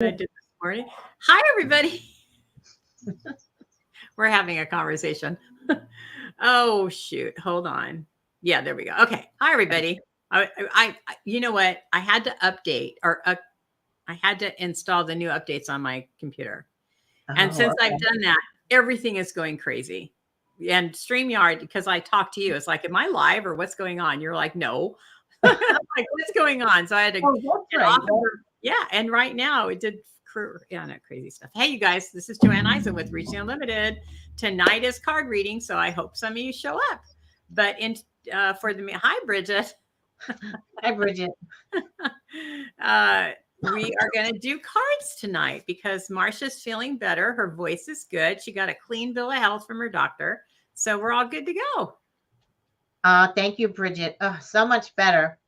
I did this morning. Hi, everybody. We're having a conversation. Oh, shoot. Hold on. Yeah, there we go. Okay. Hi, everybody. You know what? I had to update I had to install the new updates on my computer. And since I've done that, everything is going crazy. And StreamYard, because I talked to you, it's like, am I live or what's going on? You're like, no. Like, what's going on? So I had to get off of her. Yeah. And right now it did not crazy stuff. Hey, you guys, this is JoAnne Eisen with Reaching Unlimited. Tonight is card reading, so I hope some of you show up. But for the hi, Bridget. Hi, Bridget. We are going to do cards tonight because Marsha's feeling better. Her voice is good. She got a clean bill of health from her doctor. So we're all good to go. Thank you, Bridget. Oh, so much better.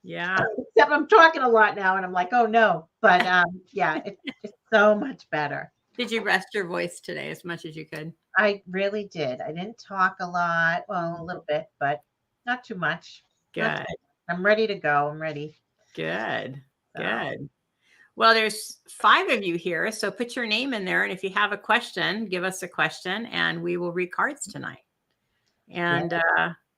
Yeah. Except I'm talking a lot now and I'm like, oh no. But yeah, it's so much better. Did you rest your voice today as much as you could? I really did. I didn't talk a lot. Well, a little bit, but not too much. Good. I'm ready to go. I'm ready. Good. Good. Well, there's 5 of you here, so put your name in there. And if you have a question, give us a question and we will read cards tonight.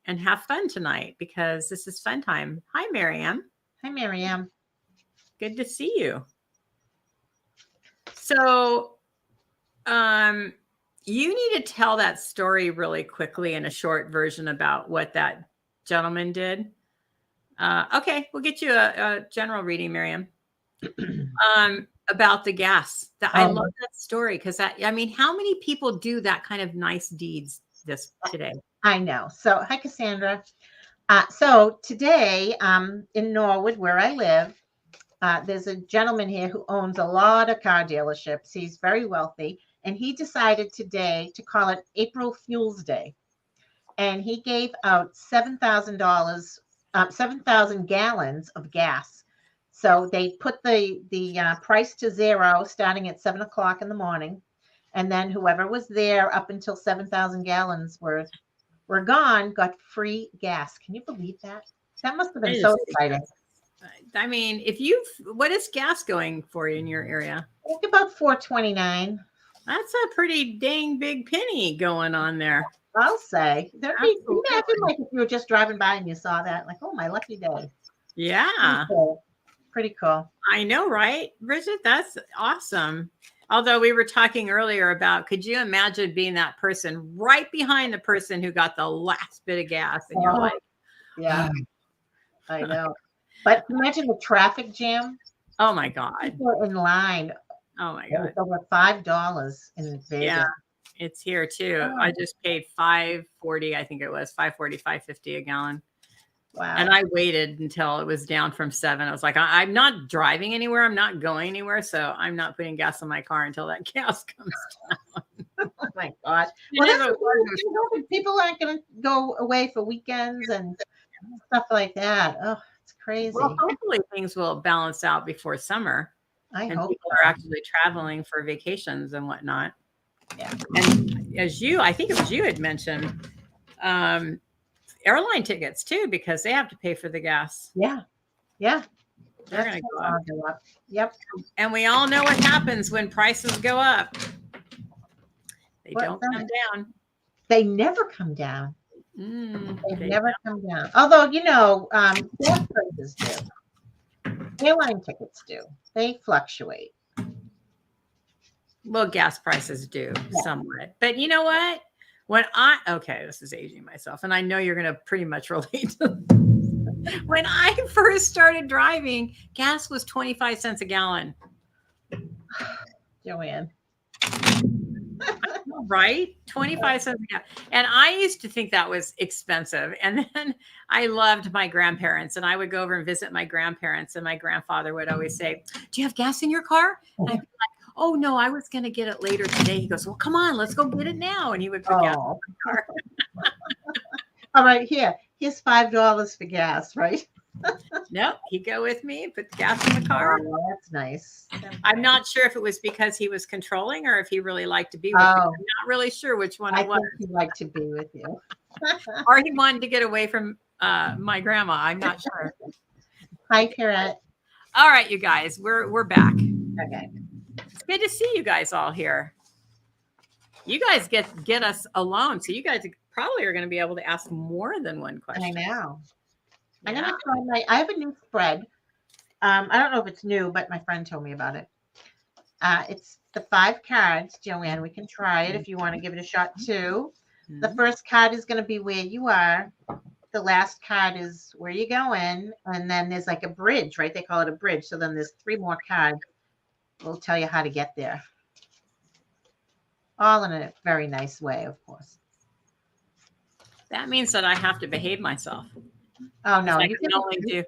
And have fun tonight because this is fun time. Hi, Miriam. Hi, Miriam. Good to see you. So, you need to tell that story really quickly in a short version about what that gentleman did. Okay, we'll get you a general reading, Miriam. About the gas. I love that story because I mean, how many people do that kind of nice deeds today? I know. So, hi, Cassandra. So today, in Norwood, where I live, there's a gentleman here who owns a lot of car dealerships. He's very wealthy, and he decided today to call it April Fuels Day. And he gave out $7,000, 7,000 gallons of gas. So they put the price to zero starting at 7 o'clock in the morning. And then whoever was there up until 7,000 gallons were gone, got free gas. Can you believe that? That must have been so exciting. I mean, what is gas going for in your area? I think about $4.29. That's a pretty dang big penny going on there. I'll say. Imagine like if you were just driving by and you saw that, like, oh, my lucky day. Yeah. Pretty cool. I know, right, Bridget? That's awesome. Although we were talking earlier about, could you imagine being that person right behind the person who got the last bit of gas? And you're like, yeah, I know. But imagine the traffic jam. Oh, my God. People in line. Oh, my God. It's over $5 in Vegas. Yeah, it's here, too. Oh. I just paid $5.40, I think it was, $5.40, $5.50 a gallon. Wow. And I waited until it was down from 7. I was like, I'm not driving anywhere. I'm not going anywhere. So I'm not putting gas in my car until that gas comes down. Oh, my God. Well, people aren't going to go away for weekends and stuff like that. Oh, it's crazy. Well, hopefully things will balance out before summer. I hope people are actually traveling for vacations and whatnot. Yeah. And I think it was you had mentioned, airline tickets too, because they have to pay for the gas. Yeah. Yeah. They're going to go up. Yep. And we all know what happens when prices go up. They don't come down. They never come down. They never come down. Although, gas prices do. Airline tickets do. They fluctuate. Well, gas prices do somewhat. But you know what? This is aging myself, and I know you're going to pretty much relate to this. When I first started driving, gas was 25 cents a gallon. JoAnne. Right? 25 cents a gallon. And I used to think that was expensive. And then I loved my grandparents, and I would go over and visit my grandparents, and my grandfather would always say, do you have gas in your car? And I'd be like, oh, no, I was going to get it later today. He goes, well, come on, let's go get it now. And he would put gas in my car. All right, here's $5 for gas, right? Nope, he'd go with me, put the gas in the car. Oh, that's nice. I'm not sure if it was because he was controlling or if he really liked to be with me. I'm not really sure which one it was. I think he liked to be with you. Or he wanted to get away from my grandma. I'm not sure. Hi, Pierrette. All right, you guys, we're back. Okay. It's good to see you guys all here. You guys get us alone, so you guys probably are going to be able to ask more than one question. I know. Yeah. I'm gonna try I have a new spread. I don't know if it's new, but my friend told me about it. It's the 5 cards, JoAnne. We can try it if you want to give it a shot too. The first card is going to be where you are. The last card is where you're going. And then there's like a bridge, right? They call it a bridge. So then there's 3 more cards. We'll tell you how to get there. All in a very nice way, of course. That means that I have to behave myself. Oh, no. You can only do.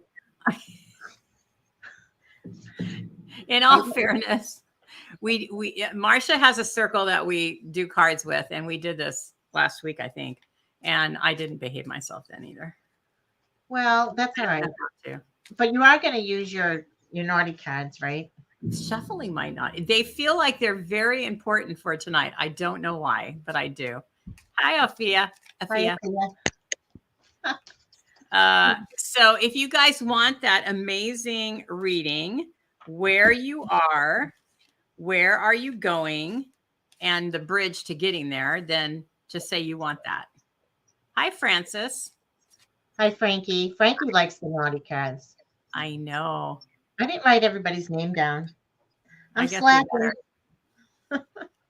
In all fairness, Marsha has a circle that we do cards with, and we did this last week, I think, and I didn't behave myself then either. Well, that's all right. But you are going to use your naughty cards, right? Shuffling my naughty. They feel like they're very important for tonight. I don't know why, but I do. Hi, Afia. Hi, so if you guys want that amazing reading, where you are, where are you going, and the bridge to getting there, then just say you want that. Hi, Francis. Hi, Frankie. Frankie likes the naughty cards. I know. I didn't write everybody's name down. I'm slacking.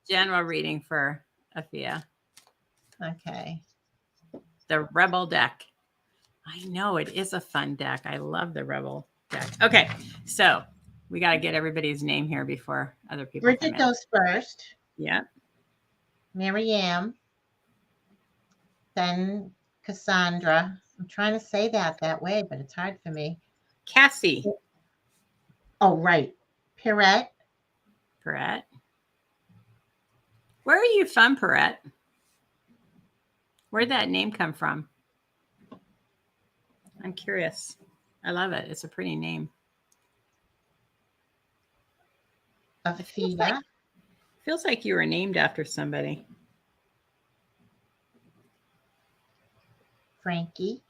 General reading for Afia. Okay. The Rebel deck. I know, it is a fun deck. I love the Rebel deck. Okay, so we got to get everybody's name here before other people. Bridget goes first. Yeah. Miriam. Then Cassandra. I'm trying to say that way, but it's hard for me. Cassie. Oh, right. Perrette. Perrette. Where are you from, Perrette? Where'd that name come from? I'm curious. I love it. It's a pretty name. Afia. Feels like you were named after somebody. Frankie.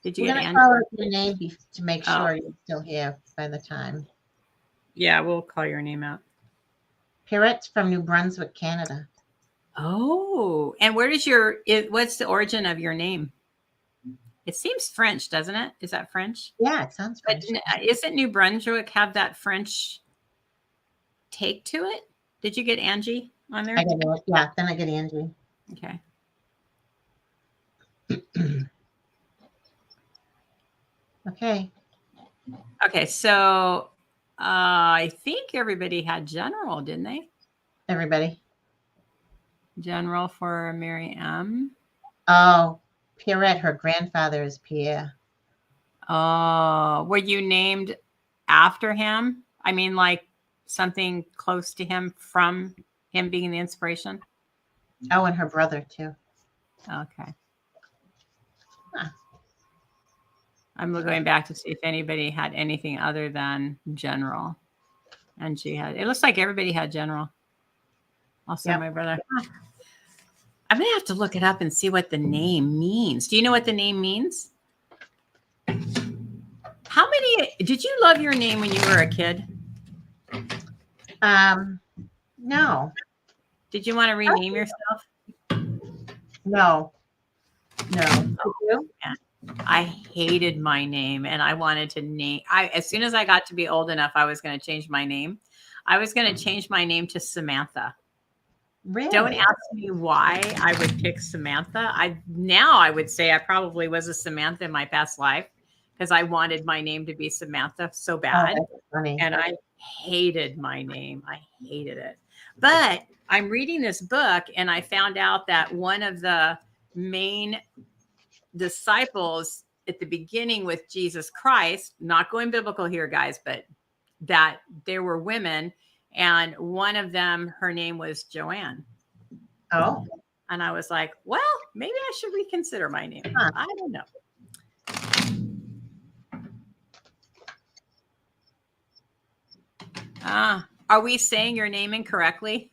Did you We're get going to call out your name to make sure you're still here by the time. Yeah, we'll call your name out. Perrette's from New Brunswick, Canada. Oh, and what's the origin of your name? It seems French, doesn't it? Is that French? Yeah, it sounds French. But isn't New Brunswick have that French take to it? Did you get Angie on there? I get it. Yeah, then I get Angie. Okay. Okay. Okay, so I think everybody had general, didn't they? Everybody. General for Mary M. Oh, Pierrette, her grandfather is Pierre. Oh, were you named after him? I mean, like something close to him from him being the inspiration? Oh, and her brother too. Okay. Huh. I'm going back to see if anybody had anything other than general. And she had, it looks like everybody had general. Also, my brother. I'm going to have to look it up and see what the name means. Do you know what the name means? Did you love your name when you were a kid? No. Did you want to rename yourself? No. Did you? Yeah. I hated my name and I wanted to name, as soon as I got to be old enough, I was going to change my name. I was going to change my name to Samantha. Really? Don't ask me why I would pick Samantha. I would say I probably was a Samantha in my past life because I wanted my name to be Samantha so bad. Oh, that's funny. And I hated my name. I hated it. But I'm reading this book and I found out that one of the main disciples at the beginning with Jesus Christ, not going biblical here, guys, but that there were women. And one of them, her name was JoAnne. Oh. And I was like, well, maybe I should reconsider my name. Huh. I don't know. Are we saying your name incorrectly?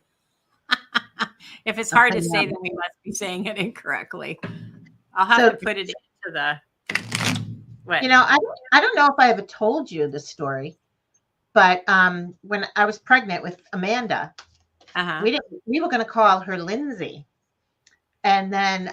If it's hard to say, then we must be saying it incorrectly. I'll have to put it into the. What? You know, I don't know if I ever told you the story, But when I was pregnant with Amanda, Uh-huh. we were going to call her Lindsay. And then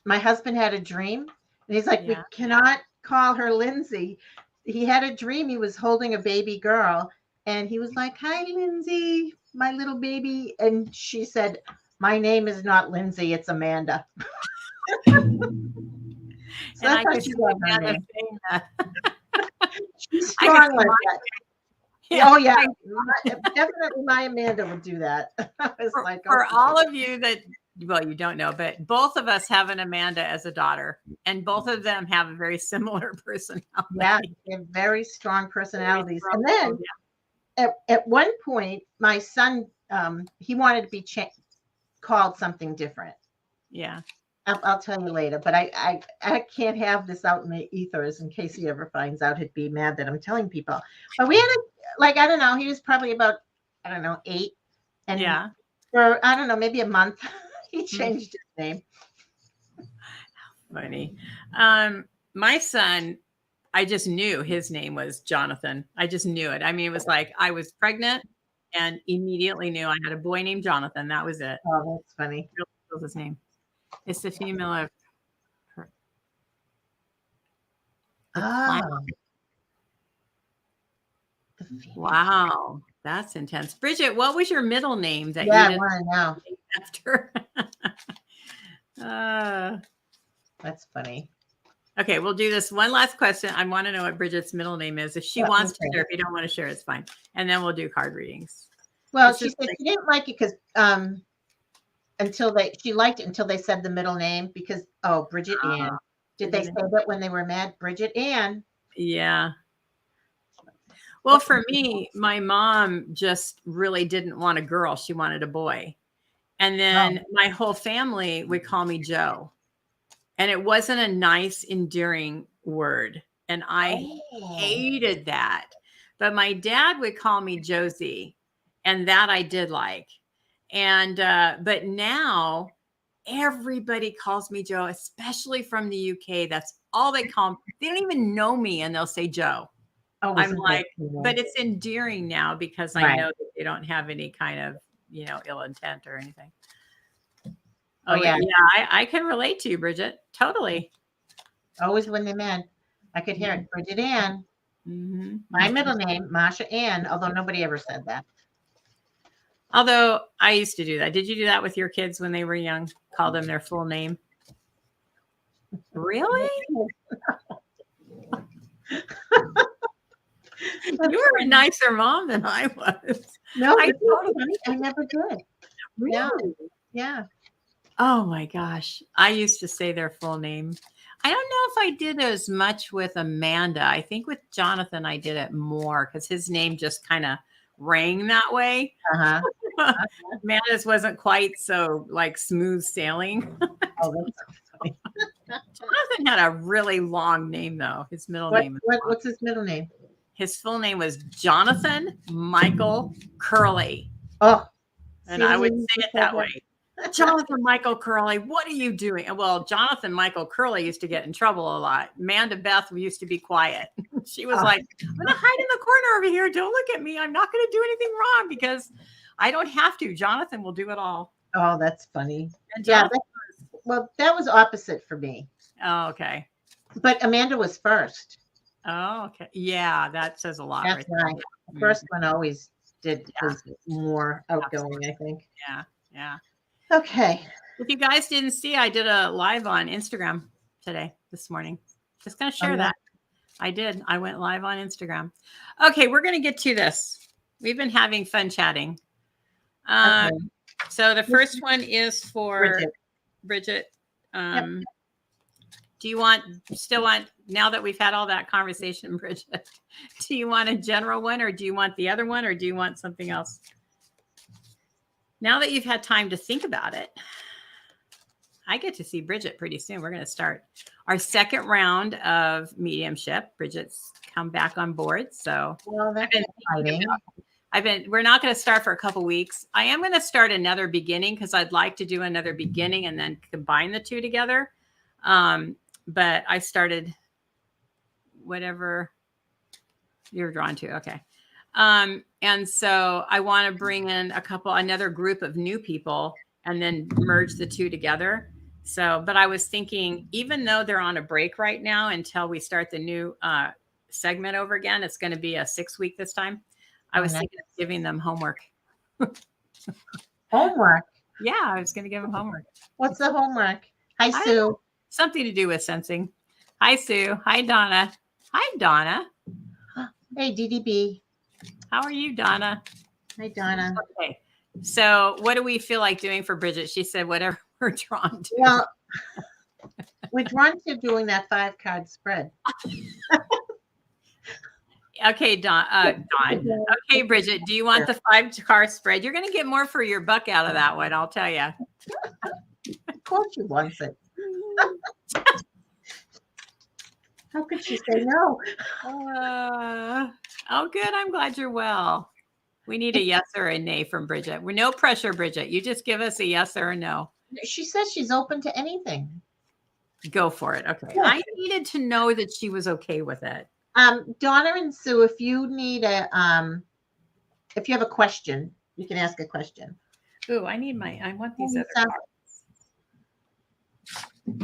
my husband had a dream, and he's like, Yeah. we cannot call her Lindsay. He had a dream. He was holding a baby girl, and he was like, hi, Lindsay, my little baby. And she said, my name is not Lindsay, it's Amanda. So And that's I how could she see got her Amanda name. saying that. She's I could strong see like my, that. yeah, Oh, yeah. I- Definitely my Amanda would do that. I was like, for oh, all of you that, well, you don't know, but both of us have an Amanda as a daughter, and both of them have a very similar personality. yeah, they have very strong Very personalities. strong. And then at one point, my son, he wanted to be called something different. Yeah. I'll tell you later, but I can't have this out in the ethers in case he ever finds out. He'd be mad that I'm telling people. But we had like, I don't know, he was probably about, I don't know, 8. And Yeah. for, I don't know, maybe a month, he changed his name. Funny. My son, I just knew his name was Jonathan. I just knew it. I mean, it was like I was pregnant and immediately knew I had a boy named Jonathan. That was it. Oh, that's funny. That was his name. It's the female of her. The clown. Wow, that's intense. Bridget, what was your middle name that Yeah, you I want to know. after? That's funny. Okay, we'll do this one last question. I want to know what Bridget's middle name is. If she wants to share, if you don't want to share, it's fine. And then we'll do card readings. Well, she said she didn't like it because she liked it until they said the middle name because Bridget Ann. Did they say that when they were mad? Bridget Ann. Yeah. Well, for me, my mom just really didn't want a girl. She wanted a boy. And then my whole family would call me Joe. And it wasn't a nice, endearing word. And I hated that. But my dad would call me Josie. And that I did like. And, but now everybody calls me Joe, especially from the UK. That's all they call me. They don't even know me and they'll say Joe. I'm like, but it's endearing now because I know that they don't have any kind of, ill intent or anything. Oh, yeah. Yeah, I can relate to you, Bridget. Totally. Always when they're mad. I could hear it. Bridget Ann. Mm-hmm. My middle name, Marsha Ann, although nobody ever said that. Although I used to do that. Did you do that with your kids when they were young? Call them their full name? Really? You were a nicer mom than I was. No, I never did. Really? Yeah. Oh my gosh. I used to say their full name. I don't know if I did as much with Amanda. I think with Jonathan, I did it more because his name just kind of rang that way. Amanda's wasn't quite so like smooth sailing. Oh, that's so funny. Jonathan had a really long name though. His middle name. What's his middle name? His full name was Jonathan Michael Curley. Oh, and I would say it that way. Jonathan Michael Curley, what are you doing? Well, Jonathan Michael Curley used to get in trouble a lot. Amanda Beth used to be quiet. She was like, I'm going to hide in the corner over here. Don't look at me. I'm not going to do anything wrong because I don't have to. Jonathan will do it all. Oh, that's funny. Yeah. That was opposite for me. Oh, okay. But Amanda was first. Oh, okay. Yeah, that says a lot. That's right. The first one always was more outgoing, I think. Yeah. Yeah. Okay. If you guys didn't see, I did a live on Instagram this morning. Just going to share that. I did. I went live on Instagram. Okay, we're going to get to this. We've been having fun chatting. So the first one is for Bridget. Do you still want, now that we've had all that conversation, Bridget, do you want a general one or do you want the other one or do you want something else? Now that you've had time to think about it, I get to see Bridget pretty soon. We're going to start our second round of mediumship. Bridget's come back on board. So that's exciting. We're not going to start for a couple weeks. I am going to start another beginning because I'd like to do another beginning and then combine the two together. But I started whatever You're drawn to. Okay. And so I want to bring in another group of new people and then merge the two together. So, but I was thinking, even though they're on a break right now until we start the new segment over again, it's going to be a 6-week this time. I was thinking of giving them homework. Homework? Yeah, I was going to give them homework. What's the homework? Hi, Sue. Something to do with sensing. Hi, Sue. Hi, Donna. Hi, Donna. Hey, DDB. How are you, Donna? Hi, Donna. Okay. So what do we feel like doing for Bridget? She said, whatever we're drawn to. Well, we're drawn to doing that 5-card spread. Okay, Dawn. Okay, Bridget, do you want the 5-card spread? You're going to get more for your buck out of that one, I'll tell you. Of course she wants it. How could she say no? Oh, good. I'm glad you're well. We need a yes or a nay from Bridget. We're no pressure, Bridget. You just give us a yes or a no. She says she's open to anything. Go for it. Okay. Yeah. I needed to know that she was okay with it. Donna and Sue, if you need if you have a question, you can ask a question. Ooh, I want these other cards.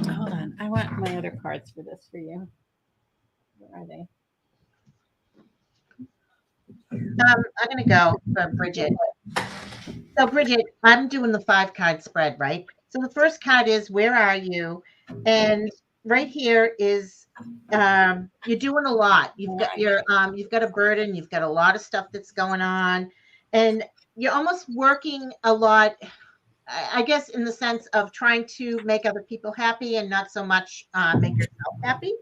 Hold on. I want my other cards for this for you. Where are they? I'm going to go for Bridget. So, Bridget, I'm doing the 5-card spread, right? So the first card is, where are you? And right here is, you're doing a lot. You've got a burden. You've got a lot of stuff that's going on, and you're almost working a lot, I guess, in the sense of trying to make other people happy and not so much make yourself happy.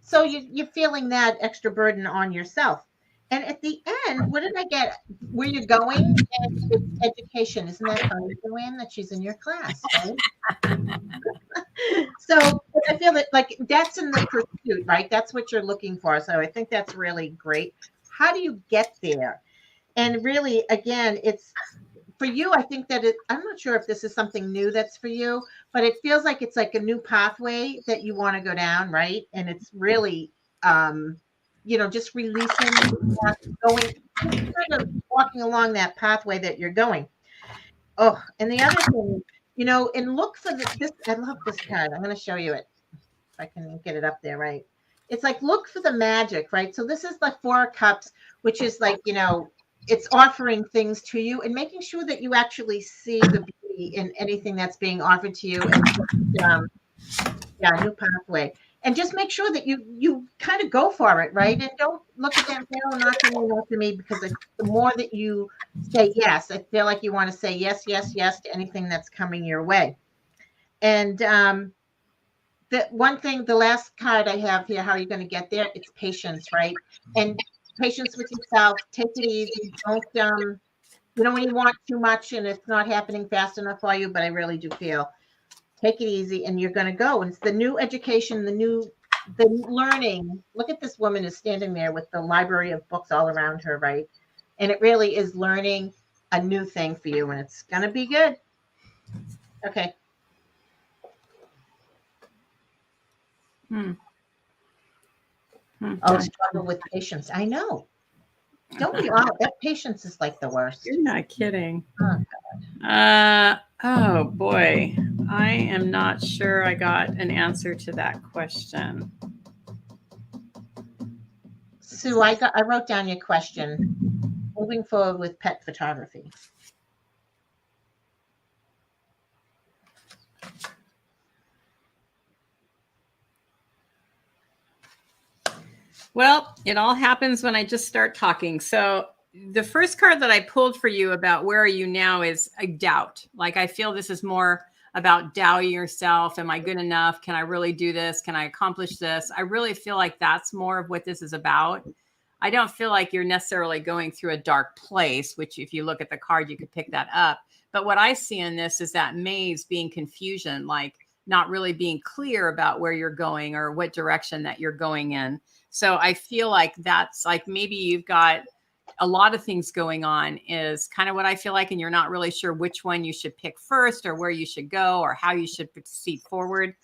So you're feeling that extra burden on yourself. And at the end, what did I get? Where you're going? And it's education. Isn't that funny, JoAnne, that she's in your class, right? So I feel that, like, that's in the pursuit, right? That's what you're looking for. So I think that's really great. How do you get there? And really, again, it's for you. I think that I'm not sure if this is something new that's for you, but it feels like it's like a new pathway that you want to go down, right? And it's really, just releasing, going, kind of walking along that pathway that you're going. Oh, and the other thing, and look for this. I love this card. I'm going to show you it. If I can get it up there, right? It's like, look for the magic, right? So this is the 4 of Cups, which is like, it's offering things to you and making sure that you actually see the beauty in anything that's being offered to you. And new pathway. And just make sure that you kind of go for it, right? And don't look at that down, not to me, because the more that you say yes, I feel like you want to say yes, yes, yes to anything that's coming your way. And the one thing, the last card I have here, how are you going to get there? It's patience, right? And patience with yourself. Take it easy. Don't, when you want too much and it's not happening fast enough for you, but I really do feel. Take it easy, and you're going to go. And it's the new education, the learning. Look at this woman is standing there with the library of books all around her, right? And it really is learning a new thing for you, and it's going to be good. Okay. Oh, struggle with patience. I know. Don't we all? That patience is like the worst. You're not kidding. Oh, God. Oh boy, I am not sure I got an answer to that question. Sue, I wrote down your question. Moving forward with pet photography. Well, it all happens when I just start talking. So the first card that I pulled for you about where are you now is a doubt. Like, I feel this is more about doubting yourself. Am I good enough? Can I really do this? Can I accomplish this? I really feel like that's more of what this is about. I don't feel like you're necessarily going through a dark place, which if you look at the card, you could pick that up. But what I see in this is that maze being confusion, like not really being clear about where you're going or what direction that you're going in. So I feel like that's like, maybe you've got a lot of things going on is kind of what I feel like, and you're not really sure which one you should pick first or where you should go or how you should proceed forward.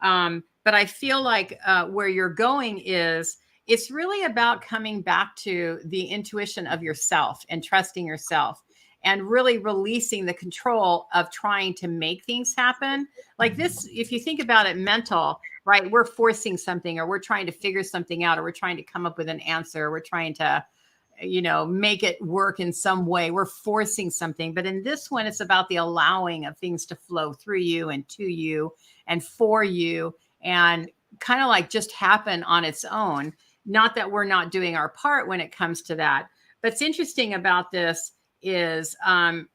But I feel like where you're going is it's really about coming back to the intuition of yourself and trusting yourself and really releasing the control of trying to make things happen. Like this, if you think about it, mental, right? We're forcing something, or we're trying to figure something out, or we're trying to come up with an answer. We're trying to, make it work in some way. We're forcing something. But in this one, it's about the allowing of things to flow through you and to you and for you, and kind of like just happen on its own. Not that we're not doing our part when it comes to that. But what's interesting about this is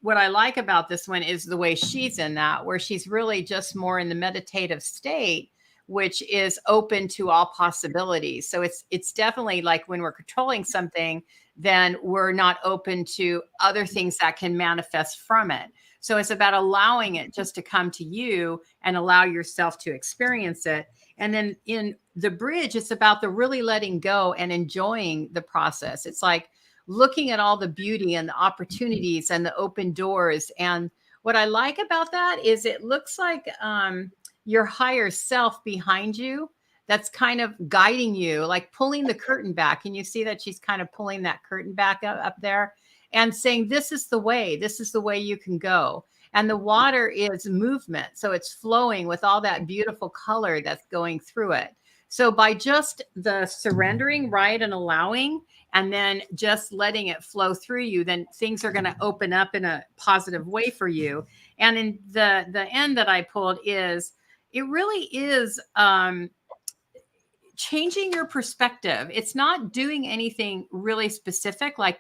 what I like about this one is the way she's in that, where she's really just more in the meditative state, which is open to all possibilities. So it's definitely like when we're controlling something, then we're not open to other things that can manifest from it. So it's about allowing it just to come to you and allow yourself to experience it. And then in the bridge, it's about the really letting go and enjoying the process. It's like looking at all the beauty and the opportunities and the open doors. And what I like about that is it looks like your higher self behind you that's kind of guiding you, like pulling the curtain back. And you see that she's kind of pulling that curtain back up there and saying, this is the way you can go. And the water is movement. So it's flowing with all that beautiful color that's going through it. So by just the surrendering, right, and allowing, and then just letting it flow through you, then things are going to open up in a positive way for you. And in the end that I pulled is, it really is changing your perspective. It's not doing anything really specific, like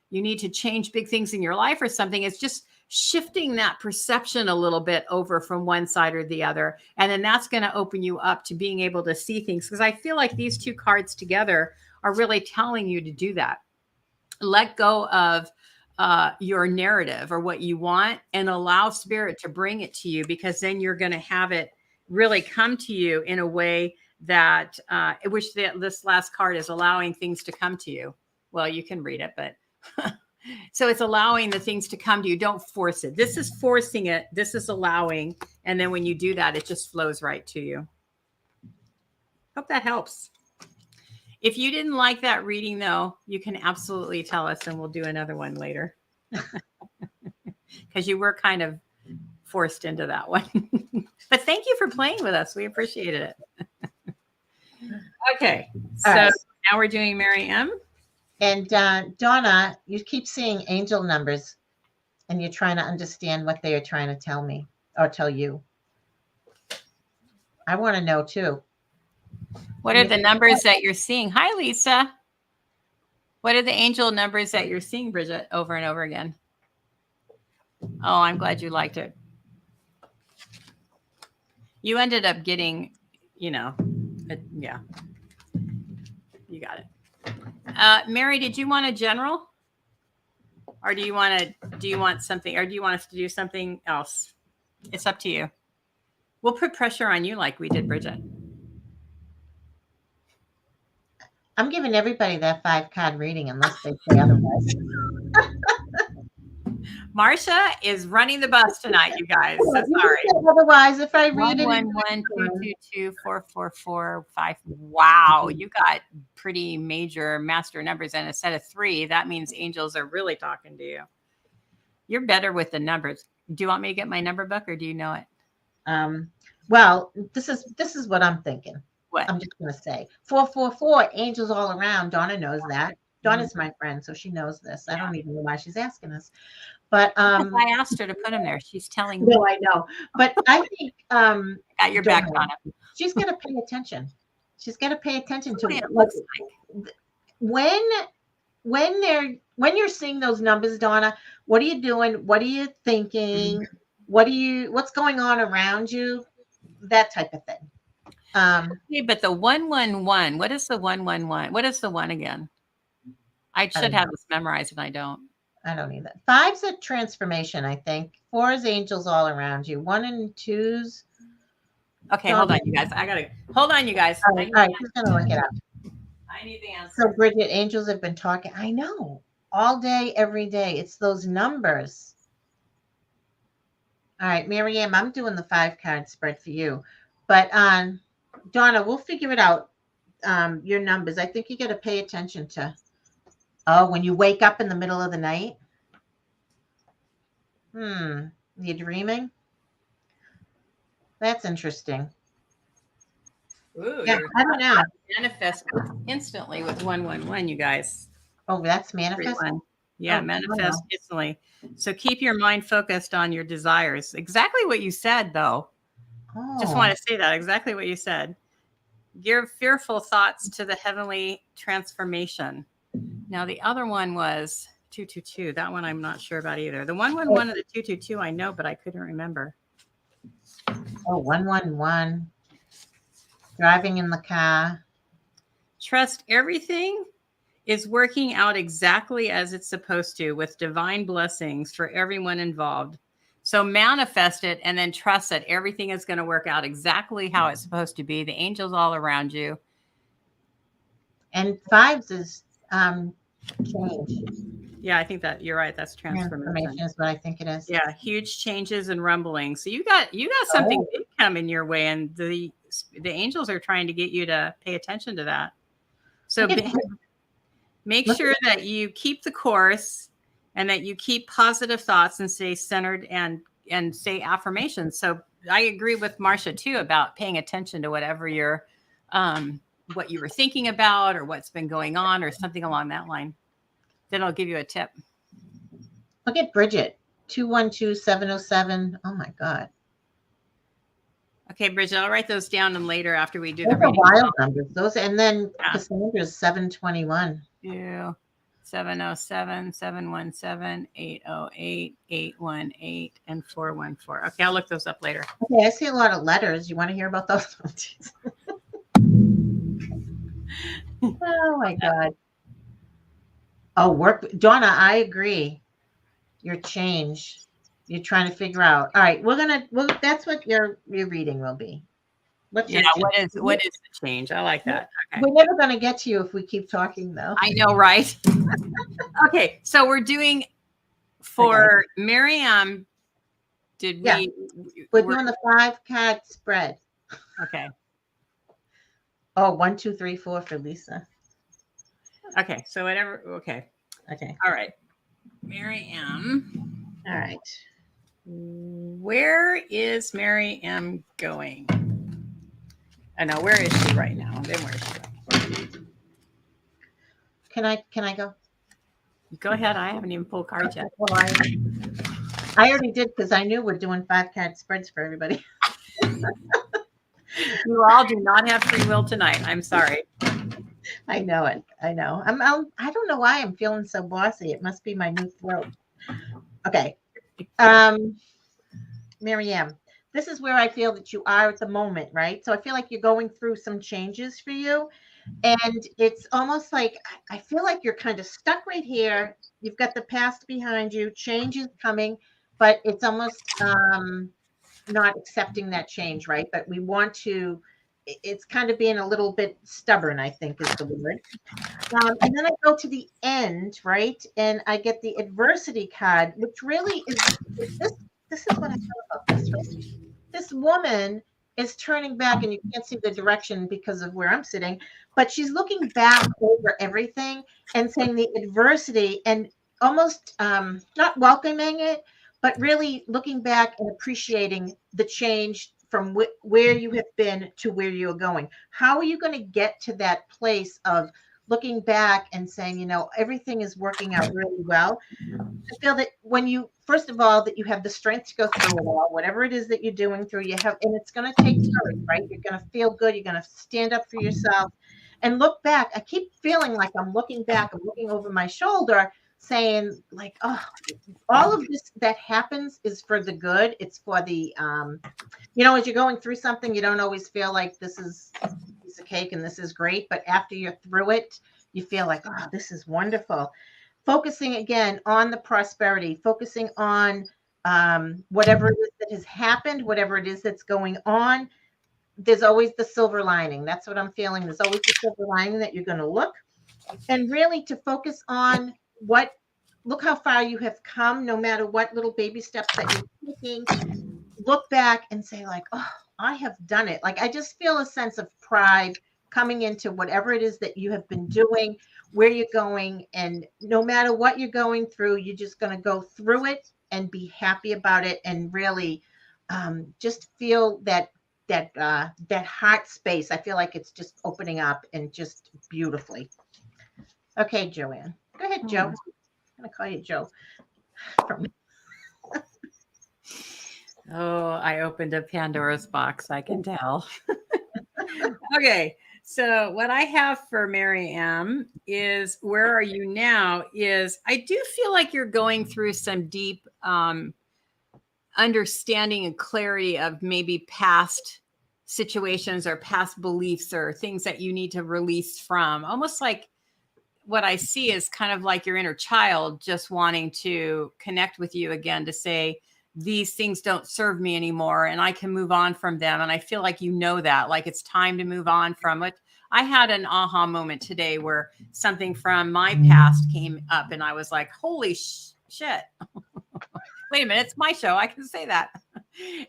you need to change big things in your life or something. It's just shifting that perception a little bit over from one side or the other. And then that's going to open you up to being able to see things. Because I feel like these two cards together are really telling you to do that. Let go of your narrative or what you want and allow spirit to bring it to you, because then you're going to have it really come to you in a way that which this last card is allowing things to come to you. Well, you can read it, but so it's allowing the things to come to you. Don't force it. This is forcing it. This is allowing. And then when you do that, it just flows right to you. Hope that helps. If you didn't like that reading, though, you can absolutely tell us and we'll do another one later. Because you were kind of forced into that one. But thank you for playing with us. We appreciated it. Okay. So now we're doing Mary M. And Donna, you keep seeing angel numbers and you're trying to understand what they are trying to tell me or tell you. I want to know too. What are the numbers that you're seeing? Hi, Lisa. What are the angel numbers that you're seeing, Bridget, over and over again? Oh, I'm glad you liked it. You ended up getting, yeah, you got it. Mary, did you want a general? Or do you want something, or do you want us to do something else? It's up to you. We'll put pressure on you like we did Bridget. I'm giving everybody that 5-card reading unless they say otherwise. Marsha is running the bus tonight, you guys. So sorry. Otherwise, if I read 1 1 1 2 2 2 4 4 4 5. Wow, you got pretty major master numbers and a set of 3. That means angels are really talking to you. You're better with the numbers. Do you want me to get my number book, or do you know it? Well, this is what I'm thinking. What? I'm just going to say 444, angels all around. Donna knows that. Donna's my friend, so she knows this. I don't even know why she's asking us. But I asked her to put them there. She's telling me. No, I know. But I think got your back, Donna. She's got to pay attention. She's got to pay attention to it. Looks like. When you're seeing those numbers, Donna, what are you doing? What are you thinking? What's going on around you? That type of thing. Okay, but the 111, what is the 111? What is the 1 again? I should have this memorized, and I don't. I don't either. 5's a transformation, I think. 4 is angels all around you. 1 and 2's. Okay, hold on, you guys. Hold on, you guys. All right, who's going to look it up? I need the answer. So, Bridget, angels have been talking. I know. All day, every day. It's those numbers. All right, Mary Ann, I'm doing the 5-card spread for you. But Donna, we'll figure it out. your numbers. I think you got to pay attention to, when you wake up in the middle of the night. You're dreaming? That's interesting. Ooh, Yeah, you're I don't know. manifest instantly with 111, you guys. Oh, that's manifest. Everyone. Yeah, Oh, manifest wow. instantly. So keep your mind focused on your desires. Exactly what you said, though. Just want Oh, to say that exactly what you said. Give fearful thoughts to the heavenly transformation. Now, the other one was 222. That one I'm not sure about either. The 111 and the 222 I know, but I couldn't remember. 111. Driving in the car. Trust everything is working out exactly as it's supposed to, with divine blessings for everyone involved. So manifest it and then trust that everything is going to work out exactly how it's supposed to be. The angels all around you. And fives is change. Yeah, I think that you're right. That's transformation. Is what I think it is. Yeah, huge changes and rumblings. So you got something big coming your way, and the angels are trying to get you to pay attention to that. So make sure that you keep the course and that you keep positive thoughts and stay centered and say affirmations. So I agree with Marsha too about paying attention to whatever you're what you were thinking about or what's been going on or something along that line. Then I'll give you a tip. Look at Bridget, 212707. Oh my God. Okay, Bridget, I'll write those down and later after we do Those the reading. wild numbers. Those, and then Cassandra's 721. 707, 717, 808, 818, and 414. Okay, I'll look those up later. Okay, I see a lot of letters. You want to hear about those? Oh my God. Oh, work. Donna, I agree. Your change. You're trying to figure out. All right, that's what your reading will be. What is the change? I like that. Okay. We're never going to get to you if we keep talking, though. I know, right? Okay, so we're doing for Miriam. We're doing the 5-card spread. Okay. Oh, 1, 2, 3, 4 for Lisa. Okay, so whatever. Okay. All right, Miriam. All right. Where is Miriam going? I know, where is she right now? Then where is she going? Can I go? Go ahead. I haven't even pulled cards yet. Well, I already did because I knew we're doing 5-card spreads for everybody. You all do not have free will tonight. I'm sorry. I know it. I know. I don't know why I'm feeling so bossy. It must be my new throat. Okay. Miriam, this is where I feel that you are at the moment, right? So I feel like you're going through some changes for you. And it's almost like I feel like you're kind of stuck right here. You've got the past behind you. Change is coming, but it's almost not accepting that change, right? But we want to. It's kind of being a little bit stubborn, I think is the word. And then I go to the end, right? And I get the adversity card, which really is this. This is what I feel about this, right? This woman is turning back, and you can't see the direction because of where I'm sitting, but she's looking back over everything and saying the adversity and almost not welcoming it, but really looking back and appreciating the change from where you have been to where you're going. How are you going to get to that place of looking back and saying, you know, everything is working out really well? I feel that when you, first of all, that you have the strength to go through it all, whatever it is that you're doing through, you have, and it's going to take courage, right? You're going to feel good. You're going to stand up for yourself and look back. I keep feeling like I'm looking back, I'm looking over my shoulder saying like, oh, all of this that happens is for the good. It's for the, you know, as you're going through something, you don't always feel like this is a piece of cake and this is great. But after you're through it, you feel like, oh, this is wonderful. Focusing again on the prosperity, focusing on whatever it is that has happened, whatever it is that's going on. There's always the silver lining. That's what I'm feeling. There's always the silver lining that you're going to look and really to focus on look how far you have come, no matter what little baby steps that you're taking. Look back and say like, oh, I have done it. Like, I just feel a sense of pride coming into whatever it is that you have been doing, where you're going. And no matter what you're going through, you're just going to go through it and be happy about it, and really just feel that heart space. I feel like it's just opening up, and just beautifully. Okay, JoAnne. Go ahead, Joe. I'm going to call you Joe. Oh, I opened a Pandora's box, I can tell. Okay, so what I have for Mary M is, where are you now? Is, I do feel like you're going through some deep understanding and clarity of maybe past situations or past beliefs or things that you need to release from. Almost like what I see is kind of like your inner child just wanting to connect with you again, to say, these things don't serve me anymore and I can move on from them. And I feel like you know that, like it's time to move on from it. I had an aha moment today where something from my past came up and I was like, holy shit. Wait a minute, it's my show. I can say that.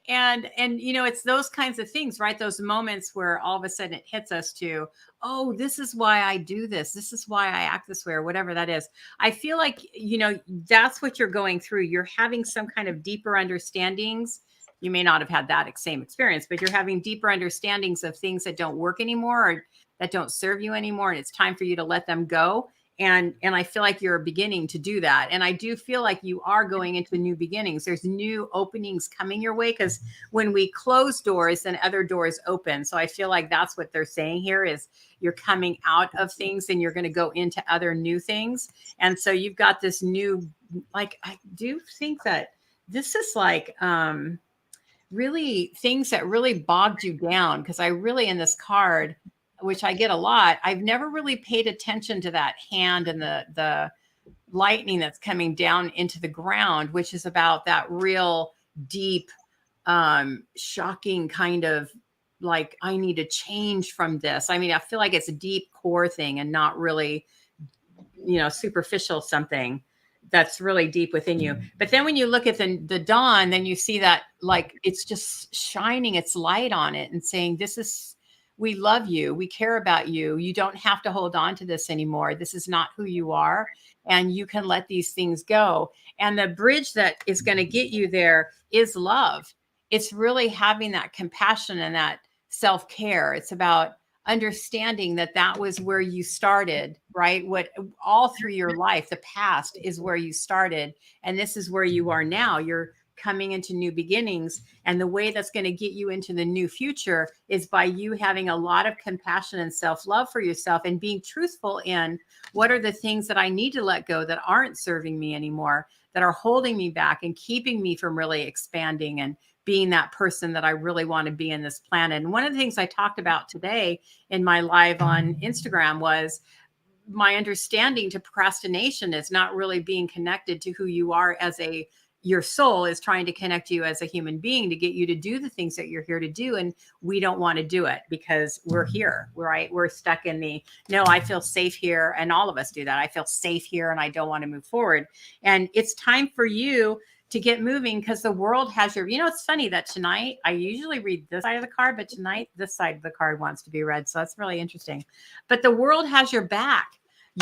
And you know, it's those kinds of things, right? Those moments where all of a sudden it hits us to, oh, this is why I do this. This is why I act this way, or whatever that is. I feel like, you know, that's what you're going through. You're having some kind of deeper understandings. You may not have had that same experience, but you're having deeper understandings of things that don't work anymore, or that don't serve you anymore. And it's time for you to let them go. And I feel like you're beginning to do that. And I do feel like you are going into new beginnings. There's new openings coming your way, because when we close doors, then other doors open. So I feel like that's what they're saying here, is you're coming out of things and you're going to go into other new things. And so you've got this new, like, I do think that this is like really things that really bogged you down. Because I really, in this card, which I get a lot, I've never really paid attention to that hand and the lightning that's coming down into the ground, which is about that real deep, shocking kind of like, I need to change from this. I mean, I feel like it's a deep core thing and not really, you know, superficial something that's really deep within you. But then when you look at the dawn, then you see that, like, it's just shining its light on it and saying, this is, we love you. We care about you. You don't have to hold on to this anymore. This is not who you are. And you can let these things go. And the bridge that is going to get you there is love. It's really having that compassion and that self-care. It's about understanding that that was where you started, right? What all through your life, the past is where you started. And this is where you are now. You're coming into new beginnings. And the way that's going to get you into the new future is by you having a lot of compassion and self-love for yourself, and being truthful in, what are the things that I need to let go that aren't serving me anymore, that are holding me back and keeping me from really expanding and being that person that I really want to be in this planet. And one of the things I talked about today in my live on Instagram was my understanding to procrastination is not really being connected to who you are as a, your soul is trying to connect you as a human being to get you to do the things that you're here to do. And we don't want to do it because we're here, right? We're stuck in the, no, I feel safe here. And all of us do that. I feel safe here and I don't want to move forward. And it's time for you to get moving, because the world has your, you know, it's funny that tonight, I usually read this side of the card, but tonight this side of the card wants to be read. So that's really interesting. But the world has your back.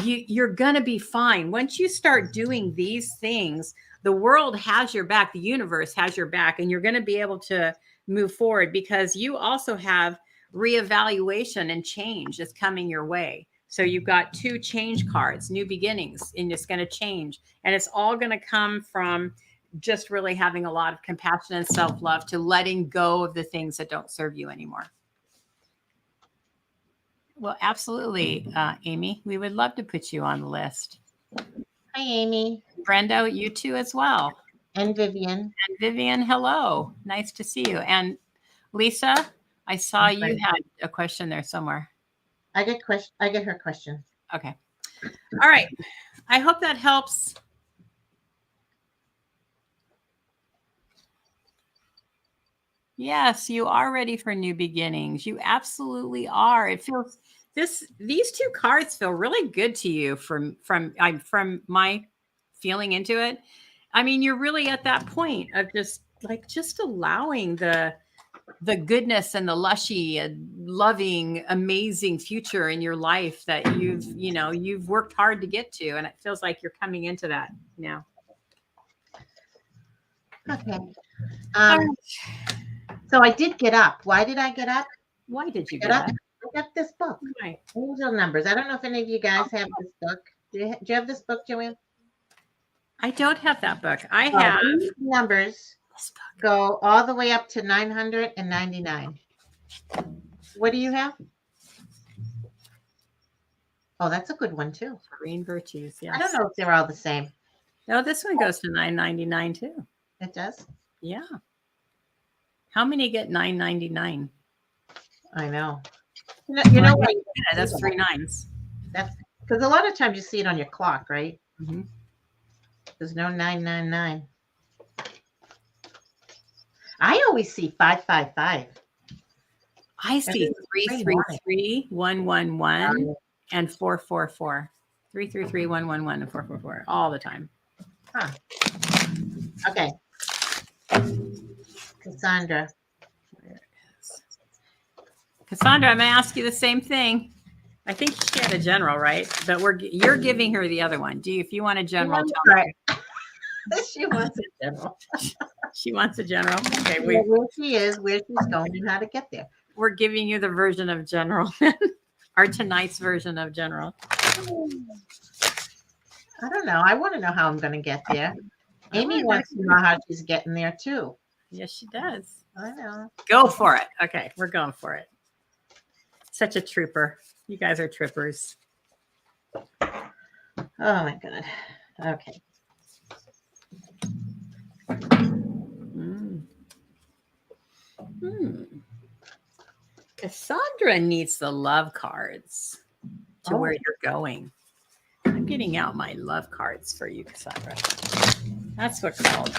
You're going to be fine. Once you start doing these things, the world has your back. The universe has your back, and you're going to be able to move forward, because you also have reevaluation and change that's coming your way. So you've got 2 change cards, new beginnings, and it's going to change. And it's all going to come from just really having a lot of compassion and self-love, to letting go of the things that don't serve you anymore. Well, absolutely, Amy. We would love to put you on the list. Hi, Amy. Brenda, you too as well. And Vivian. And Vivian, hello. Nice to see you. And Lisa, I saw you had a question there somewhere. I get her question. Okay. All right. I hope that helps. Yes, you are ready for new beginnings. You absolutely are. It feels these 2 cards feel really good to you from my feeling into it. I mean, you're really at that point of just allowing the the goodness and the lushy and loving, amazing future in your life that you've worked hard to get to. And it feels like you're coming into that now. Okay. So I did get up. Why did I get up? Why did you get up? I got this book. Why? Angel Numbers. I don't know if any of you guys have this book. Do you have this book, JoAnne? I don't have that book. I have These numbers this book. go all the way up to 999. What do you have? Oh, that's a good one too. Green Virtues. Yes. I don't know if they're all the same. No, this one goes to $9.99 too. It does? Yeah. How many get $9.99? I know. You know what? Yeah, that's 3 nines. That's because a lot of times you see it on your clock, right? Mm-hmm. There's no 999. I always see 555. I see 333, 111, and 444. 333, 111, and 444 all the time. Huh. Okay. Cassandra. There it is. Cassandra, I'm going to ask you the same thing. I think she had a general, right? But you're giving her the other one. If you want a general, tell me. She wants a general. She wants a general. Okay, where she is, where she's going, and how to get there. We're giving you the version of general, or tonight's version of general. I don't know. I want to know how I'm going to get there. Amy wants to know how she's getting there too. Yes, she does. I know. Go for it. Okay, we're going for it. Such a trooper. You guys are trippers. Oh my God. Okay. Cassandra needs the love cards to where you're going. I'm getting out my love cards for you, Cassandra. That's what's called.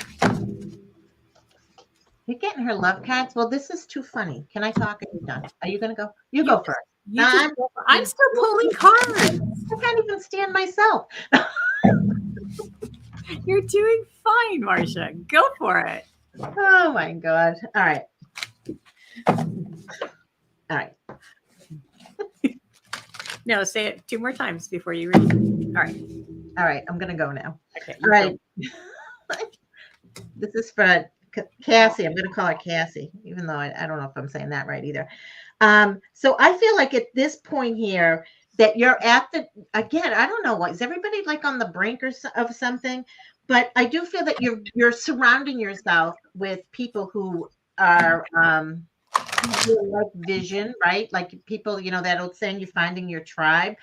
You're getting her love cards? Well, this is too funny. Can I talk? Are you done? Are you going to go? You go first. I'm still pulling cards. I can't even stand myself. You're doing fine, Marsha. Go for it. Oh my God. All right. All right. No, say it 2 more times before you read. All right. All right. I'm going to go now. Okay. All right. This is for Cassie. I'm going to call her Cassie, even though I don't know if I'm saying that right either. So I feel like at this point here that you're at again, I don't know what, is everybody like on the brink of something? But I do feel that you're surrounding yourself with people who are like vision, right? Like people, that old saying, you're finding your tribe.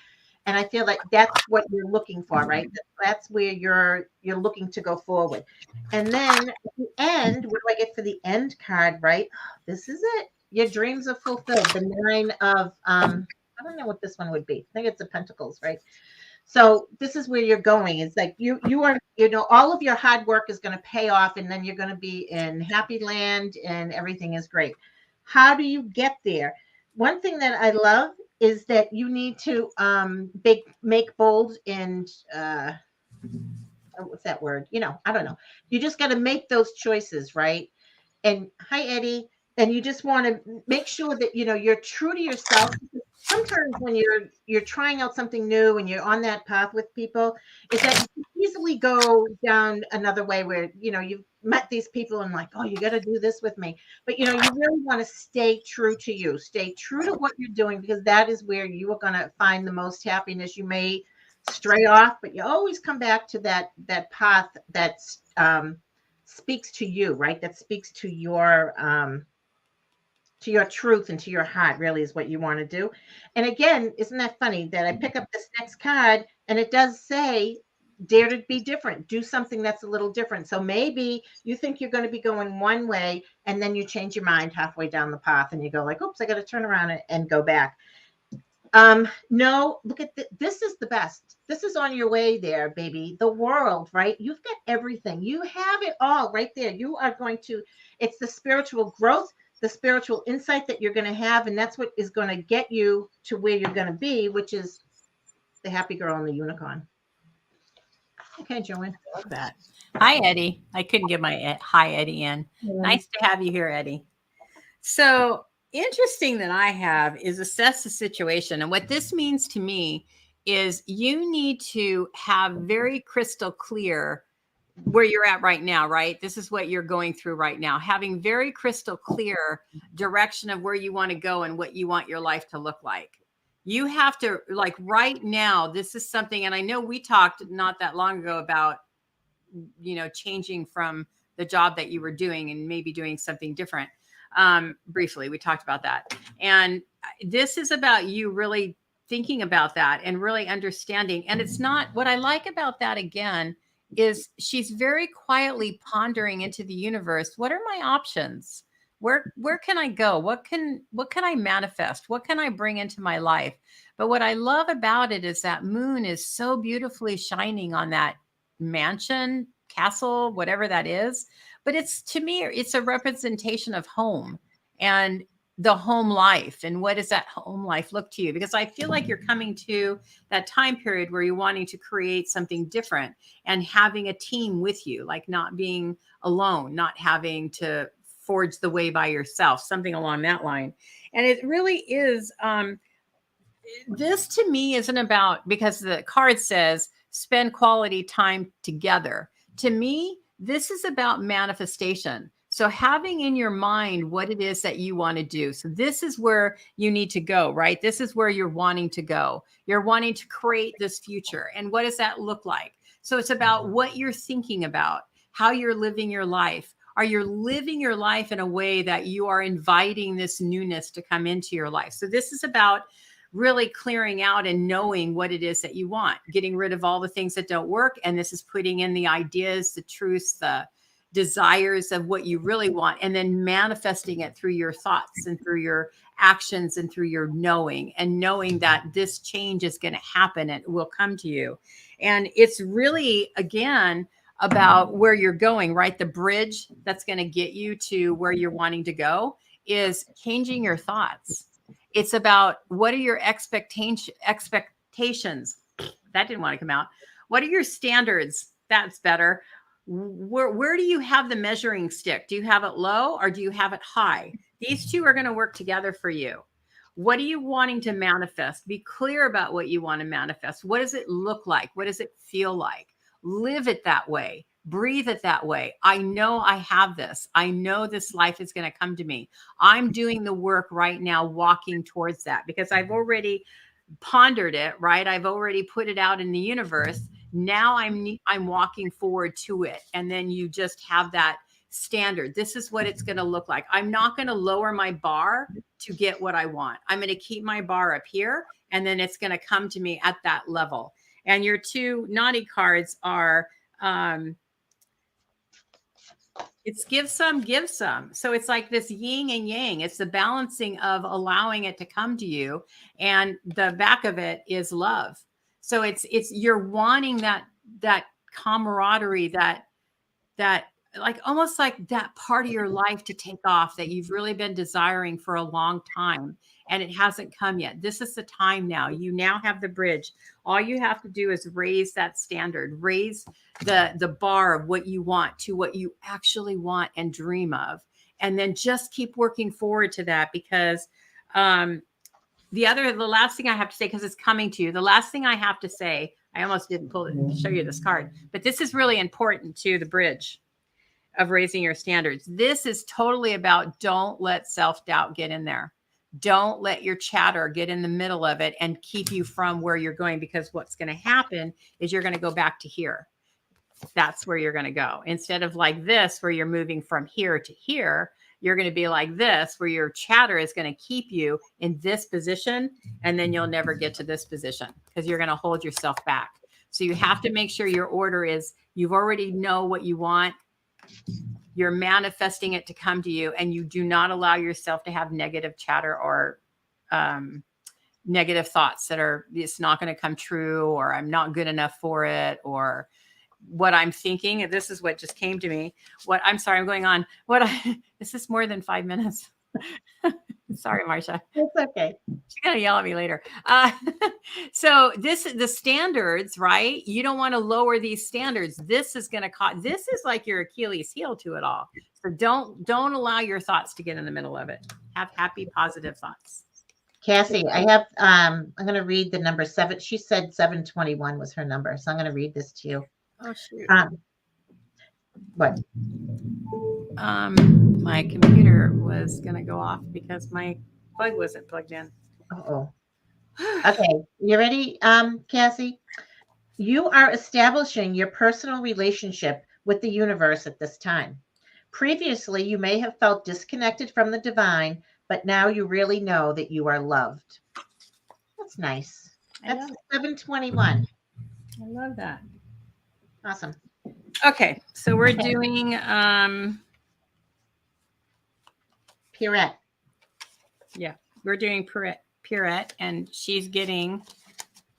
And I feel like that's what you're looking for, right? That's where you're looking to go forward. And then at the end, what do I get for the end card, right? This is it. Your dreams are fulfilled. The 9 of, I don't know what this one would be. I think it's the Pentacles, right? So this is where you're going. It's like you are, all of your hard work is going to pay off, and then you're going to be in happy land and everything is great. How do you get there? One thing that I love is that you need to make bold and what's that word? I don't know. You just got to make those choices, right? And hi, Eddie. And you just want to make sure that you're true to yourself. Sometimes when you're trying out something new and you're on that path with people, is that you can easily go down another way where you've met these people and like, oh, you got to do this with me. But you really want to stay true to you, stay true to what you're doing, because that is where you are going to find the most happiness. You may stray off, but you always come back to that path that speaks to you, right? That speaks to your truth and to your heart, really, is what you want to do. And again, isn't that funny that I pick up this next card and it does say, dare to be different, do something that's a little different. So maybe you think you're going to be going one way and then you change your mind halfway down the path and you go like, oops, I got to turn around and go back. No, look at this is the best. This is on your way there, baby. The world, right? You've got everything. You have it all right there. You are going to, it's the spiritual growth, the spiritual insight that you're going to have. And that's what is going to get you to where you're going to be, which is the happy girl and the unicorn. Okay, JoAnne. I love that. Hi, Eddie. I couldn't get my hi, Eddie, in. Nice to have you here, Eddie. So interesting that I have is assess the situation. And what this means to me is you need to have very crystal clear where you're at right now, right? This is what you're going through right now, having very crystal clear direction of where you want to go and what you want your life to look like. You have to, like, right now, this is something, and I know we talked not that long ago about, changing from the job that you were doing and maybe doing something different. Briefly, we talked about that. And this is about you really thinking about that and really understanding. And it's not, what I like about that again is she's very quietly pondering into the universe. What are my options? Where can I go? What can I manifest? What can I bring into my life? But what I love about it is that moon is so beautifully shining on that mansion, castle, whatever that is. But it's, to me, it's a representation of home and the home life. And what does that home life look to you? Because I feel like you're coming to that time period where you're wanting to create something different and having a team with you, like not being alone, not having to forge the way by yourself, something along that line. And it really is, this to me isn't about, because the card says spend quality time together. To me, this is about manifestation. So having in your mind what it is that you want to do. So this is where you need to go, right? This is where you're wanting to go. You're wanting to create this future. And what does that look like? So it's about what you're thinking about, how you're living your life. Are you living your life in a way that you are inviting this newness to come into your life? So this is about really clearing out and knowing what it is that you want, getting rid of all the things that don't work. And this is putting in the ideas, the truths, the desires of what you really want, and then manifesting it through your thoughts and through your actions and through your knowing, and knowing that this change is going to happen and it will come to you. And it's really, again, about where you're going, right? The bridge that's going to get you to where you're wanting to go is changing your thoughts. It's about, what are your expectations? That didn't want to come out. What are your standards? That's better. Where do you have the measuring stick? Do you have it low or do you have it high? These two are going to work together for you. What are you wanting to manifest? Be clear about what you want to manifest. What does it look like? What does it feel like? Live it that way. Breathe it that way. I know I have this. I know this life is going to come to me. I'm doing the work right now, walking towards that, because I've already pondered it, right? I've already put it out in the universe. Now I'm walking forward to it. And then you just have that standard. This is what it's going to look like. I'm not going to lower my bar to get what I want. I'm going to keep my bar up here, and then it's going to come to me at that level. And your two naughty cards are, it's give some, give some. So it's like this yin and yang. It's the balancing of allowing it to come to you. And the back of it is love. So it's you're wanting that camaraderie, that like almost like that part of your life to take off that you've really been desiring for a long time, and it hasn't come yet. This is the time now. You now have the bridge. All you have to do is raise that standard, raise the bar of what you want to what you actually want and dream of, and then just keep working forward to that. Because the last thing I have to say, because it's coming to you, the last thing I have to say, I almost didn't pull it to show you this card, but this is really important to the bridge of raising your standards. This is totally about, don't let self-doubt get in there. Don't let your chatter get in the middle of it and keep you from where you're going, because what's going to happen is you're going to go back to here. That's where you're going to go. Instead of like this, where you're moving from here to here, you're going to be like this, where your chatter is going to keep you in this position, and then you'll never get to this position because you're going to hold yourself back. So you have to make sure your order is, you've already know what you want. You're manifesting it to come to you, and you do not allow yourself to have negative chatter or negative thoughts that are, it's not going to come true, or I'm not good enough for it, or what I'm thinking. This is what just came to me. I'm sorry, I'm going on. This is more than 5 minutes. Sorry, Marsha. It's okay. She's gonna yell at me later. So the standards, right? You don't want to lower these standards. This is going to cause. This is like your Achilles heel to it all. So don't allow your thoughts to get in the middle of it. Have happy, positive thoughts. Cassie, I have I'm going to read the number 7. She said 721 was her number, so I'm going to read this to you. Oh shoot. What? My computer was going to go off because my plug wasn't plugged in. Oh. Okay, you ready, Cassie? You are establishing your personal relationship with the universe at this time. Previously, you may have felt disconnected from the divine, but now you really know that you are loved. That's nice. That's 721. I love that. Awesome. Okay, so we're doing Pierrette. Yeah, we're doing Pierrette, and she's getting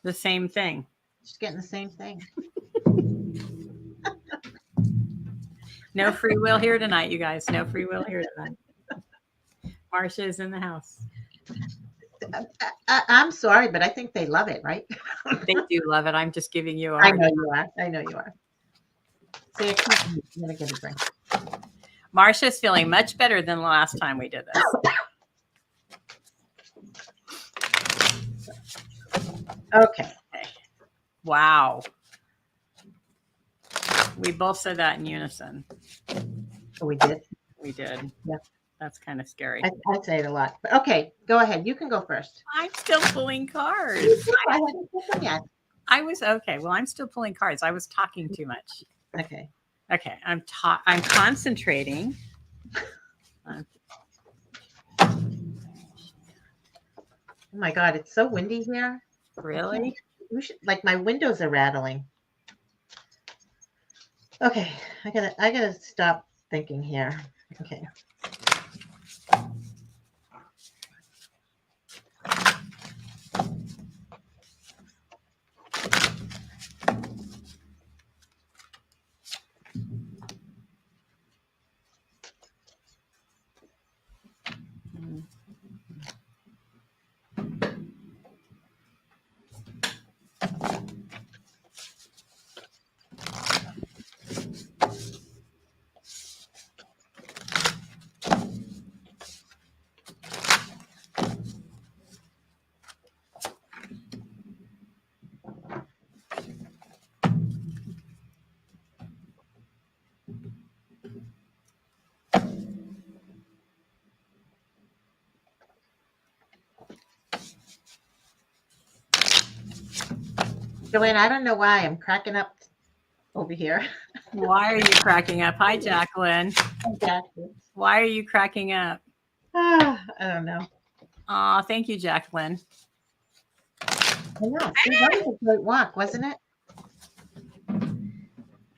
the same thing. She's getting the same thing. No free will here tonight, you guys. No free will here tonight. Marsha is in the house. I'm sorry, but I think they love it, right? They do love it. I'm just giving you a I know you are. I know you are. So I'm going to get a drink. Marsha's feeling much better than the last time we did this. Okay. Wow. We both said that in unison. Oh, we did? We did. Yeah. That's kind of scary. I say it a lot. But okay, go ahead. You can go first. I'm still pulling cards. I haven't picked them yet. I was okay. Well, I'm still pulling cards. I was talking too much. Okay. Okay. I'm concentrating. Oh my God, it's so windy here. Really? We should, like, my windows are rattling. Okay, I gotta stop thinking here. Okay. JoAnne, I don't know why I'm cracking up over here. Why are you cracking up? Hi, Jacqueline. Exactly. Why are you cracking up? I don't know. Oh, thank you, Jacqueline. I know. That was a great walk, wasn't it?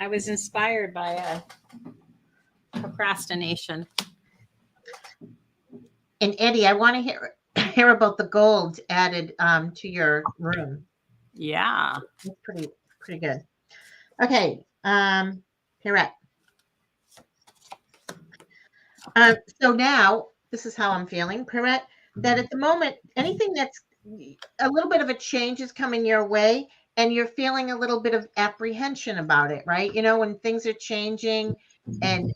I was inspired by procrastination. And Eddie, I want to hear about the gold added to your room. Yeah. It's pretty good. Okay, Pierrette. So now, this is how I'm feeling, Pierrette, that at the moment, anything that's a little bit of a change is coming your way, and you're feeling a little bit of apprehension about it, right? You know, when things are changing and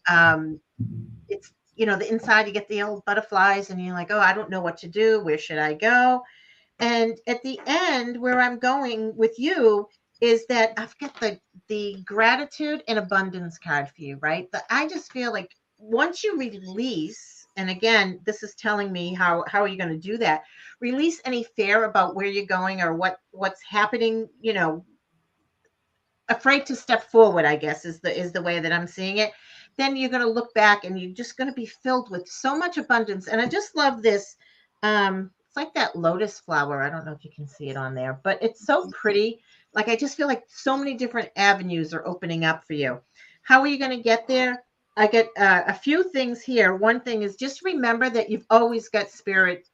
it's, you know, the inside, you get the old butterflies and you're like, oh, I don't know what to do. Where should I go? And at the end, where I'm going with you is that I've got the gratitude and abundance card for you, right? But I just feel like once you release, and again, this is telling me how are you going to do that? Release any fear about where you're going or what's happening, you know, afraid to step forward, I guess is the way that I'm seeing it. Then you're going to look back and you're just going to be filled with so much abundance. And I just love this. It's like that lotus flower. I don't know if you can see it on there, but it's so pretty. Like, I just feel like so many different avenues are opening up for you. How are you going to get there? I get a few things here. One thing is just remember that you've always got spirit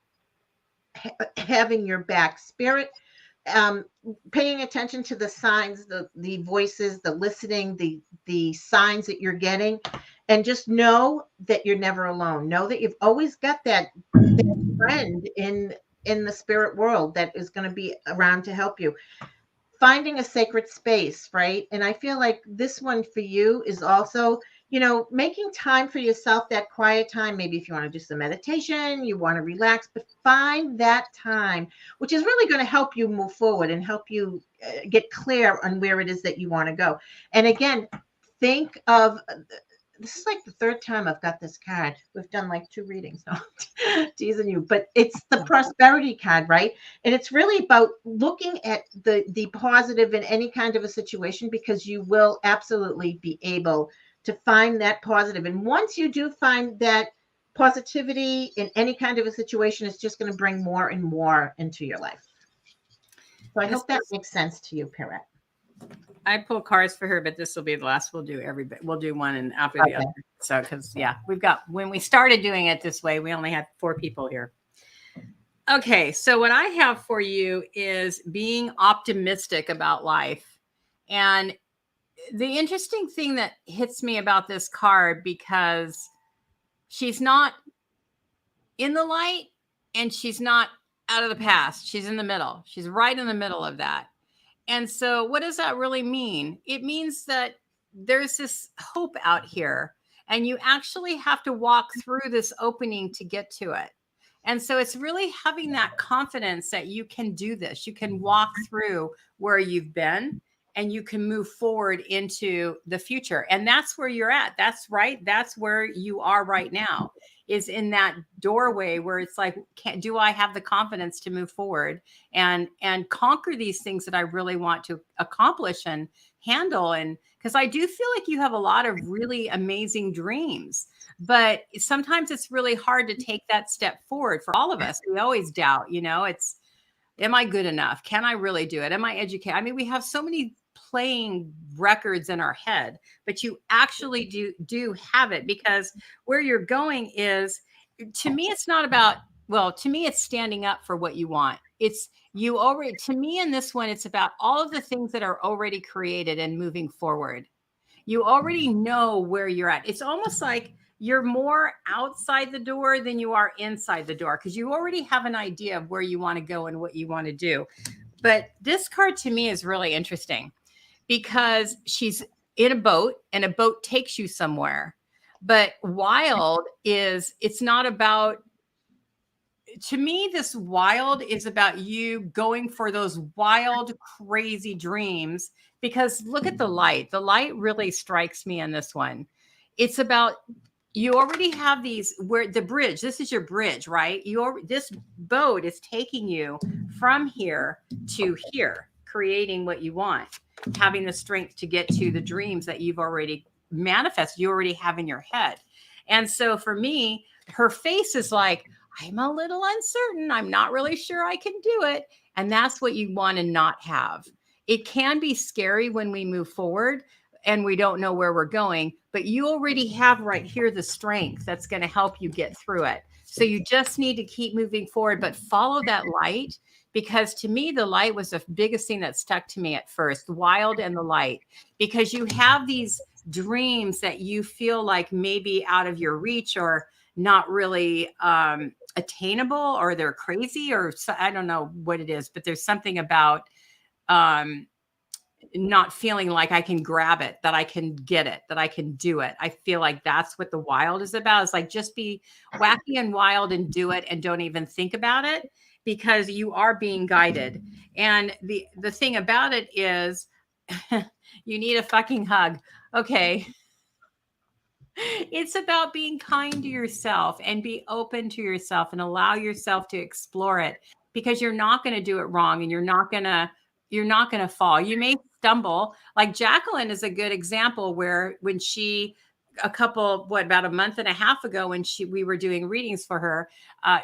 having your back. Spirit, paying attention to the signs, the voices, the listening, the signs that you're getting, and just know that you're never alone. Know that you've always got that friend in the spirit world that is going to be around to help you. Finding a sacred space, right? And I feel like this one for you is also, making time for yourself, that quiet time. Maybe if you want to do some meditation, you want to relax, but find that time, which is really going to help you move forward and help you get clear on where it is that you want to go. And again, think of this is like the third time I've got this card. We've done like 2 readings. No, teasing you, but it's the prosperity card, right? And it's really about looking at the positive in any kind of a situation, because you will absolutely be able to find that positive. And once you do find that positivity in any kind of a situation, it's just going to bring more and more into your life. So I hope that makes sense to you, Perrette. I pull cards for her, but this will be the last. We'll do one and after the other. So, because when we started doing it this way, we only had 4 people here. Okay. So what I have for you is being optimistic about life. And the interesting thing that hits me about this card, because she's not in the light and she's not out of the past. She's in the middle. She's right in the middle of that. And so what does that really mean? It means that there's this hope out here, and you actually have to walk through this opening to get to it. And so it's really having that confidence that you can do this. You can walk through where you've been and you can move forward into the future. And that's where you're at. That's right. That's where you are right now, is in that doorway where it's like, do I have the confidence to move forward and conquer these things that I really want to accomplish and handle? And because I do feel like you have a lot of really amazing dreams, but sometimes it's really hard to take that step forward for all of us. We always doubt, am I good enough? Can I really do it? Am I educated? I mean, we have so many playing records in our head, but you actually do have it, because where you're going is, to me, it's not about, to me, it's standing up for what you want. To me, in this one, it's about all of the things that are already created and moving forward. You already know where you're at. It's almost like you're more outside the door than you are inside the door, because you already have an idea of where you want to go and what you want to do. But this card to me is really interesting, because she's in a boat and a boat takes you somewhere. But wild it's not about, to me, this wild is about you going for those wild, crazy dreams, because look at the light. The light really strikes me in this one. It's about, you already have these, where the bridge, this is your bridge, right? This boat is taking you from here to here, creating what you want, having the strength to get to the dreams that you've already manifested, you already have in your head. And so for me, her face is like, I'm a little uncertain. I'm not really sure I can do it. And that's what you want to not have. It can be scary when we move forward and we don't know where we're going, but you already have right here the strength that's going to help you get through it. So you just need to keep moving forward, but follow that light, because to me, the light was the biggest thing that stuck to me at first, the wild and the light, because you have these dreams that you feel like maybe out of your reach or not really attainable, or they're crazy, or I don't know what it is, but there's something about not feeling like I can grab it, that I can get it, that I can do it. I feel like that's what the wild is about. It's like, just be wacky and wild and do it, and don't even think about it, because you are being guided. And the thing about it is you need a fucking hug. Okay. It's about being kind to yourself and be open to yourself and allow yourself to explore it, because you're not going to do it wrong, and you're not going to fall. You may stumble. Like Jacqueline is a good example, where when she, about a month and a half ago, when we were doing readings for her,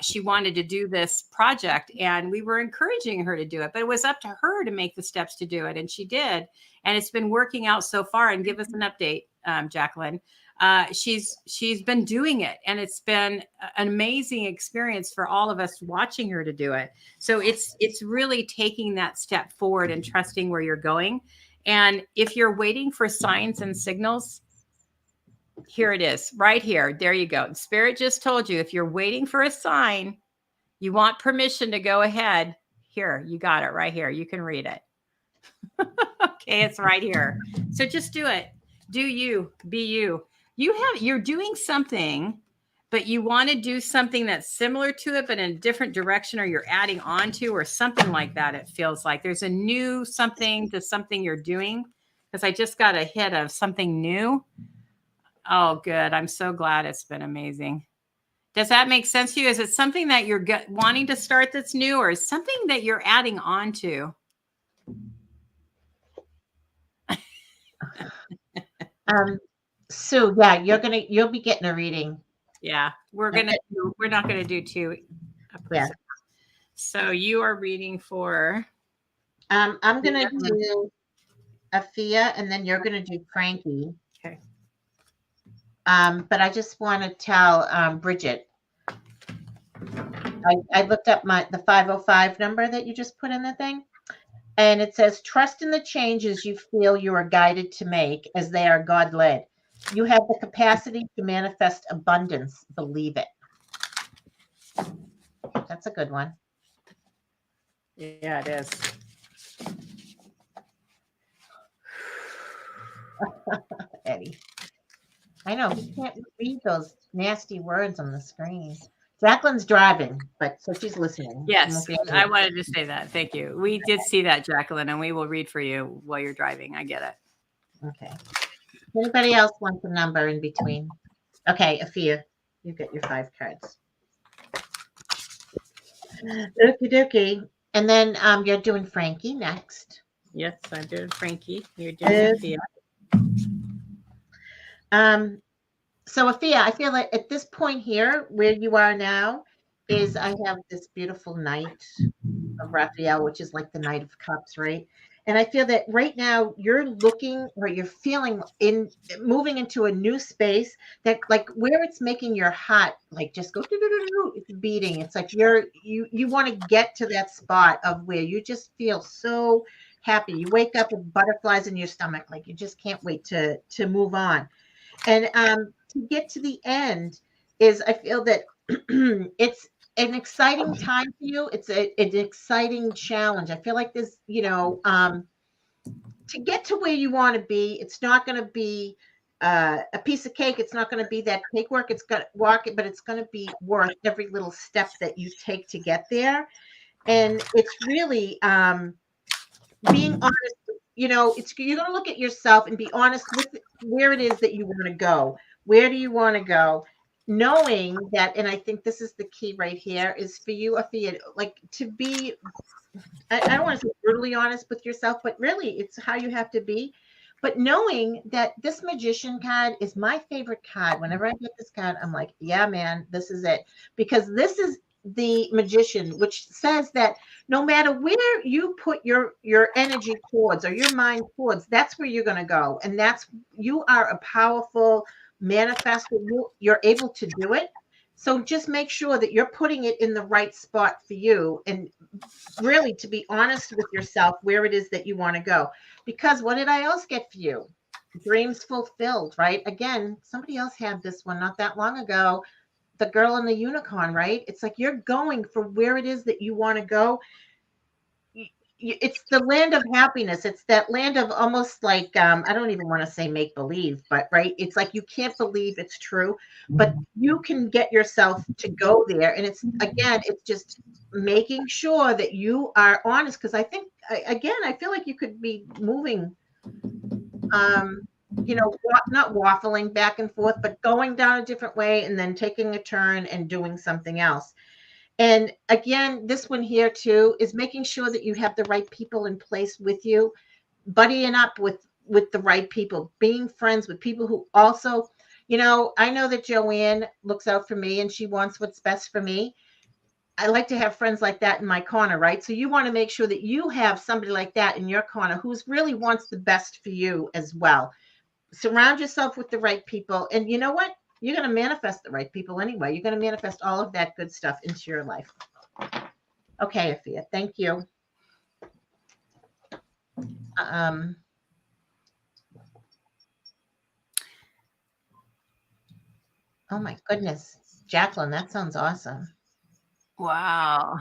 she wanted to do this project, and we were encouraging her to do it, but it was up to her to make the steps to do it. And she did. And it's been working out so far. And give us an update, Jacqueline. She's been doing it, and it's been an amazing experience for all of us watching her to do it. So it's really taking that step forward and trusting where you're going. And if you're waiting for signs and signals, here it is, right here. There you go. Spirit just told you, if you're waiting for a sign, You want permission to go ahead. Here, you got it right here. You can read it. Okay, it's right here. So just do it. Do you, be you. You're doing something, but you want to do something that's similar to it, but in a different direction, or you're adding on to, or something like that. It feels like there's a new something to something you're doing. Because I just got a hit of something new. Oh, good. I'm so glad. It's been amazing. Does that make sense to you? Is it something that you're wanting to start that's new, or is something that you're adding on to? Sue, yeah, you'll be getting a reading. Yeah, we're not gonna do two. Yeah. So you are reading for. I'm gonna do Afia, and then you're gonna do Frankie. Okay. But I just want to tell Bridget. I looked up the 505 number that you just put in the thing, and it says, "Trust in the changes you feel you are guided to make, as they are God led. You have the capacity to manifest abundance. Believe it." That's a good one. Yeah, it is. Eddie. I know he can't read those nasty words on the screen. Jacqueline's driving, but so she's listening. Yes, I wanted to say that. Thank you. We did see that, Jacqueline, and we will read for you while you're driving. I get it. Okay. Anybody else wants a number in between? Okay, Afia, you get your 5 cards. Okie dokie. And then you're doing Frankie next. Yes, I'm doing Frankie. You're doing Afia. So Afia, I feel like at this point here, where you are now, is I have this beautiful Knight of Raphael, which is like the Knight of Cups, right? And I feel that right now you're looking, or you're feeling in moving into a new space that, like, where it's making your heart like just go it's beating. It's like you want to get to that spot of where you just feel so happy. You wake up with butterflies in your stomach, like you just can't wait to move on. And to get to the end is, I feel that it's an exciting time for you. It's an exciting challenge. I feel like this, to get to where you want to be, it's not going to be a piece of cake. It's not going to be that cake work. It's got to walk it, but it's going to be worth every little step that you take to get there. And it's really being honest. You're going to look at yourself and be honest with where it is that you want to go. Where do you want to go? Knowing that, and I think this is the key right here, is for you, Afia, like to be, I don't want to say brutally honest with yourself, but really it's how you have to be. But knowing that this Magician card is my favorite card. Whenever I get this card, I'm like, yeah, man, this is it. Because this is the Magician, which says that no matter where you put your energy towards, or your mind towards, that's where you're going to go. And you are a powerful manifester. You're able to do it. So just make sure that you're putting it in the right spot for you, and really to be honest with yourself where it is that you want to go. Because what did I else get for you? Dreams fulfilled, right? Again, somebody else had this one not that long ago. The girl and the unicorn, right? It's like you're going for where it is that you want to go. It's the land of happiness. It's that land of almost like, I don't even want to say make believe, but right. It's like you can't believe it's true, but you can get yourself to go there. And it's just making sure that you are honest. Because I think, again, I feel like you could be moving, not waffling back and forth, but going down a different way and then taking a turn and doing something else. And again, this one here too is making sure that you have the right people in place with you, buddying up with the right people, being friends with people who also, I know that JoAnne looks out for me and she wants what's best for me. I like to have friends like that in my corner, right? So you want to make sure that you have somebody like that in your corner who's really wants the best for you as well. Surround yourself with the right people. And you know what? You're going to manifest the right people anyway. You're going to manifest all of that good stuff into your life. Okay, Afia, thank you. Oh my goodness. Jacqueline, that sounds awesome. Wow.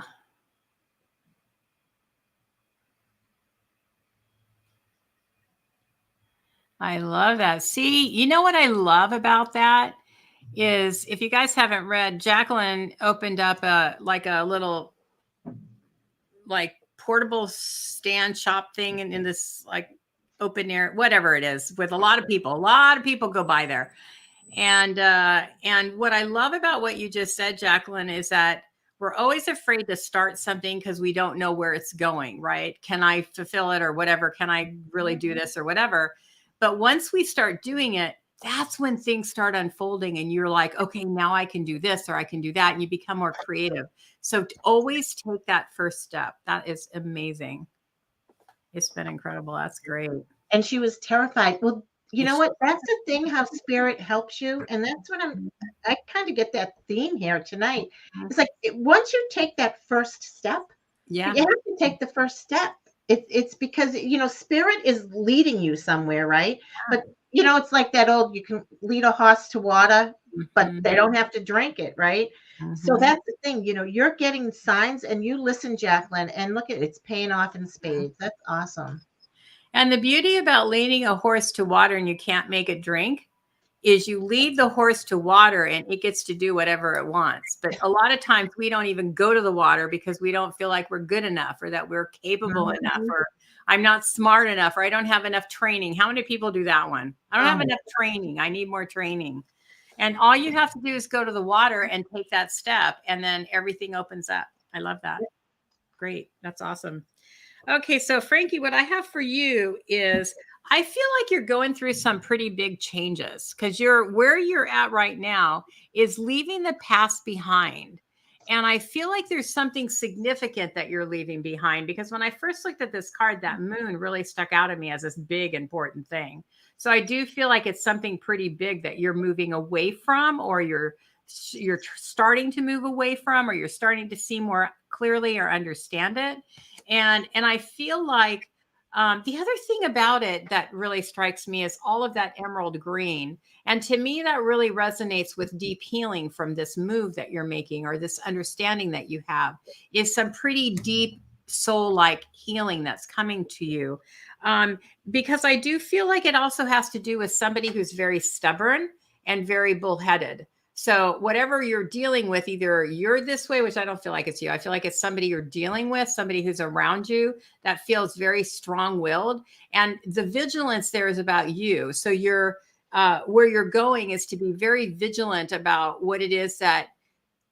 I love that. See, you know what I love about that is if you guys haven't read, Jacqueline opened up a little like portable stand shop thing in this like open air, whatever it is, with a lot of people. A lot of people go by there. And what I love about what you just said, Jacqueline, is that we're always afraid to start something because we don't know where it's going, right? Can I fulfill it or whatever? Can I really do this or whatever? But once we start doing it, that's when things start unfolding and you're like, okay, now I can do this or I can do that. And you become more creative. So always take that first step. That is amazing. It's been incredible. That's great. And she was terrified. Well, you know Yes. what? That's the thing, how spirit helps you. And that's what I kind of get that theme here tonight. It's like once you take that first step, Yeah. you have to take the first step. It's because, spirit is leading you somewhere, right? But, it's like that old, you can lead a horse to water, but Mhm. they don't have to drink it, right? So Mhm. that's the thing, you're getting signs and you listen, Jacqueline, and look at it, it's paying off in spades. That's awesome. And the beauty about leading a horse to water and you can't make it drink is you lead the horse to water and it gets to do whatever it wants. But a lot of times we don't even go to the water because we don't feel like we're good enough or that we're capable enough Mhm. or I'm not smart enough or I don't have enough training. How many people do that one? I don't have Oh, enough training. I need more training. And all you have to do is go to the water and take that step and then everything opens up. I love that. Great. That's awesome. Okay, so Frankie, what I have for you is I feel like you're going through some pretty big changes because you're where you're at right now is leaving the past behind. And I feel like there's something significant that you're leaving behind because when I first looked at this card, that moon really stuck out at me as this big, important thing. So I do feel like it's something pretty big that you're moving away from, or you're starting to move away from, or you're starting to see more clearly or understand it. And I feel like the other thing about it that really strikes me is all of that emerald green. And to me, that really resonates with deep healing from this move that you're making or this understanding that you have is some pretty deep soul like healing that's coming to you. Because I do feel like it also has to do with somebody who's very stubborn and very bullheaded. So whatever you're dealing with, either you're this way, which I don't feel like it's you. I feel like it's somebody you're dealing with, somebody who's around you that feels very strong-willed. And the vigilance there is about you. So you're where you're going is to be very vigilant about what it is that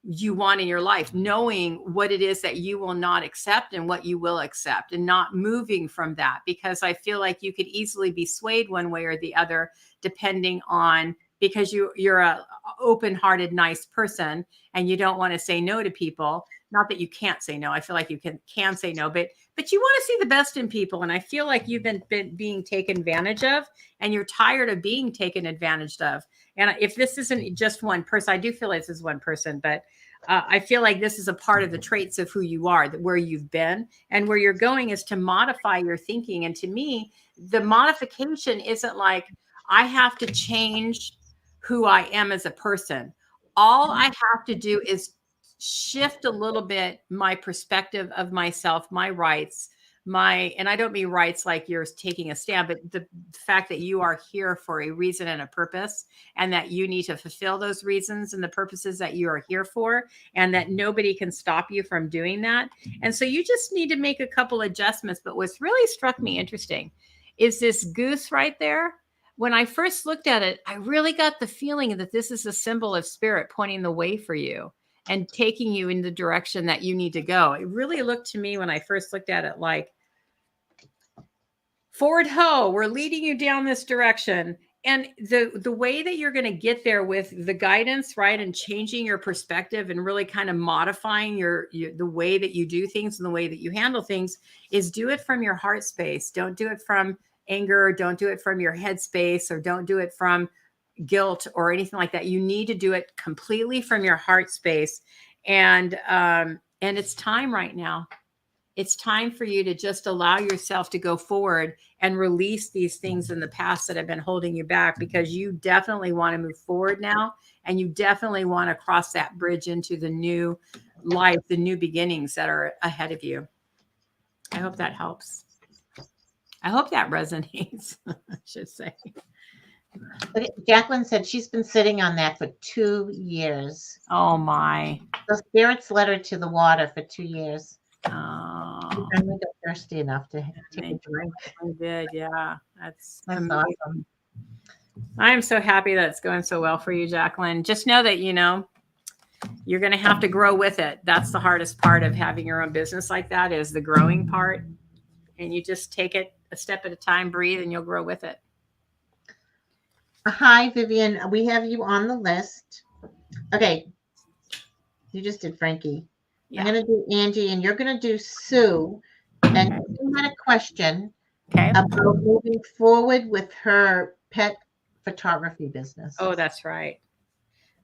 you want in your life, knowing what it is that you will not accept and what you will accept, and not moving from that. Because I feel like you could easily be swayed one way or the other, depending on because you're a open-hearted, nice person, and you don't want to say no to people. Not that you can't say no. I feel like you can say no, but you want to see the best in people. And I feel like you've been being taken advantage of, and you're tired of being taken advantage of. And if this isn't just one person, I do feel like this is one person, but I feel like this is a part of the traits of who you are, that where you've been and where you're going is to modify your thinking. And to me, the modification isn't like I have to change who I am as a person. All I have to do is shift a little bit my perspective of myself, my rights, and I don't mean rights like you're taking a stand, but the fact that you are here for a reason and a purpose, and that you need to fulfill those reasons and the purposes that you are here for, and that nobody can stop you from doing that. And so you just need to make a couple adjustments. But what's really struck me interesting is this goose right there. When I first looked at it, I really got the feeling that this is a symbol of spirit pointing the way for you and taking you in the direction that you need to go. It really looked to me when I first looked at it like, forward ho, we're leading you down this direction. And the way that you're going to get there with the guidance, right, and changing your perspective and really kind of modifying the way that you do things and the way that you handle things is do it from your heart space. Don't do it from anger. Don't do it from your head space, or don't do it from guilt or anything like that. You need to do it completely from your heart space. And it's time right now. It's time for you to just allow yourself to go forward and release these things in the past that have been holding you back, because you definitely want to move forward now, and you definitely want to cross that bridge into the new life, the new beginnings that are ahead of you. I hope that helps. I hope that resonates, I should say. Okay, Jacqueline said she's been sitting on that for 2 years. Oh my. The spirits led her to the water for 2 years. She Oh, finally got thirsty enough to take a they drink. did. Yeah. That's That's amazing. awesome. I'm so happy that it's going so well for you, Jacqueline. Just know that, you're going to have to grow with it. That's the hardest part of having your own business like that, is the growing part. And you just take it a step at a time, breathe, and you'll grow with it. Hi, Vivian. We have you on the list. Okay. You just did Frankie. Yeah. I'm going to do Angie, and you're going to do Sue. And Sue had a question about moving forward with her pet photography business. Oh, that's right.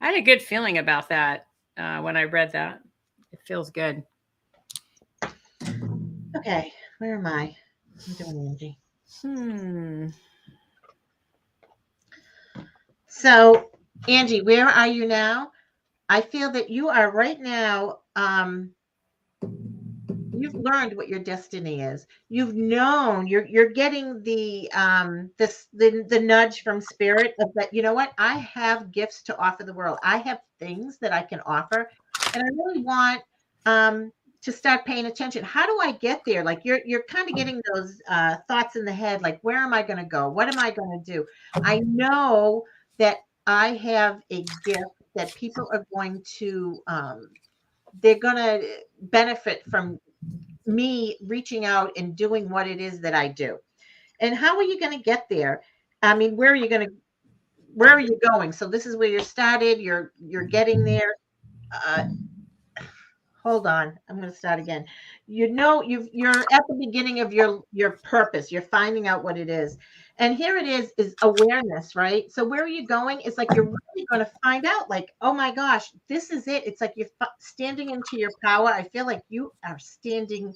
I had a good feeling about that when I read that. It feels good. Okay. Where am I? I'm doing Angie. So, Angie, where are you now? I feel that you are right now. You've learned what your destiny is. You've known you're getting the nudge from spirit of that. You know what? I have gifts to offer the world. I have things that I can offer, and I really want to start paying attention. How do I get there? Like you're kind of getting those thoughts in the head, like where am I going to go? What am I going to do? I know that I have a gift that people are going to they're going to benefit from me reaching out and doing what it is that I do. And how are you going to get there? I mean, where are you going? So this is where you're started. You're getting there. Hold on. I'm going to start again. You're at the beginning of your purpose. You're finding out what it is. And here it is awareness, right? So where are you going? It's like you're really going to find out, like, oh my gosh, this is it. It's like you're standing into your power. I feel like you are standing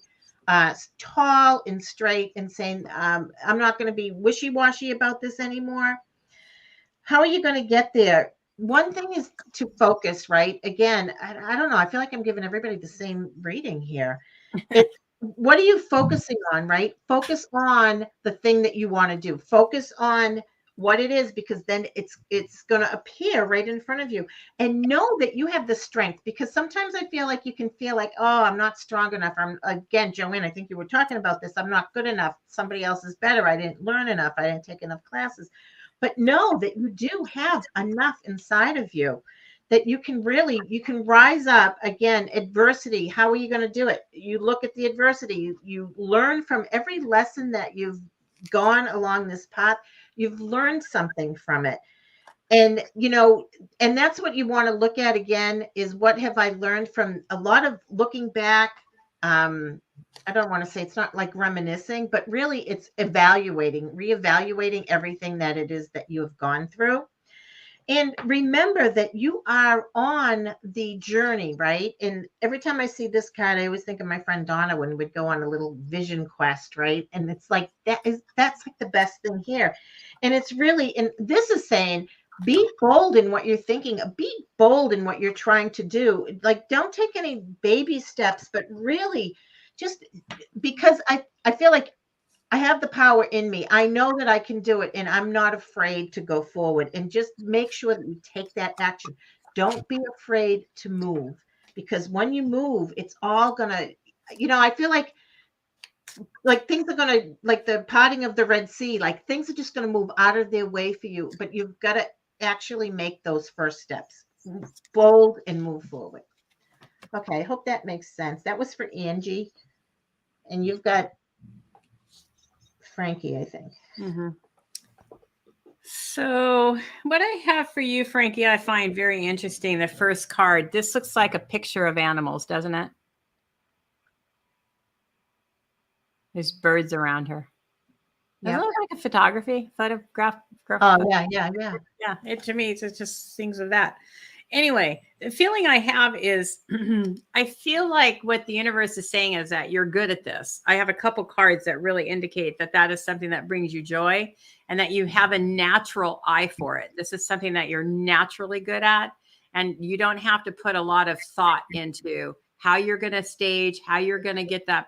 tall and straight and saying, I'm not going to be wishy-washy about this anymore. How are you going to get there? One thing is to focus, right? Again, I don't know. I feel like I'm giving everybody the same reading here. What are you focusing on, right? Focus on the thing that you want to do. Focus on what it is, because then it's going to appear right in front of you. And know that you have the strength, because sometimes I feel like you can feel like, oh, I'm not strong enough. Again, JoAnne, I think you were talking about this. I'm not good enough. Somebody else is better. I didn't learn enough. I didn't take enough classes. But know that you do have enough inside of you that you can rise up. Again, adversity. How are you going to do it? You look at the adversity. You learn from every lesson that you've gone along this path. You've learned something from it. And, and that's what you want to look at again, is what have I learned from a lot of looking back. I don't want to say, it's not like reminiscing, but really it's reevaluating everything that it is that you have gone through. And remember that you are on the journey, right? And every time I see this card, I always think of my friend Donna when we'd go on a little vision quest, right? And it's like, that's like the best thing here. And it's really, and this is saying, be bold in what you're thinking, be bold in what you're trying to do. Like, don't take any baby steps, but really just because I feel like I have the power in me. I know that I can do it, and I'm not afraid to go forward. And just make sure that you take that action. Don't be afraid to move, because when you move, it's all gonna, I feel like things are gonna, like the parting of the Red Sea, like things are just gonna move out of their way for you. But you've got to actually make those first steps, bold, and move forward. Okay, I hope that makes sense. That was for Angie, and you've got Frankie, I think. Mm-hmm. So what I have for you, Frankie, I find very interesting. The first card, this looks like a picture of animals, doesn't it? There's birds around her. Doesn't it look like a photograph? Oh, yeah. Yeah, to me, it's just things of that. Anyway, the feeling I have is I feel like what the universe is saying is that you're good at this. I have a couple cards that really indicate that is something that brings you joy and that you have a natural eye for it. This is something that you're naturally good at, and you don't have to put a lot of thought into how you're going to stage, how you're going to get that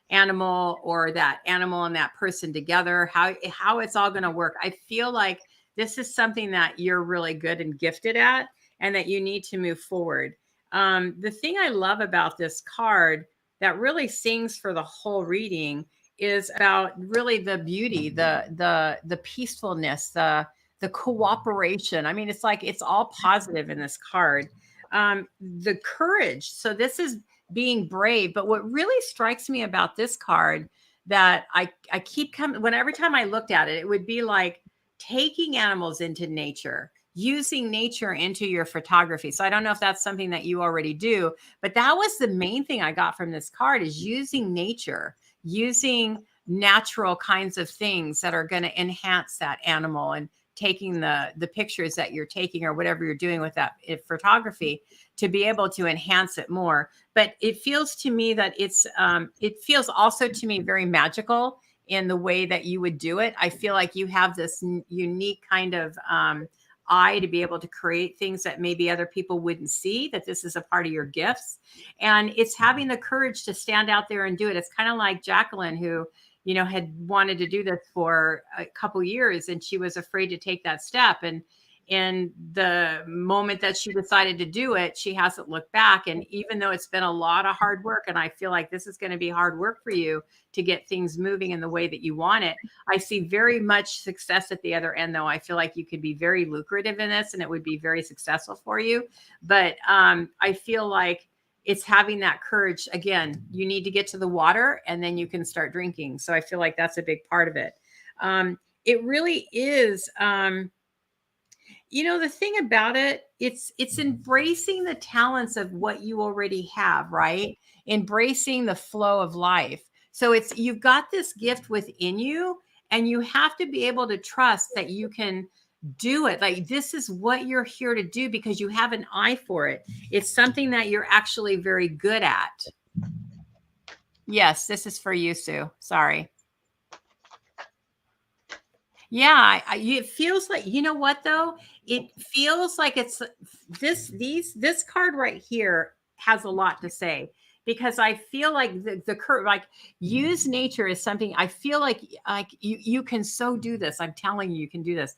animal or that animal and that person together, how it's all going to work. I feel like this is something that you're really good and gifted at, and that you need to move forward. The thing I love about this card that really sings for the whole reading is about really the beauty, the peacefulness, the cooperation. I mean, it's like it's all positive in this card. The courage. So this is being brave. But what really strikes me about this card that I keep coming, when every time I looked at it, it would be like taking animals into nature, using nature into your photography. So I don't know if that's something that you already do, but that was the main thing I got from this card, is using nature, using natural kinds of things that are going to enhance that animal, and taking the pictures that you're taking or whatever you're doing with that photography to be able to enhance it more. But it feels to me that it feels also to me very magical in the way that you would do it. I feel like you have this unique kind of eye to be able to create things that maybe other people wouldn't see, that this is a part of your gifts. And it's having the courage to stand out there and do it. It's kind of like Jacqueline, who, you know, had wanted to do this for a couple years, and she was afraid to take that step. And in the moment that she decided to do it, she hasn't looked back. And even though it's been a lot of hard work, and I feel like this is going to be hard work for you to get things moving in the way that you want it, I see very much success at the other end, though. I feel like you could be very lucrative in this and it would be very successful for you. But I feel like it's having that courage. Again, you need to get to the water and then you can start drinking. So I feel like that's a big part of it. It really is. You know, the thing about it, it's embracing the talents of what you already have, right? Embracing the flow of life. So it's, you've got this gift within you, and you have to be able to trust that you can do it. Like, this is what you're here to do because you have an eye for it. It's something that you're actually very good at. Yes, this is for you, Sue. Sorry. Yeah, it feels like, you know what though? It feels like it's this card right here has a lot to say, because I feel like the curve, like, use nature is something I feel like you can so do this. I'm telling you, you can do this.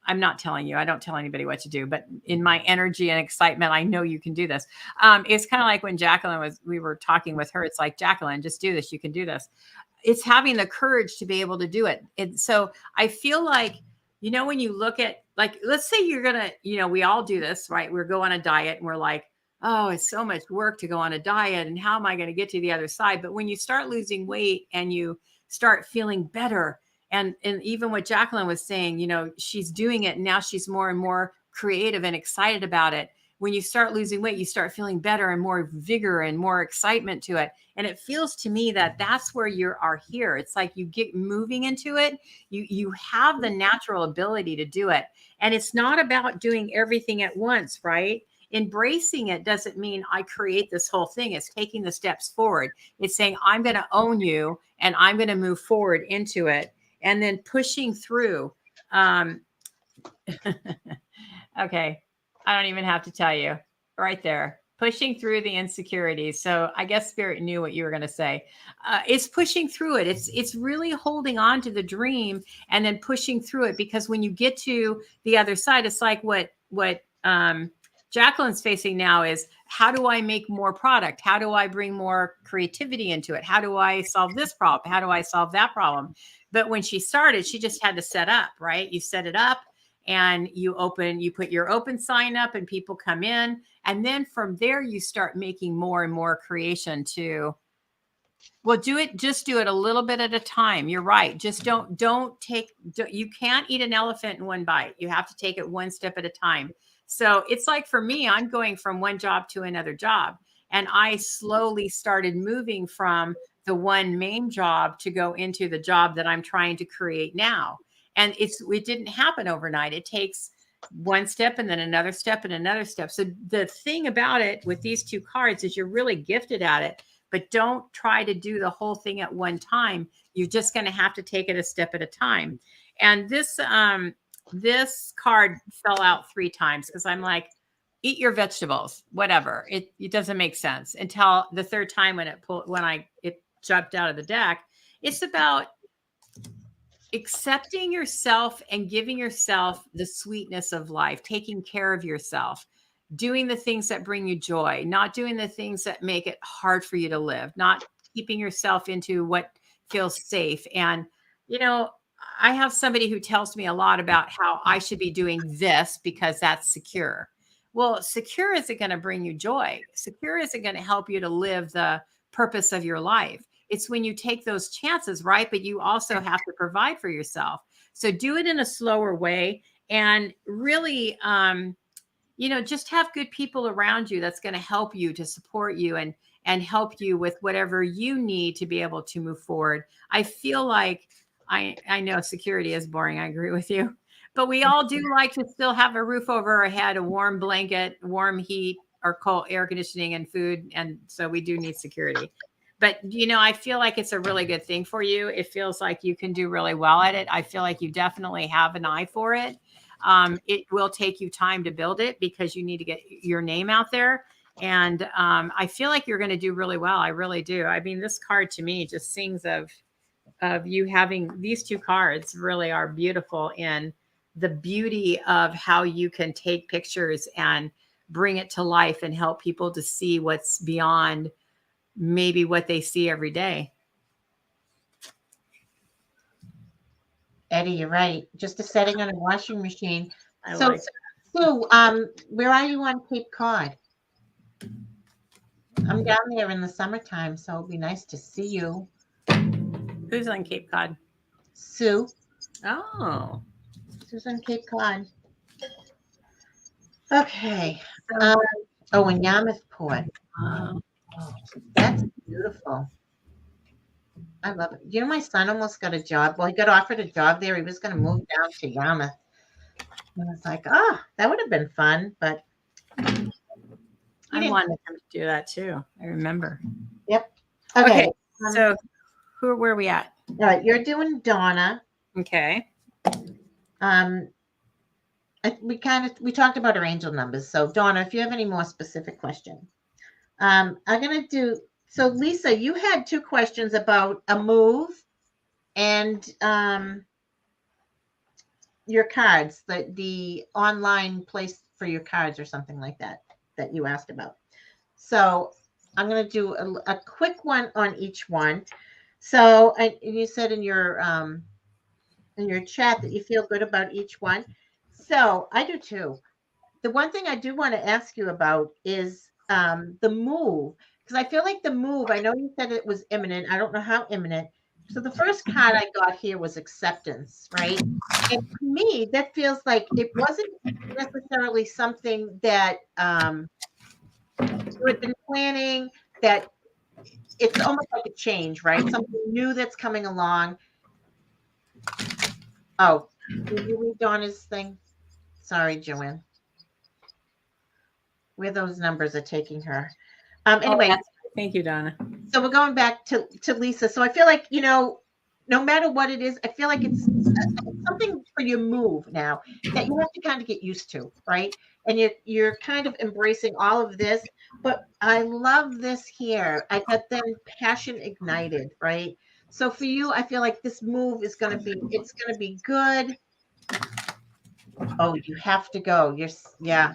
I'm not telling you, I don't tell anybody what to do, but in my energy and excitement, I know you can do this. It's kind of like when Jacqueline we were talking with her. It's like, Jacqueline, just do this. You can do this. It's having the courage to be able to do it. And so I feel like, you know, when you look at, like, let's say you're going to, you know, we all do this, right? We're going on a diet and we're like, oh, it's so much work to go on a diet. And how am I going to get to the other side? But when you start losing weight and you start feeling better, and even what Jacqueline was saying, you know, she's doing it and now she's more and more creative and excited about it. When you start losing weight, you start feeling better and more vigor and more excitement to it. And it feels to me that that's where you are here. It's like you get moving into it. You have the natural ability to do it. And it's not about doing everything at once, right? Embracing it doesn't mean I create this whole thing. It's taking the steps forward. It's saying, I'm going to own you and I'm going to move forward into it. And then pushing through. Okay. I don't even have to tell you right there, pushing through the insecurities. So I guess Spirit knew what you were going to say. It's pushing through it. It's really holding on to the dream and then pushing through it, because when you get to the other side, it's like what Jacqueline's facing now is, how do I make more product? How do I bring more creativity into it? How do I solve this problem? How do I solve that problem? But when she started, she just had to set up, right? You set it up and you put your open sign up and people come in. And then from there, you start making more and more creation to, well, just do it a little bit at a time. You're right. Just you can't eat an elephant in one bite. You have to take it one step at a time. So it's like, for me, I'm going from one job to another job. And I slowly started moving from the one main job to go into the job that I'm trying to create now. And it didn't happen overnight. It takes one step and then another step and another step. So the thing about it with these two cards is you're really gifted at it, but don't try to do the whole thing at one time. You're just going to have to take it a step at a time. And this card fell out 3 times because I'm like, eat your vegetables, whatever. It doesn't make sense until the third time when it jumped out of the deck. It's about accepting yourself and giving yourself the sweetness of life, taking care of yourself, doing the things that bring you joy, not doing the things that make it hard for you to live, not keeping yourself into what feels safe. And, you know, I have somebody who tells me a lot about how I should be doing this because that's secure. Well, secure isn't going to bring you joy. Secure isn't going to help you to live the purpose of your life. It's when you take those chances, right? But you also have to provide for yourself. So do it in a slower way and really, just have good people around you that's going to help you, to support you and help you with whatever you need to be able to move forward. I feel like I know security is boring. I agree with you, but we all do like to still have a roof over our head, a warm blanket, warm heat, or cold air conditioning and food. And so we do need security. But, I feel like it's a really good thing for you. It feels like you can do really well at it. I feel like you definitely have an eye for it. It will take you time to build it because you need to get your name out there. And I feel like you're going to do really well. I really do. I mean, this card to me just sings of you having these two cards really are beautiful in the beauty of how you can take pictures and bring it to life and help people to see what's beyond maybe what they see every day. Eddie, you're right. Just a setting on a washing machine. So, where are you on Cape Cod? I'm down there in the summertime, so it'll be nice to see you. Who's on Cape Cod? Sue. Oh. Sue's on Cape Cod. Okay. In Yarmouthport. That's beautiful. I love it. My son almost got a job. Well, he got offered a job there. He was going to move down to Yarmouth. And I was like, that would have been fun. But I wanted him to do that too. I remember. Yep. Okay. So where are we at? All right. You're doing Donna. Okay. We talked about our angel numbers. So Donna, if you have any more specific questions, I'm going to do. So Lisa, you had two questions about a move and your cards, the online place for your cards or something like that you asked about. So I'm going to do a quick one on each one. So you said in your chat that you feel good about each one. So I do too. The one thing I do want to ask you about is the move, because I feel like the move, I know you said it was imminent. I don't know how imminent. So the first card I got here was acceptance, right? And to me, that feels like it wasn't necessarily something that you had been planning, that it's almost like a change, right? Something new that's coming along. Oh, did you read Donna's thing? Sorry, JoAnne. Where those numbers are taking her. Anyway. Thank you, Donna. So we're going back to Lisa. So I feel like, no matter what it is, I feel like it's something for your move now that you have to kind of get used to, right? And you're kind of embracing all of this. But I love this here. I got them passion ignited, right? So for you, I feel like this move is going to be good. Oh, you have to go. Yeah.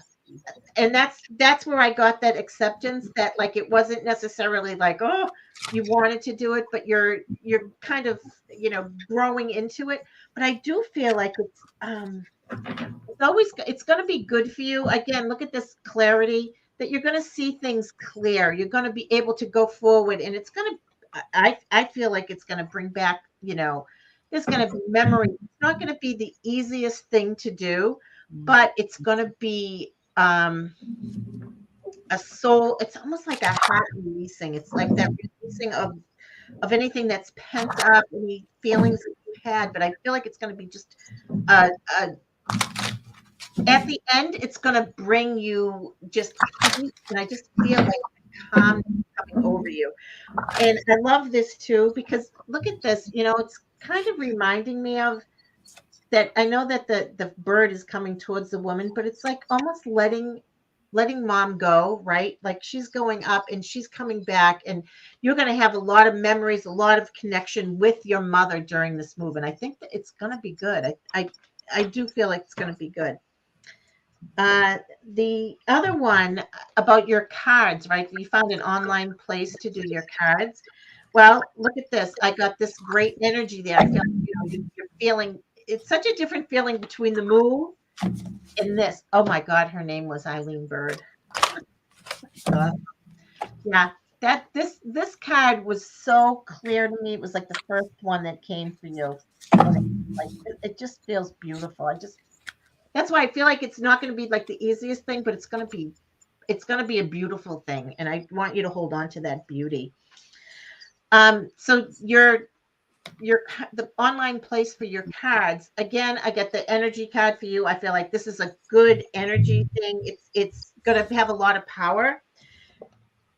And that's where I got that acceptance, that like it wasn't necessarily like, oh, you wanted to do it, but you're kind of growing into it. But I do feel like it's going to be good for you. Again, look at this clarity, that you're going to see things clear. You're going to be able to go forward, and it's going to, I feel like it's going to bring back, there's going to be memory. It's not going to be the easiest thing to do, but it's going to be a soul. It's almost like a heart releasing. It's like that releasing of anything that's pent up, any feelings that you had. But I feel like it's going to be just at the end, it's going to bring you just peace, and I just feel like calm coming over you. And I love this too, because look at this. It's kind of reminding me of that. I know that the bird is coming towards the woman, but it's like almost letting letting mom go, right? Like she's going up and she's coming back, and you're going to have a lot of memories, a lot of connection with your mother during this move. And I think that it's going to be good. I do feel like it's going to be good. The other one about your cards, right? You found an online place to do your cards. Well, look at this. I got this great energy there. I feel like, you're feeling, it's such a different feeling between the move and this. Oh my God, her name was Eileen Bird. Yeah, that this card was so clear to me. It was like the first one that came for you. And it just feels beautiful. That's why I feel like it's not going to be like the easiest thing, but it's going to be a beautiful thing. And I want you to hold on to that beauty. So the online place for your cards, again, I get the energy card for you. I feel like this is a good energy thing. It's going to have a lot of power.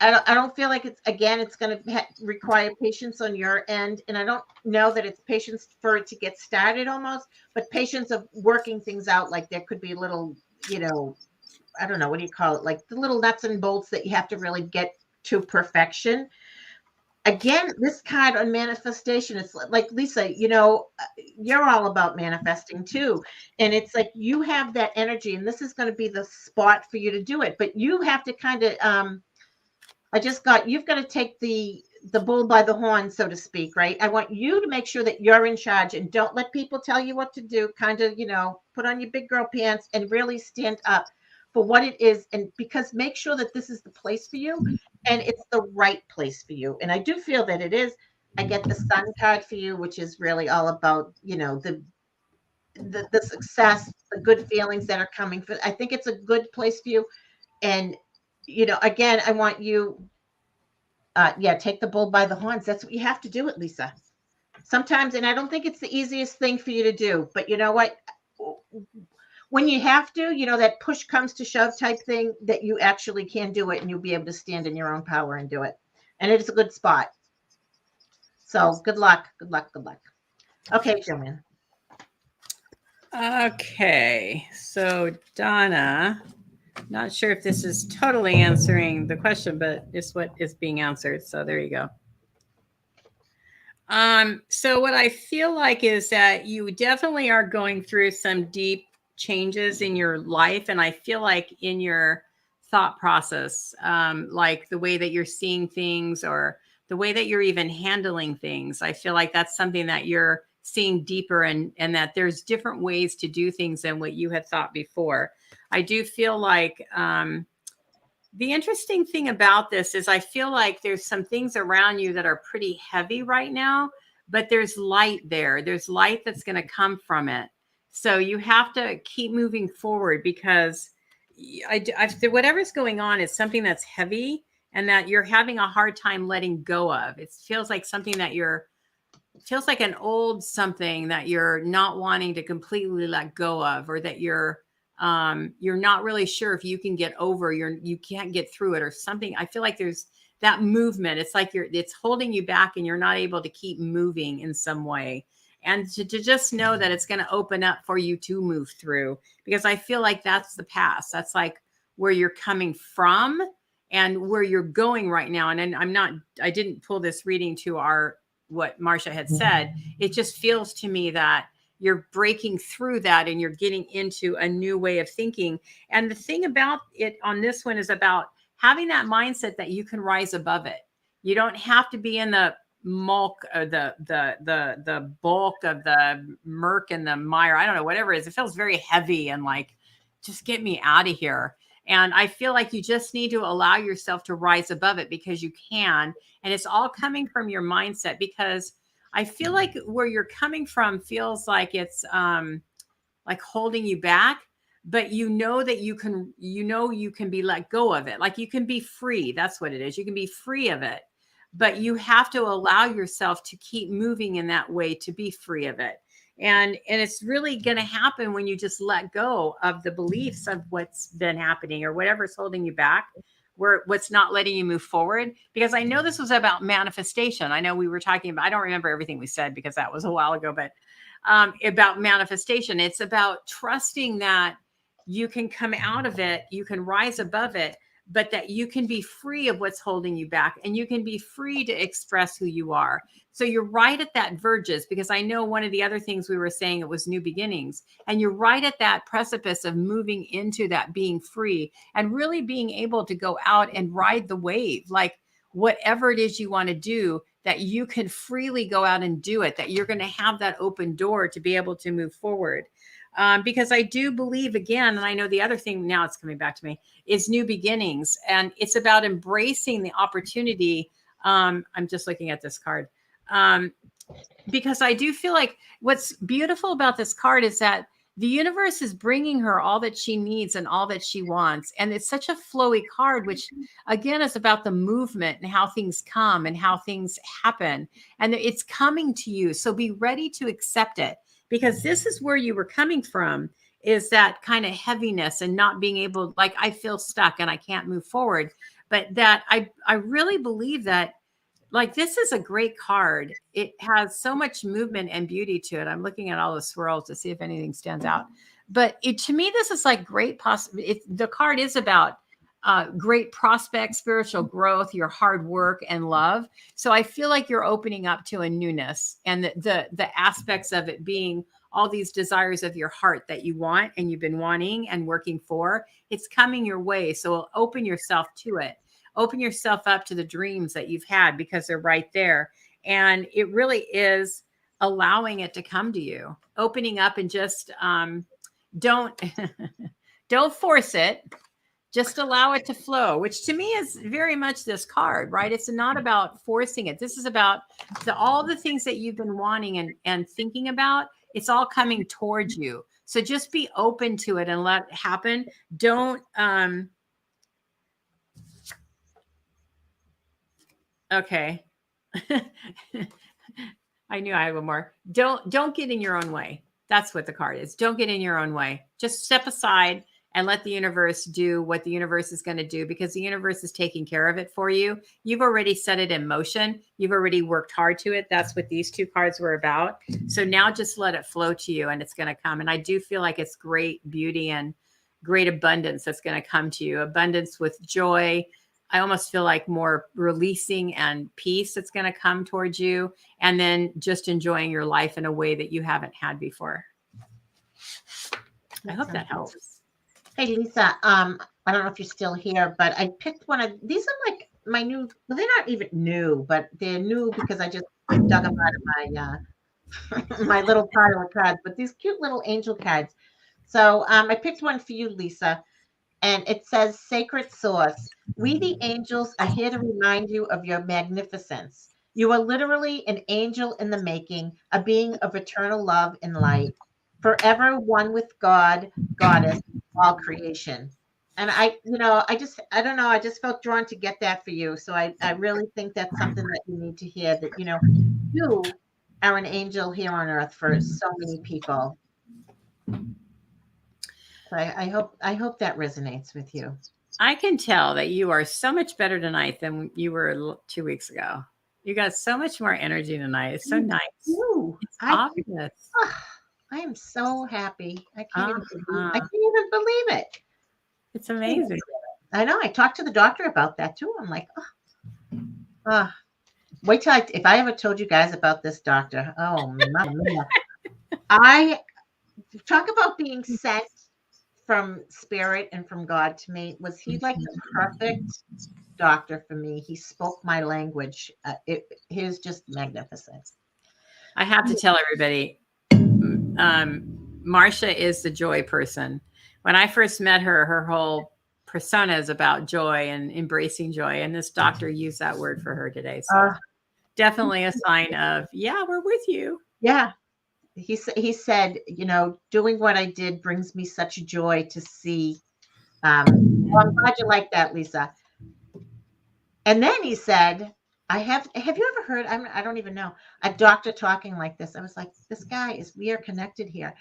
I don't feel like it's going to require patience on your end. And I don't know that it's patience for it to get started almost, but patience of working things out. Like there could be little, I don't know, what do you call it? Like the little nuts and bolts that you have to really get to perfection. Again, this card on manifestation, it's like, Lisa, you're all about manifesting too. And it's like you have that energy, and this is going to be the spot for you to do it. But you have to kind of, you've got to take the bull by the horn, so to speak, right? I want you to make sure that you're in charge and don't let people tell you what to do. Kind of, put on your big girl pants and really stand up for what it is. And because make sure that this is the place for you and it's the right place for you. And I do feel that it is. I get the sun card for you, which is really all about, the success, the good feelings that are coming for. I think it's a good place for you. And, again, I want you, take the bull by the horns. That's what you have to do it, Lisa. Sometimes, and I don't think it's the easiest thing for you to do, but you know what? When you have to, that push comes to shove type thing, that you actually can do it and you'll be able to stand in your own power and do it. And it is a good spot. So good luck, good luck, good luck. Okay, JoAnne. Okay, so Donna, not sure if this is totally answering the question, but it's what is being answered. So there you go. So what I feel like is that you definitely are going through some deep changes in your life. And I feel like in your thought process, like the way that you're seeing things or the way that you're even handling things, I feel like that's something that you're seeing deeper and that there's different ways to do things than what you had thought before. I do feel like, the interesting thing about this is I feel like there's some things around you that are pretty heavy right now, but there's light there. There's light that's going to come from it. So you have to keep moving forward because whatever's going on is something that's heavy and that you're having a hard time letting go of. It feels like something that feels like an old something that you're not wanting to completely let go of, or that you're not really sure if you can get over, you can't get through it or something. I feel like there's that movement. It's like it's holding you back and you're not able to keep moving in some way. And to just know that it's going to open up for you to move through, because I feel like that's the past. That's like where you're coming from and where you're going right now. And I didn't pull this reading to what Marsha had said. It just feels to me that you're breaking through that and you're getting into a new way of thinking. And the thing about it on this one is about having that mindset that you can rise above it. You don't have to be in the mulk or the bulk of the murk and the mire. I don't know, whatever it is. It feels very heavy and like, just get me out of here. And I feel like you just need to allow yourself to rise above it, because you can. And it's all coming from your mindset, because I feel like where you're coming from feels like it's like holding you back, but you know that you can be let go of it. Like you can be free. That's what it is. You can be free of it, but you have to allow yourself to keep moving in that way to be free of it. And it's really going to happen when you just let go of the beliefs of what's been happening or whatever's holding you back, what's not letting you move forward. Because I know this was about manifestation. I know we were talking about, I don't remember everything we said because that was a while ago, but about manifestation. It's about trusting that you can come out of it, you can rise above it, but that you can be free of what's holding you back and you can be free to express who you are. So you're right at that verges, because I know one of the other things we were saying, it was new beginnings. And you're right at that precipice of moving into that being free and really being able to go out and ride the wave. Like whatever it is you want to do, that you can freely go out and do it, that you're going to have that open door to be able to move forward. Because I do believe, again, and I know the other thing now it's coming back to me, is new beginnings. And it's about embracing the opportunity. I'm just looking at this card. Because I do feel like what's beautiful about this card is that the universe is bringing her all that she needs and all that she wants. And it's such a flowy card, which again is about the movement and how things come and how things happen. And it's coming to you. So be ready to accept it, because this is where you were coming from, is that kind of heaviness and not being able, like, I feel stuck and I can't move forward. But that I really believe that, like, this is a great card. It has so much movement and beauty to it. I'm looking at all the swirls to see if anything stands out. But to me, this is like great the card is about great prospects, spiritual growth, your hard work and love. So I feel like you're opening up to a newness, and the aspects of it being all these desires of your heart that you want and you've been wanting and working for. It's coming your way. So open yourself to it. Open yourself up to the dreams that you've had, because they're right there. And it really is allowing it to come to you, opening up, and just don't don't force it. Just allow it to flow, which to me is very much this card, right? It's not about forcing it. This is about all the things that you've been wanting and thinking about. It's all coming towards you. So just be open to it and let it happen. Don't okay. I knew I had one more. Don't get in your own way. That's what the card is. Don't get in your own way. Just step aside and let the universe do what the universe is going to do, because the universe is taking care of it for you. You've already set it in motion. You've already worked hard to it. That's what these two cards were about. So now just let it flow to you and it's going to come. And I do feel like it's great beauty and great abundance that's going to come to you. Abundance with joy. I almost feel like more releasing and peace that's going to come towards you. And then just enjoying your life in a way that you haven't had before. I hope that helps. Hey, Lisa, I don't know if you're still here, but I picked one of these. Are like my new, well, they're not even new, but they're new because I just dug them out of my my little pile of cards. But these cute little angel cards. So I picked one for you, Lisa, and it says, "Sacred Source, we the angels are here to remind you of your magnificence. You are literally an angel in the making, a being of eternal love and light, forever one with God, Goddess, all creation." And I don't know, I just felt drawn to get that for you. So I really think that's something that you need to hear, that, you are an angel here on earth for so many people. So I hope that resonates with you. I can tell that you are so much better tonight than you were 2 weeks ago. You got so much more energy tonight. It's so nice. It's obvious. I am so happy. I can't even believe it. It's amazing. I know. I talked to the doctor about that too. I'm like, wait till if I ever told you guys about this doctor. Oh my! I talk about being sent from spirit and from God to me. Was he like the perfect doctor for me? He spoke my language. He was just magnificent. I have to tell everybody, Marsha is the joy person. When I first met her, her whole persona is about joy and embracing joy. And this doctor used that word for her today. So definitely a sign of, yeah, we're with you. Yeah. He said, doing what I did brings me such joy to see. Well, I'm glad you like that, Lisa. And then he said, have you ever heard, I don't even know, a doctor talking like this? I was like, we are connected here.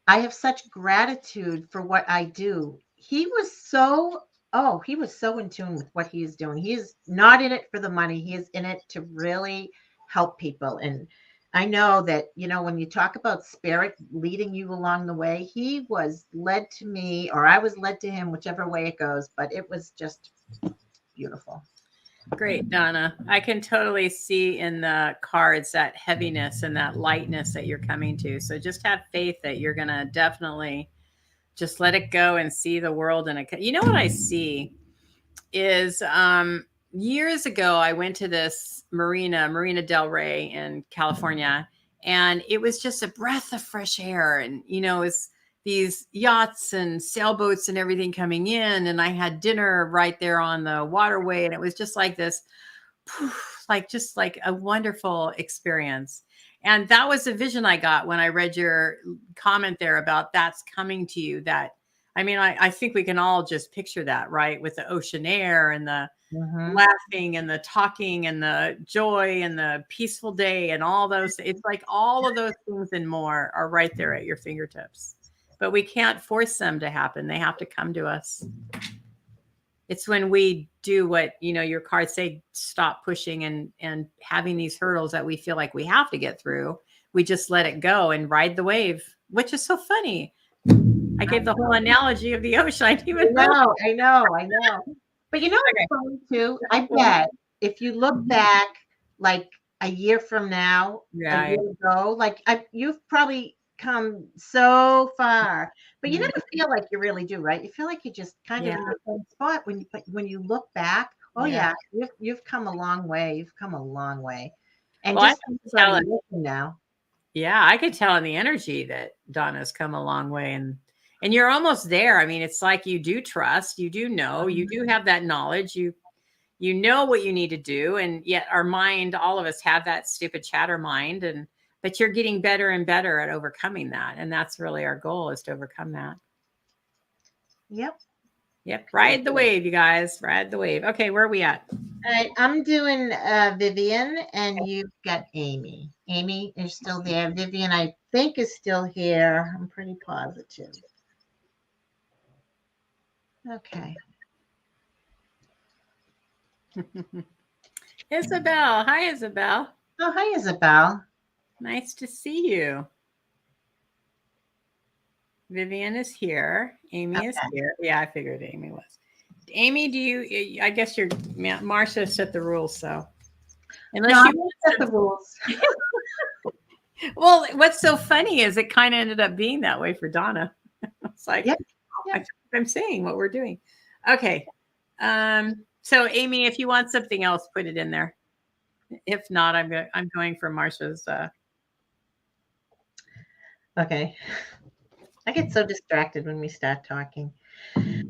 I have such gratitude for what I do. He was so in tune with what he is doing. He is not in it for the money. He is in it to really help people. And I know that, when you talk about spirit leading you along the way, he was led to me, or I was led to him, whichever way it goes, but it was just beautiful. Great, Donna. I can totally see in the cards that heaviness and that lightness that you're coming to. So just have faith that you're going to definitely just let it go and see the world. And you know what I see is years ago, I went to this Marina Del Rey in California, and it was just a breath of fresh air. And, it's these yachts and sailboats and everything coming in. And I had dinner right there on the waterway. And it was just like this, just like a wonderful experience. And that was the vision I got when I read your comment there about that's coming to you. I think we can all just picture that, right? With the ocean air and the laughing and the talking and the joy and the peaceful day and all those. It's like all of those things and more are right there at your fingertips. But we can't force them to happen. They have to come to us. It's when we do what, your cards say, stop pushing and having these hurdles that we feel like we have to get through. We just let it go and ride the wave, which is so funny. I gave the whole analogy of the ocean. I know. But what's funny too? I bet if you look back like a year from now, a year ago, you've probably come so far, but you never feel like you really do, right? You feel like you're just kind of in the same spot when you look back. Oh yeah, you've come a long way. You've come a long way, and just now. Yeah, I could tell in the energy that Donna's come a long way, and you're almost there. I mean, it's like you do trust, you do know, you do have that knowledge, you know what you need to do, and yet our mind, all of us have that stupid chatter mind, but you're getting better and better at overcoming that, and that's really our goal, is to overcome that. Yep. Ride the wave, you guys. Ride the wave. Okay, where are we at? All right, I'm doing Vivian, and you've got Amy. Amy is still there. Vivian, I think, is still here. I'm pretty positive. Okay. Isabel. Hi, Isabel. Oh, hi, Isabel. Nice to see you. Vivian is here. Amy is here. Yeah, I figured Amy was. Amy, I guess Marsha set the rules, so. Unless you set the rules. Well, what's so funny is it kind of ended up being that way for Donna. It's like, I'm saying what we're doing. Okay. So Amy, if you want something else, put it in there. If not, I'm going for Marsha's. Okay. I get so distracted when we start talking. You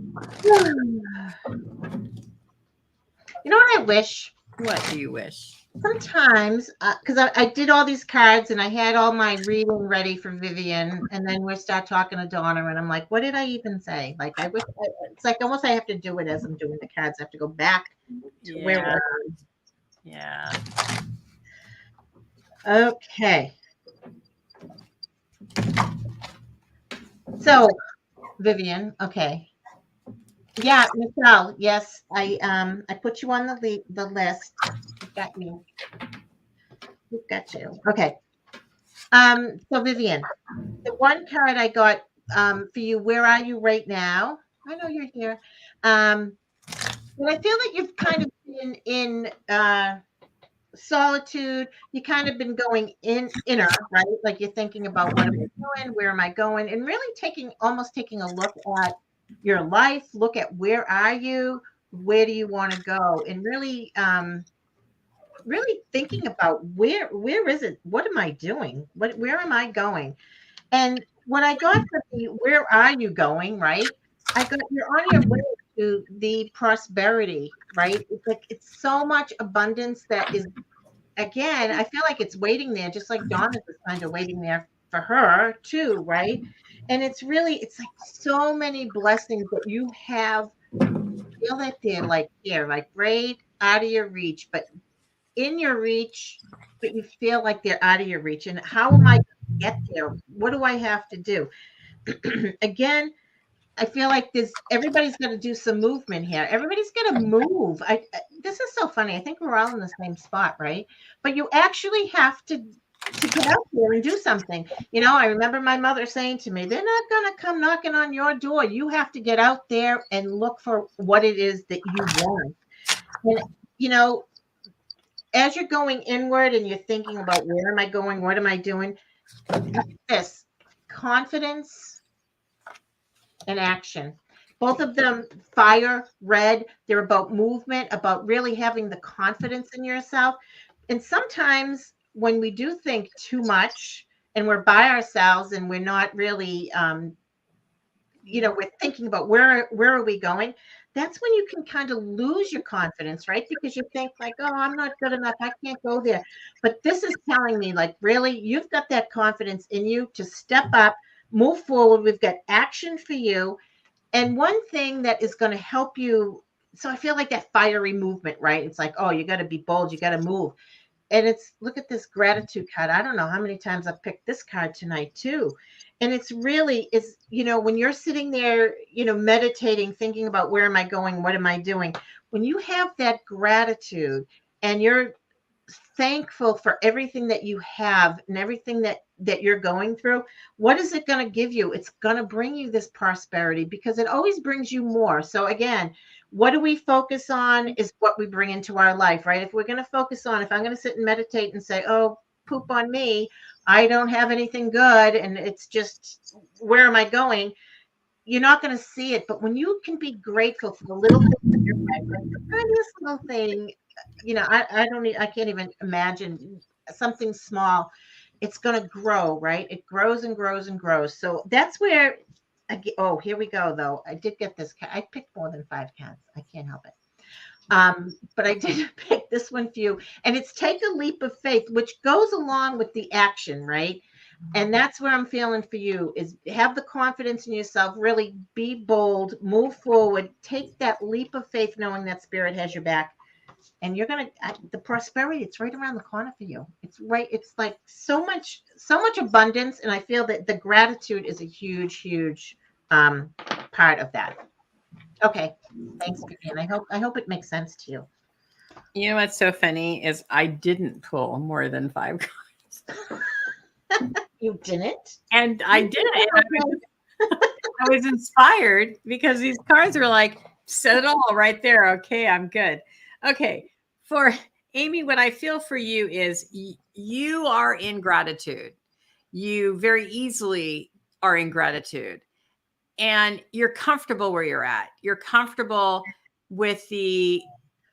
know what I wish? What do you wish? Sometimes, because I did all these cards and I had all my reading ready for Vivian, and then we start talking to Donna, and I'm like, what did I even say? Like, I wish it's like almost I have to do it as I'm doing the cards. I have to go back to where we're on. Yeah. Okay. So, Vivian, okay. Yeah, Michelle, yes, I put you on the list. We've got you. We've got you. Okay. So Vivian, the one card I got for you, where are you right now? I know you're here. And I feel that you've kind of been in solitude. You kind of been going inner, right? Like you're thinking about what am I doing, where am I going, and really almost taking a look at your life, look at where are you, where do you want to go, and really thinking about where is it, what am I doing, where am I going. And when I got to the where are you going, right, I got you're on your way to the prosperity, right? It's like it's so much abundance that is, again, I feel like it's waiting there, just like Donna is kind of waiting there for her too, right? And it's like so many blessings that you have. Feel that they're like here, like right out of your reach, but in your reach, but you feel like they're out of your reach. And how am I going to get there? What do I have to do? Again, I feel like everybody's going to do some movement here. Everybody's going to move. This is so funny. I think we're all in the same spot, right? But you actually have to to get out there and do something. You know, I remember my mother saying to me, they're not going to come knocking on your door. You have to get out there and look for what it is that you want. And, you know, as you're going inward and you're thinking about where am I going? What am I doing? This confidence and action. Both of them fire red. They're about movement, about really having the confidence in yourself. And sometimes when we do think too much and we're by ourselves and we're not really you know, we're thinking about where are we going, that's when you can kind of lose your confidence, right? Because you think like, oh, I'm not good enough, I can't go there. But this is telling me like, really, you've got that confidence in you to step up, move forward. We've got action for you. And one thing that is going to help you, so I feel like that fiery movement, right? It's like, oh, you got to be bold, you got to move. And it's, look at this gratitude card. I don't know how many times I've picked this card tonight too. And it's really is, you know, when you're sitting there, you know, meditating, thinking about where am I going? What am I doing? When you have that gratitude and you're thankful for everything that you have and everything that you're going through, what is it going to give you? It's going to bring you this prosperity because it always brings you more. So again, what do we focus on is what we bring into our life, right? If we're going to focus on, if I'm going to sit and meditate and say, oh, poop on me, I don't have anything good and it's just, where am I going? You're not going to see it. But when you can be grateful for the little things in your life, like the tiniest little thing, you know, I can't even imagine something small. It's going to grow, right? It grows and grows and grows. So that's where oh, here we go though. I did get this. I picked more than 5 cats. I can't help it. But I did pick this one for you. And it's take a leap of faith, which goes along with the action, right? And that's where I'm feeling for you is have the confidence in yourself, really be bold, move forward, take that leap of faith, knowing that spirit has your back. And you're going to, the prosperity, it's right around the corner for you. It's right. It's like so much abundance. And I feel that the gratitude is a huge, huge part of that. Okay. Thanks, Vivian. I hope it makes sense to you. You know what's so funny is I didn't pull more than 5 cards. You didn't? And I did it. I was inspired because these cards were like, said it all right there. Okay, I'm good. Okay. For Amy, what I feel for you is you are in gratitude. You very easily are in gratitude. And you're comfortable where you're at. You're comfortable with the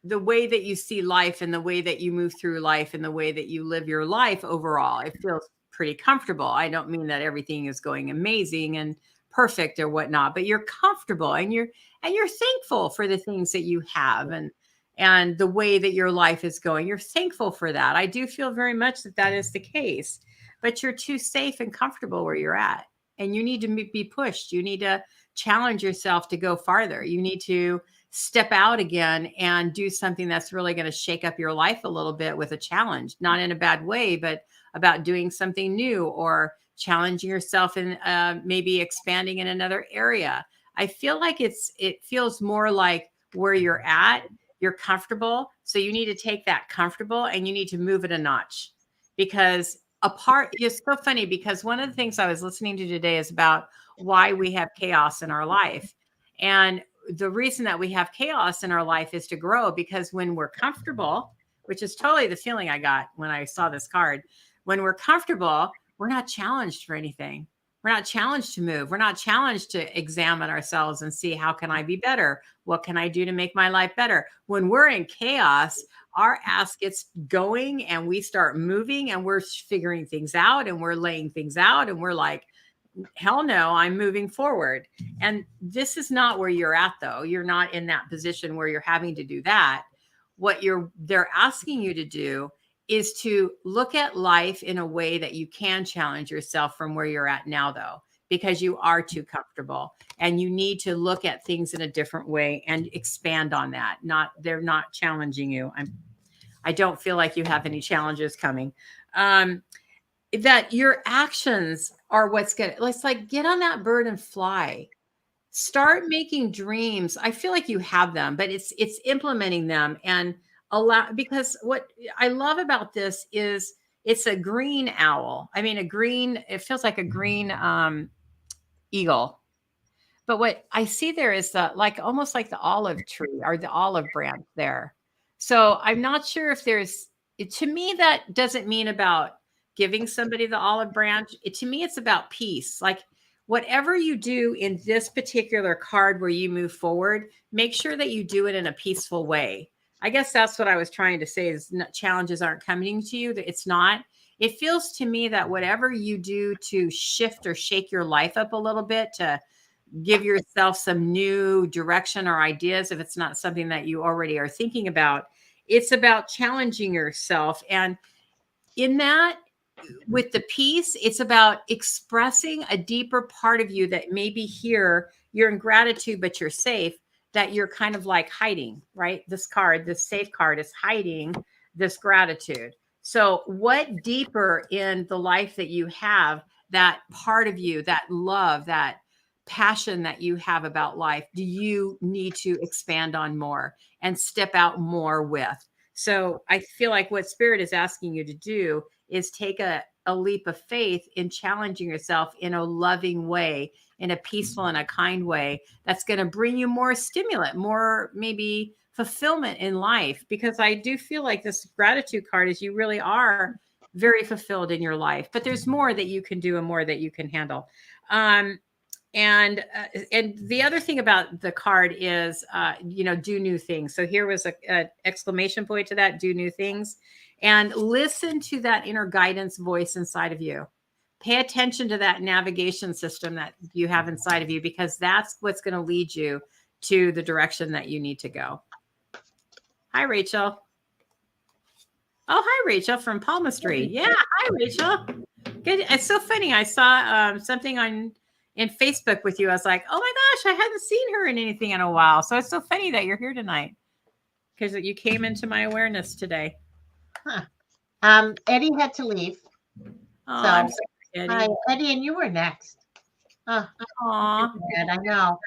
way that you see life and the way that you move through life and the way that you live your life overall. It feels pretty comfortable. I don't mean that everything is going amazing and perfect or whatnot, but you're comfortable and you're thankful for the things that you have and the way that your life is going. You're thankful for that. I do feel very much that that is the case, but you're too safe and comfortable where you're at. And you need to be pushed. You need to challenge yourself to go farther. You need to step out again and do something that's really going to shake up your life a little bit with a challenge, not in a bad way, but about doing something new or challenging yourself and maybe expanding in another area. I feel like it feels more like where you're at, you're comfortable. So you need to take that comfortable and you need to move it a notch because it's so funny because one of the things I was listening to today is about why we have chaos in our life. And the reason that we have chaos in our life is to grow because when we're comfortable, which is totally the feeling I got when I saw this card, when we're comfortable, we're not challenged for anything. We're not challenged to move. We're not challenged to examine ourselves and see how can I be better? What can I do to make my life better? When we're in chaos, our ass gets going and we start moving and we're figuring things out and we're laying things out and we're like, hell no, I'm moving forward. And this is not where you're at though. You're not in that position where you're having to do that. What they're asking you to do is to look at life in a way that you can challenge yourself from where you're at now though, because you are too comfortable and you need to look at things in a different way and expand on that. They're not challenging you. I don't feel like you have any challenges coming. That your actions are what's going to, let's like get on that bird and fly. Start making dreams. I feel like you have them, but it's implementing them and because what I love about this is it's a green owl. I mean, it feels like a green eagle. But what I see there is like almost like the olive tree or the olive branch there. So I'm not sure if to me, that doesn't mean about giving somebody the olive branch. To me, it's about peace. Like whatever you do in this particular card where you move forward, make sure that you do it in a peaceful way. I guess that's what I was trying to say is challenges aren't coming to you. That it's not. It feels to me that whatever you do to shift or shake your life up a little bit to give yourself some new direction or ideas, if it's not something that you already are thinking about, it's about challenging yourself. And in that, with the peace, it's about expressing a deeper part of you that maybe here you're in gratitude, but you're safe, that you're kind of like hiding, right? This card, this safe card, is hiding this gratitude. So what deeper in the life that you have, that part of you, that love, that passion that you have about life, do you need to expand on more and step out more with? So I feel like what Spirit is asking you to do is take a leap of faith in challenging yourself in a loving way, in a peaceful and a kind way that's going to bring you more stimulant, more maybe fulfillment in life. Because I do feel like this gratitude card is you really are very fulfilled in your life, but there's more that you can do and more that you can handle. And the other thing about the card is, do new things. So here was a exclamation point to that: do new things, and listen to that inner guidance voice inside of you. Pay attention to that navigation system that you have inside of you, because that's what's going to lead you to the direction that you need to go. Hi, Rachel. Oh, hi, Rachel from Palmistry. Yeah. Hi, Rachel. Good. It's so funny. I saw something in Facebook with you. I was like, oh my gosh, I hadn't seen her in anything in a while. So it's so funny that you're here tonight, because you came into my awareness today. Huh. Eddie had to leave. Oh, I'm sorry, Eddie. Hi, Eddie, and you were next. Oh, Aw. I know.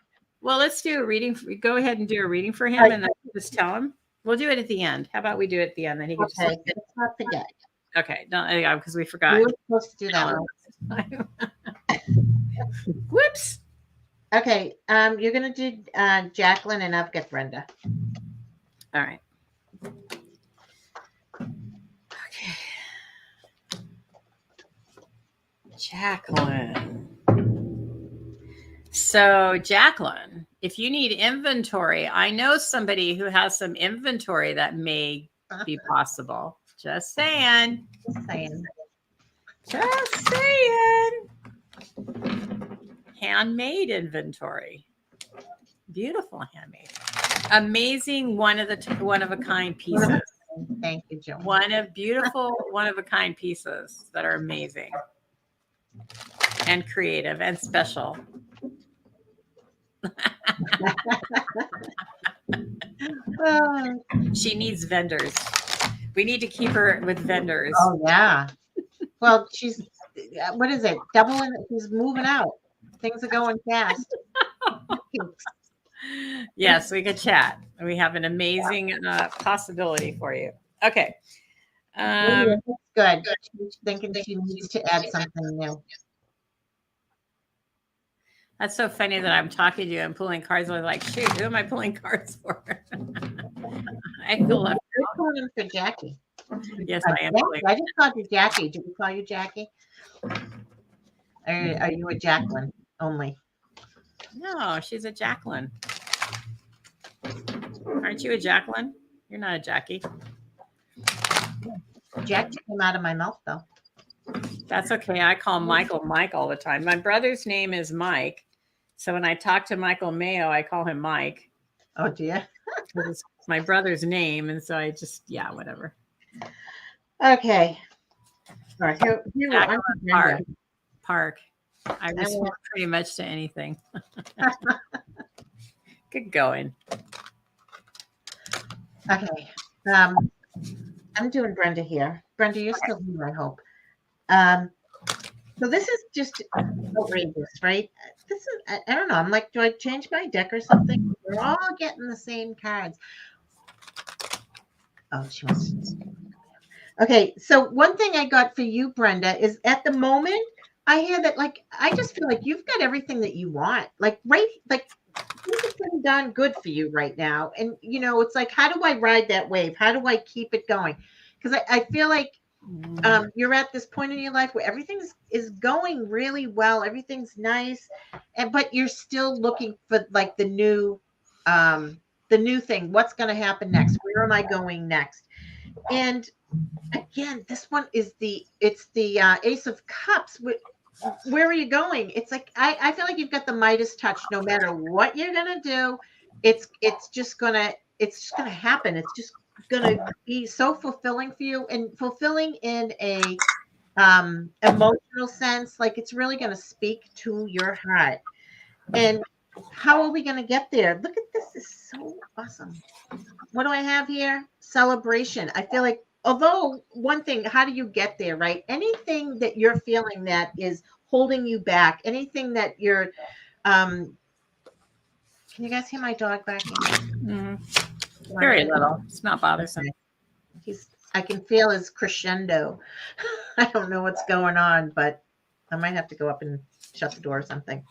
Well, let's do a reading. Go ahead and do a reading for him, and then just tell him. We'll do it at the end. How about we do it at the end? Then he can just. Let's not forget. Okay, don't, because we forgot. We were supposed to do that one. Whoops. Okay, you're gonna do Jacqueline, and I'll get Brenda. All right. Okay. Jacqueline. So, Jacqueline, if you need inventory, I know somebody who has some inventory that may be possible. Just saying. Just saying. Just saying. Handmade inventory. Beautiful handmade. Amazing one of a kind pieces. Thank you, Joe. Beautiful one of a kind pieces that are amazing and creative and special. She needs vendors. We need to keep her with vendors. Oh yeah. Well, she's, what is it? Doubling. She's moving out. Things are going fast. Yes, we could chat. We have an amazing possibility for you. Okay. That's good. She's thinking she needs to add something new. That's so funny that I'm talking to you and pulling cards. I was like, shoot, who am I pulling cards for? I feel left. You're calling for Jackie. Yes, I am. I just called you Jackie. Did we call you Jackie? Are you a Jacqueline only? No, she's a Jacqueline. Aren't you a Jacqueline? You're not a Jackie. Jackie came out of my mouth, though. That's okay. I call Michael Mike all the time. My brother's name is Mike. So when I talk to Michael Mayo, I call him Mike. Oh, dear. It's my brother's name. And so I just, whatever. Okay. All right. Here Park. I respond pretty much to anything. Good going. Okay. I'm doing Brenda here. Brenda, you're still here, I hope. So this is just outrageous, right? This is, I don't know. I'm like, do I change my deck or something? We're all getting the same cards. Oh, she wants to. Okay, so one thing I got for you, Brenda, is at the moment I hear that like I just feel like you've got everything that you want. Like right like things are pretty darn good for you right now. And it's like how do I ride that wave? How do I keep it going? Because I feel like you're at this point in your life where everything is going really well, everything's nice, but you're still looking for like the new thing. What's going to happen next? Where am I going next? And again, this one is the Ace of Cups. Where are you going? It's like I feel like you've got the Midas touch. No matter what you're gonna do, it's just gonna happen. It's just gonna be so fulfilling for you and fulfilling in a emotional sense. Like it's really gonna speak to your heart. And how are we gonna get there? Look at this. This is so awesome. What do I have here? Celebration. I feel like, although one thing, how do you get there, right? Anything that you're feeling that is holding you back, anything that you're, can you guys hear my dog barking? Very little. It's not bothersome. Okay. I can feel his crescendo. I don't know what's going on, but I might have to go up and shut the door or something.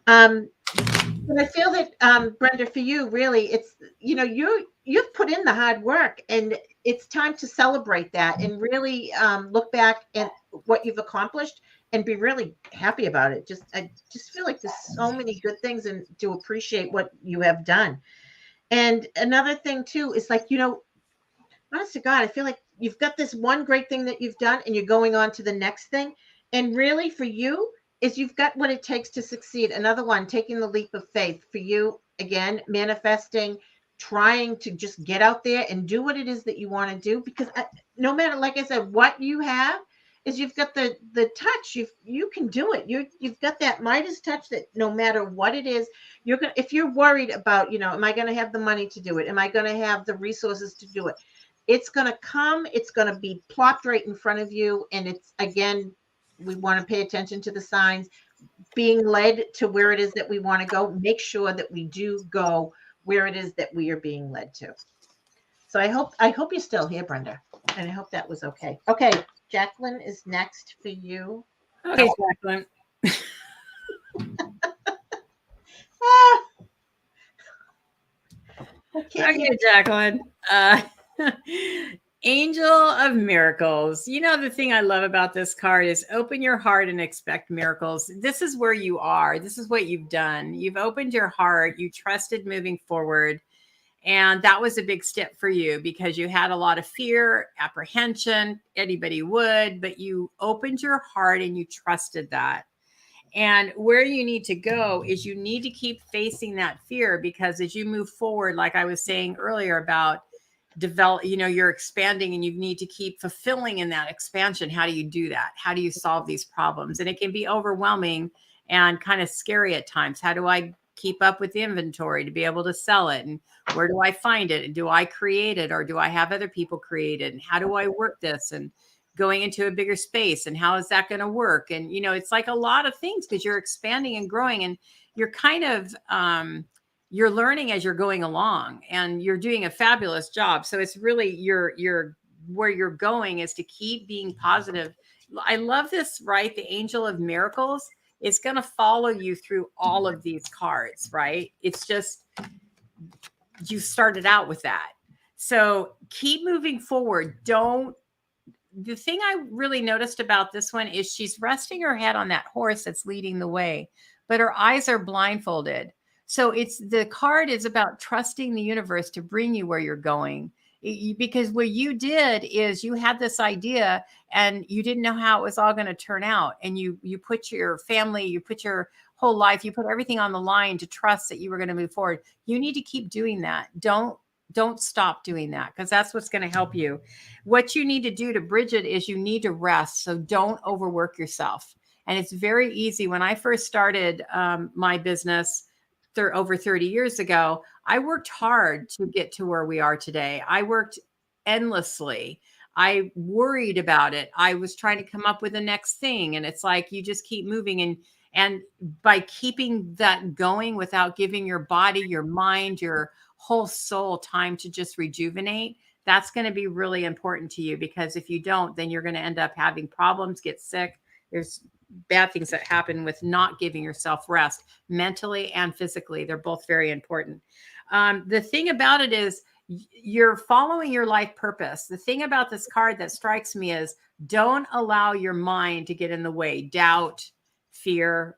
But I feel that Brenda, for you, really, it's you've put in the hard work, and it's time to celebrate that and really look back at what you've accomplished and be really happy about it. I just feel like there's so many good things and to appreciate what you have done. And another thing too is like honest to God, I feel like you've got this one great thing that you've done and you're going on to the next thing. And really for you is you've got what it takes to succeed. Another one, taking the leap of faith for you, again, manifesting, trying to just get out there and do what it is that you want to do. Because no matter, like I said, what you have is you've got the touch. You can do it. You've got that Midas touch that no matter what it is, if you're worried about, am I going to have the money to do it? Am I going to have the resources to do it? It's going to come, it's going to be plopped right in front of you. And it's, again, we want to pay attention to the signs, being led to where it is that we want to go. Make sure that we do go where it is that we are being led to. So I hope you're still here, Brenda. And I hope that was okay. Okay, Jacqueline is next for you. Okay, Jacqueline. Okay, Jacqueline. Angel of Miracles. The thing I love about this card is open your heart and expect miracles. This is where you are. This is what you've done. You've opened your heart. You trusted moving forward. And that was a big step for you because you had a lot of fear, apprehension. Anybody would, but you opened your heart and you trusted that. And where you need to go is you need to keep facing that fear, because as you move forward, like I was saying earlier about you're expanding and you need to keep fulfilling in that expansion. How do you do that? How do you solve these problems? And it can be overwhelming and kind of scary at times. How do I keep up with the inventory to be able to sell it? And where do I find it? And do I create it, or do I have other people create it? And how do I work this? And going into a bigger space, and how is that going to work? And, it's like a lot of things because you're expanding and growing, and you're kind of, you're learning as you're going along, and you're doing a fabulous job. So it's really you're where you're going is to keep being positive. I love this, right? The Angel of Miracles is going to follow you through all of these cards, right? It's just, you started out with that. So keep moving forward. The thing I really noticed about this one is she's resting her head on that horse that's leading the way, but her eyes are blindfolded. So the card is about trusting the universe to bring you where you're going. Because what you did is you had this idea and you didn't know how it was all going to turn out. And you put your family, you put your whole life, you put everything on the line to trust that you were going to move forward. You need to keep doing that. Don't stop doing that, because that's what's going to help you. What you need to do to bridge it is you need to rest. So don't overwork yourself. And it's very easy. When I first started my business over 30 years ago, I worked hard to get to where we are today. I worked endlessly. I worried about it. I was trying to come up with the next thing. And it's like, you just keep moving. And by keeping that going without giving your body, your mind, your whole soul time to just rejuvenate, That's going to be really important to you, because if you don't, then you're going to end up having problems, get sick. There's bad things that happen with not giving yourself rest, mentally and physically. They're both very important. The thing about it is, you're following your life purpose. The thing about this card that strikes me is, don't allow your mind to get in the way. Doubt, fear,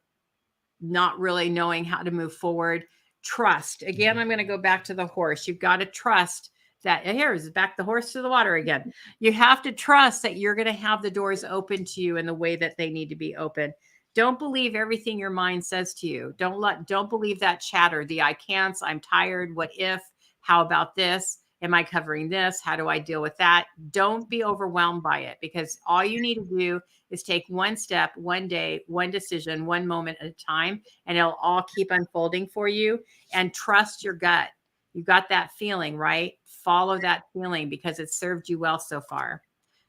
not really knowing how to move forward. Trust. Again, I'm going to go back to the horse. You've got to trust that. Here's back the horse to the water again. You have to trust that you're going to have the doors open to you in the way that they need to be open. Don't believe everything your mind says to you. Don't believe that chatter, the I can'ts, I'm tired, what if, how about this? Am I covering this? How do I deal with that? Don't be overwhelmed by it, because all you need to do is take one step, one day, one decision, one moment at a time, and it'll all keep unfolding for you. And trust your gut. You got that feeling, right? Follow that feeling, because it's served you well so far.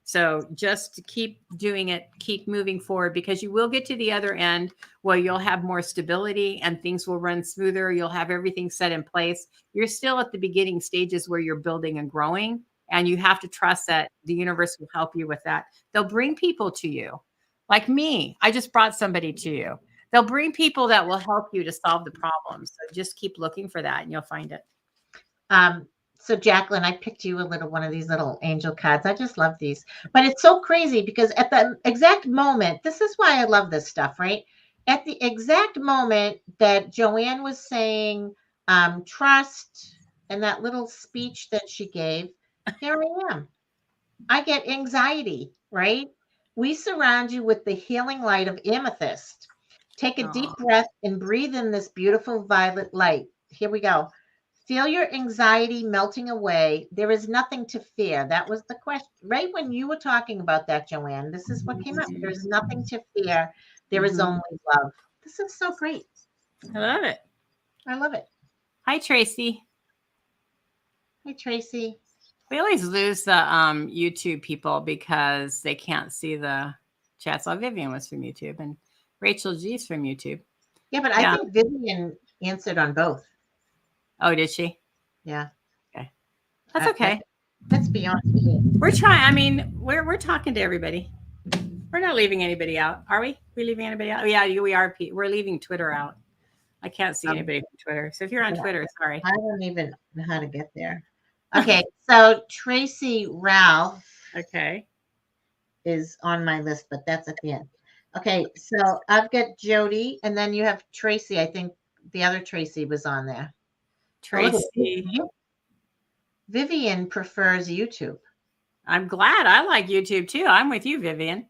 So just keep doing it, keep moving forward, because you will get to the other end where you'll have more stability and things will run smoother. You'll have everything set in place. You're still at the beginning stages where you're building and growing, and you have to trust that the universe will help you with that. They'll bring people to you. Like me, I just brought somebody to you. They'll bring people that will help you to solve the problem. So just keep looking for that and you'll find it. So Jacqueline, I picked you a little one of these little angel cards. I just love these. But it's so crazy because at the exact moment, this is why I love this stuff, right? At the exact moment that JoAnne was saying trust, and that little speech that she gave, here I am. I get anxiety, right? We surround you with the healing light of amethyst. Take a deep breath and breathe in this beautiful violet light. Here we go. Feel your anxiety melting away. There is nothing to fear. That was the question. Right when you were talking about that, JoAnne, this is what came up. There is nothing to fear. There is only love. This is so great. I love it. I love it. Hi, Tracy. Hey, Tracy. We always lose the YouTube people because they can't see the chats. Oh, Vivian was from YouTube and Rachel G's from YouTube. Yeah, but I think Vivian answered on both. Oh, did she? Yeah. Okay. That's okay. Let's be honest. We're trying. I mean, we're talking to everybody. We're not leaving anybody out, are we? We leaving anybody out? Oh, yeah, we are. We're leaving Twitter out. I can't see anybody from Twitter. So if you're on Twitter, sorry. I don't even know how to get there. Okay, so Tracy Ralph. Okay. Is on my list, but that's at the end. Okay, so I've got Jody, and then you have Tracy. I think the other Tracy was on there. Tracy. Vivian prefers YouTube. I'm glad. I like YouTube too. I'm with you, Vivian.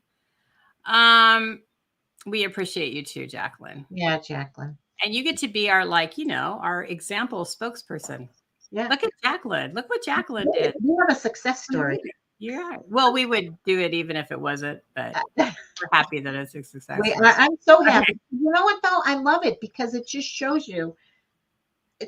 We appreciate you too, Jacqueline. Yeah, Jacqueline. And you get to be our, our example spokesperson. Yeah. Look at Jacqueline. Look what Jacqueline did. You have a success story. Yeah. Well, we would do it even if it wasn't, but we're happy that it's a success. I'm so happy. Okay. You know what, though? I love it because it just shows you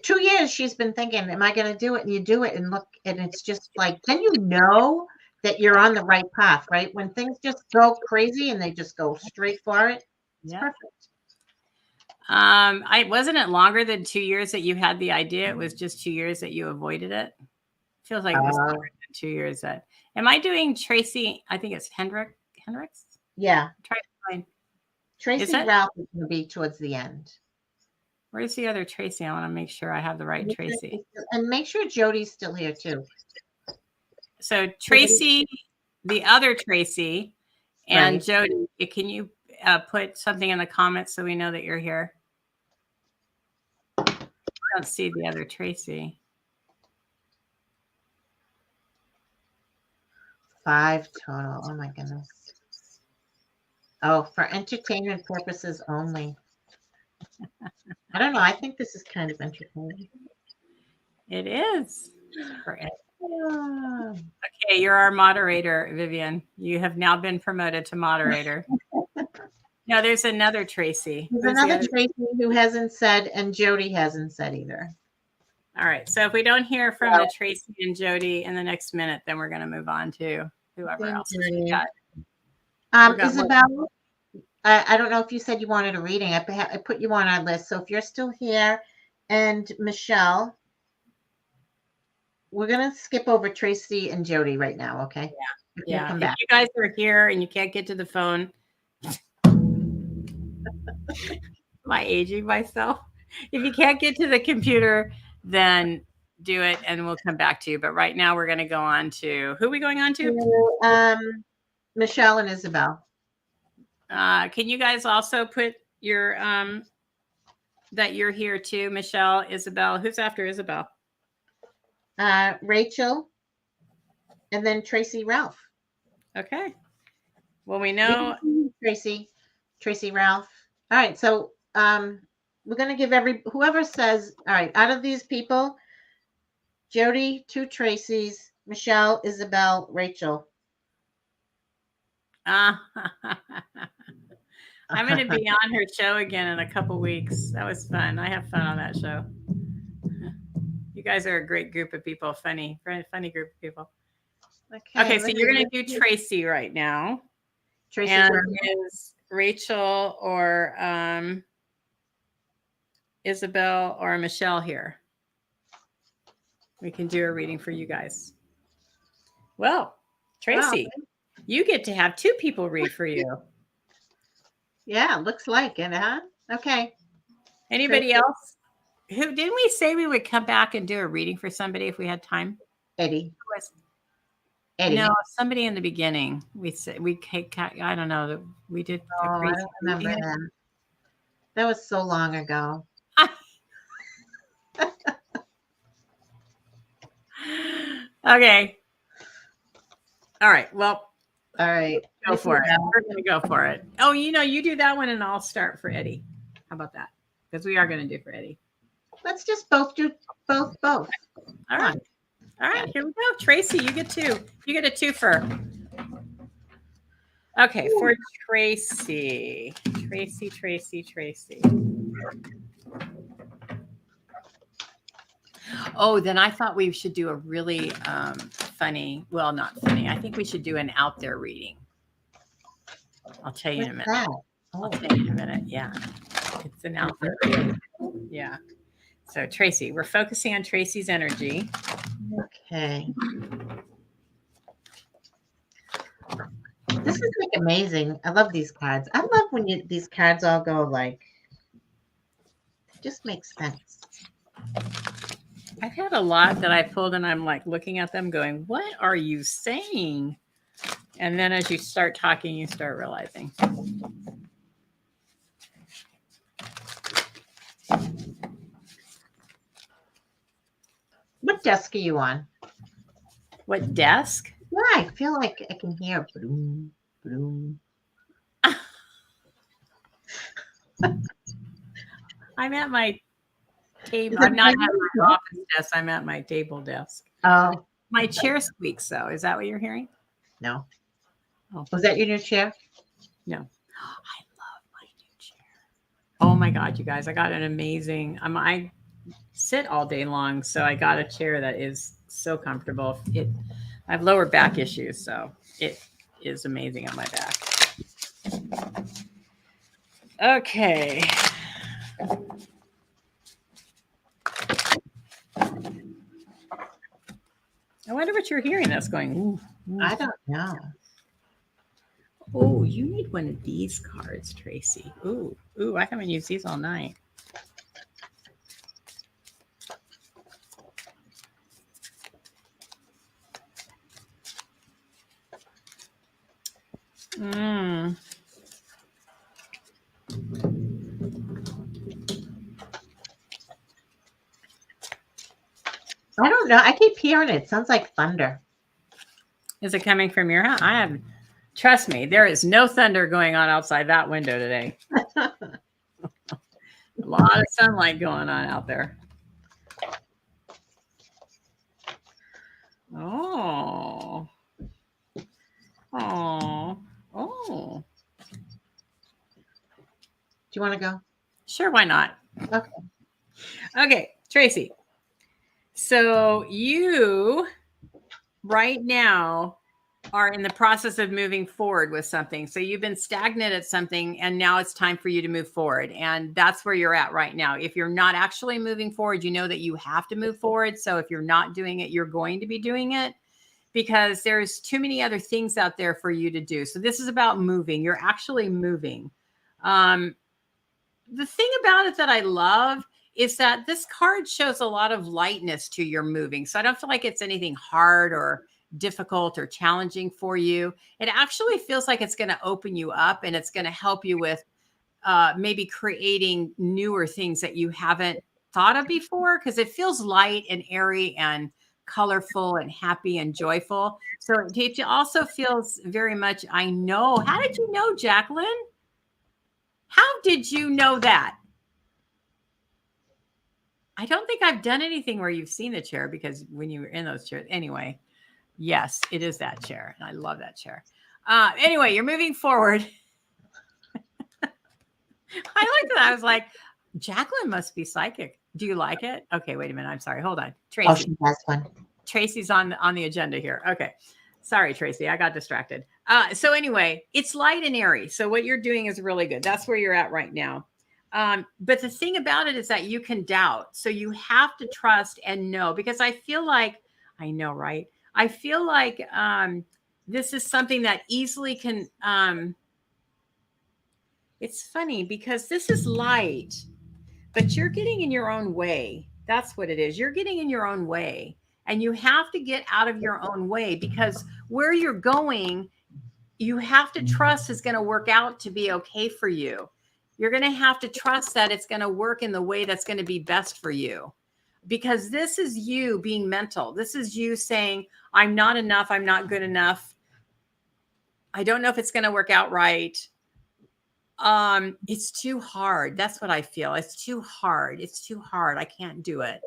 2 years she's been thinking, am I going to do it? And you do it and look, and it's just like, then you know that you're on the right path, right? When things just go crazy and they just go straight for it, it's perfect. Wasn't it longer than 2 years that you had the idea? It was just 2 years that you avoided it. Feels like it was longer than 2 years. That am I doing Tracy? I think it's Hendricks. Yeah. Try to find Tracy Ralph is going to be towards the end. Where's the other Tracy? I want to make sure I have the right Tracy. And make sure Jody's still here too. So Tracy, the other Tracy, and Jody. Can you put something in the comments so we know that you're here? I don't see the other Tracy. 5 total. Oh my goodness. Oh, for entertainment purposes only. I don't know. I think this is kind of entertaining. It is. Okay, you're our moderator, Vivian. You have now been promoted to moderator. No, there's another Tracy. There's another Tracy who hasn't said, and Jody hasn't said either. All right. So if we don't hear from the Tracy and Jody in the next minute, then we're going to move on to whoever else we got. Isabel, I don't know if you said you wanted a reading. I put you on our list. So if you're still here, and Michelle. we're gonna skip over Tracy and Jody right now, okay? We'll Yeah. come If back. you guys are here and you can't get to the phone, am I aging myself? If you can't get to the computer, then do it and we'll come back to you. But right now we're going to go on to who are we going on to? Michelle and Isabel. Can you guys also put your that you're here too, Michelle, Isabel? Who's after Isabel? Rachel, and then Tracy Ralph. Okay. Well, we know Tracy Ralph. All right, so we're gonna give whoever says, all right, out of these people, Jody, 2 Tracys, Michelle, Isabel, Rachel. I'm going to be on her show again in a couple weeks. That was fun. I have fun on that show. You guys are a great group of people. Funny group of people. Okay, so you're going to do Tracy right now. Tracy, and is Rachel or Isabel or Michelle here? We can do a reading for you guys. Well, Tracy, you get to have 2 people read for you. Yeah, looks like it, huh? Okay. Anybody else? Who didn't we say we would come back and do a reading for somebody if we had time? Eddie. No, somebody in the beginning. We said I don't know that we did. I don't remember that. That was so long ago. Okay. All right. Well. All right. Go for it. We're going to go for it. Oh, you do that one and I'll start for Eddie. How about that? Because we are going to do for Eddie. Let's just both do both. All right. All right. Here we go. Tracy, you get 2. You get a 2-fer. Okay. For Tracy. Tracy. Oh, then I thought we should do a really funny, well, not funny. I think we should do an out there reading. I'll tell you in a minute. I'll tell you in a minute. Yeah. It's an out there reading. Yeah. So Tracy, we're focusing on Tracy's energy. Okay. This is like amazing. I love these cards. I love when these cards all go like, it just makes sense. I've had a lot that I pulled and I'm like looking at them going, what are you saying? And then as you start talking, you start realizing. What desk are you on? What desk? Yeah, I feel like I can hear bloom, bloom. I'm at my table. I'm not at my office desk. I'm at my table desk. Oh. My chair squeaks, though. Is that what you're hearing? No. Oh. Was that your new chair? No. I love my new chair. Oh, my God, you guys. I got an amazing... I sit all day long, so I got a chair that is so comfortable. I have lower back issues, so it is amazing on my back. Okay. I wonder what you're hearing that's going, ooh. I don't know. Oh, you need one of these cards, Tracy. Ooh, I haven't used these all night. I don't know. I keep hearing it. Sounds like thunder. Is it coming from your house? Trust me, there is no thunder going on outside that window today. A lot of sunlight going on out there. Oh. Do you want to go? Sure, why not? Okay, Tracy. So you right now are in the process of moving forward with something. So you've been stagnant at something and now it's time for you to move forward. And that's where you're at right now. If you're not actually moving forward, you know that you have to move forward. So if you're not doing it, you're going to be doing it because there's too many other things out there for you to do. So this is about moving. You're actually moving. The thing about it that I love is that this card shows a lot of lightness to your moving. So I don't feel like it's anything hard or difficult or challenging for you. It actually feels like it's going to open you up and it's going to help you with maybe creating newer things that you haven't thought of before, because it feels light and airy and colorful and happy and joyful. So it also feels very much, I know. How did you know, Jacqueline? How did you know that? I don't think I've done anything where you've seen the chair, because when you were in those chairs, anyway, yes, it is that chair. And I love that chair. Anyway, you're moving forward. I like that. I was like, Jacqueline must be psychic. Do you like it? Okay, wait a minute. I'm sorry. Hold on. Tracy. Oh, she has one. Tracy's on the agenda here. Okay. Sorry, Tracy. I got distracted. So anyway, it's light and airy. So what you're doing is really good. That's where you're at right now. But the thing about it is that you can doubt. So you have to trust and know, because I feel like, I know, right? I feel like this is something that easily can, it's funny because this is light, but you're getting in your own way. That's what it is. You're getting in your own way. And you have to get out of your own way, because where you're going, you have to trust is going to work out to be okay for you. You're going to have to trust that it's going to work in the way that's going to be best for you. Because this is you being mental. This is you saying, I'm not enough. I'm not good enough. I don't know if it's going to work out right. It's too hard. That's what I feel. It's too hard. It's too hard. I can't do it.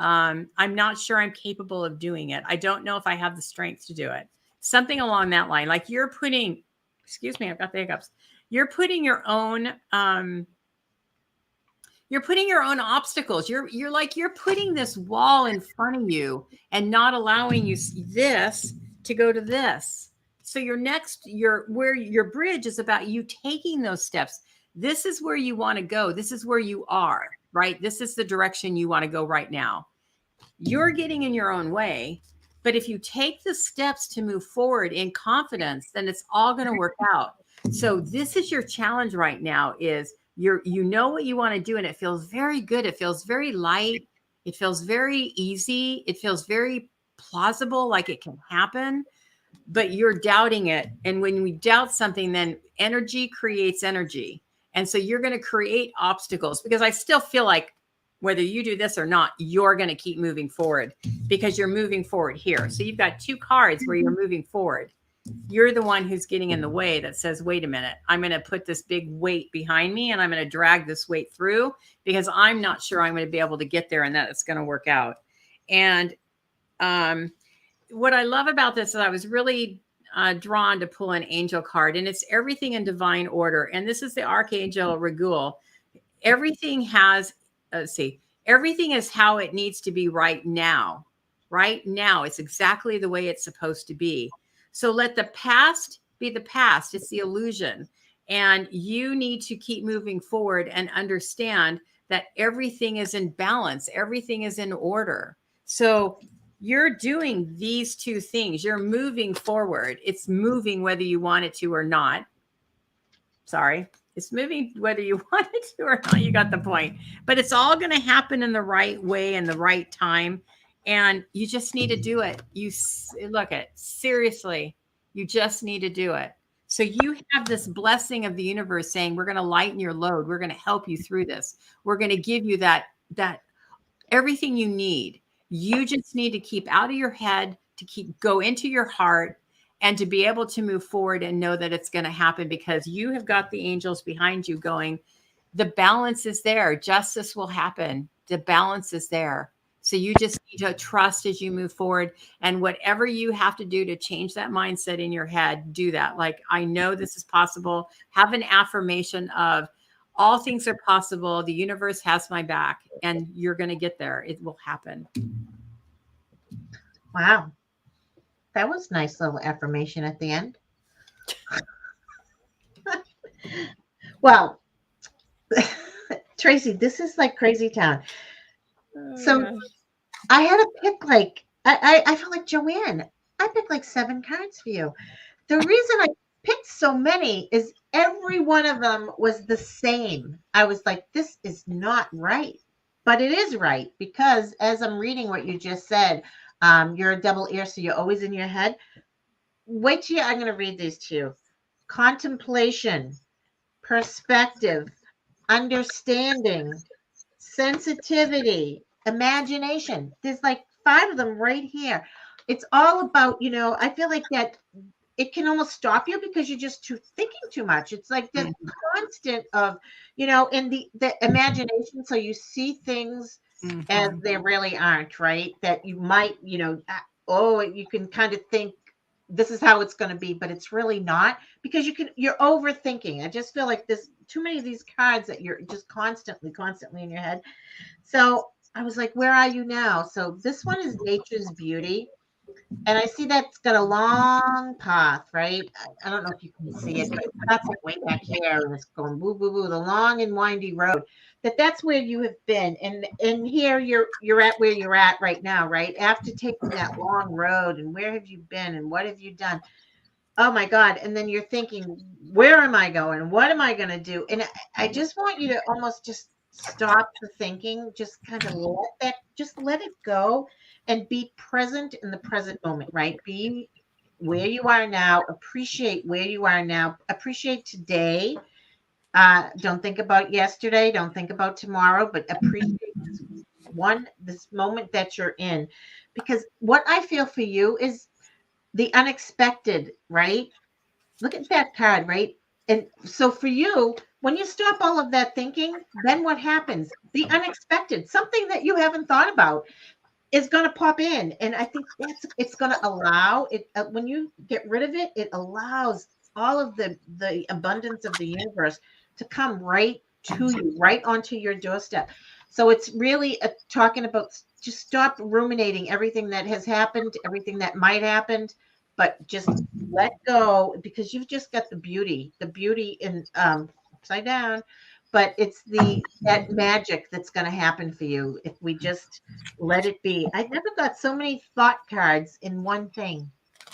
I'm not sure I'm capable of doing it. I don't know if I have the strength to do it. Something along that line. Like you're putting, excuse me, I've got the hiccups. You're putting your own, obstacles. You're putting this wall in front of you and not allowing you this to go to this. So where your bridge is about you taking those steps. This is where you want to go. This is where you are, right? This is the direction you want to go right now. You're getting in your own way, but if you take the steps to move forward in confidence, then it's all going to work out. So this is your challenge right now, is you know what you want to do, and it feels very good. It feels very light. It feels very easy. It feels very plausible, like it can happen, but you're doubting it. And when we doubt something, then energy creates energy. And so you're going to create obstacles, because I still feel like whether you do this or not, you're going to keep moving forward, because you're moving forward here. So you've got two cards where you're moving forward. You're the one who's getting in the way, that says, wait a minute, I'm going to put this big weight behind me and I'm going to drag this weight through, because I'm not sure I'm going to be able to get there and that it's going to work out. And what I love about this is I was really drawn to pull an angel card, and it's everything in divine order. And this is the Archangel Raguel. Everything has, everything is how it needs to be right now. Right now, it's exactly the way it's supposed to be. So let the past be the past. It's the illusion. And you need to keep moving forward and understand that everything is in balance. Everything is in order. So you're doing these two things. You're moving forward. It's moving whether you want it to or not. Sorry. It's moving whether you want it to or not. You got the point. But it's all going to happen in the right way and the right time. And you just need to do it. Look at, seriously, you just need to do it. So you have this blessing of the universe saying, we're going to lighten your load. We're going to help you through this. We're going to give you that everything you need. You just need to keep out of your head, to go into your heart, and to be able to move forward and know that it's going to happen, because you have got the angels behind you going, the balance is there. Justice will happen. The balance is there. So you just need to trust as you move forward, and whatever you have to do to change that mindset in your head, do that. Like, I know this is possible. Have an affirmation of, all things are possible. The universe has my back, and you're going to get there. It will happen. Wow. That was a nice little affirmation at the end. Well, Tracy, this is like crazy town. So gosh. I had to pick like I felt like JoAnne. I picked like 7 cards for you. The reason I picked so many is every one of them was the same. I was like, this is not right. But it is right because as I'm reading what you just said, you're a double ear, so you're always in your head. Wait till I'm going to read these to you. Contemplation, perspective, understanding, sensitivity, imagination. There's like 5 of them right here. It's all about, I feel like that it can almost stop you because you're just thinking too much. It's like the constant of, in the imagination. So you see things as they really aren't, right? That you might, you can kind of think this is how it's going to be, but it's really not because you're overthinking. I just feel like there's too many of these cards that you're just constantly in your head. So I was like, where are you now? So this one is nature's beauty. And I see that's got a long path, right? I don't know if you can see it, but that's like way back here, and it's going boo boo boo, the long and windy road. That's where you have been, and here you're at where you're at right now, right? After taking that long road, and where have you been, and what have you done? Oh my God! And then you're thinking, where am I going? What am I going to do? And I just want you to almost just stop the thinking, just kind of let it go and be present in the present moment, right? Be where you are now, appreciate where you are now, appreciate today. Don't think about yesterday, don't think about tomorrow, but appreciate this moment that you're in. Because what I feel for you is the unexpected, right? Look at that card, right? And so for you, when you stop all of that thinking, then what happens? The unexpected, something that you haven't thought about is going to pop in. And I think it's going to allow it when you get rid of it, it allows all of the abundance of the universe to come right to you, right onto your doorstep. So it's really talking about just stop ruminating everything that has happened, everything that might happen, but just let go because you've just got the beauty in upside down, but it's that magic that's going to happen for you if we just let it be. I never got so many thought cards in one thing.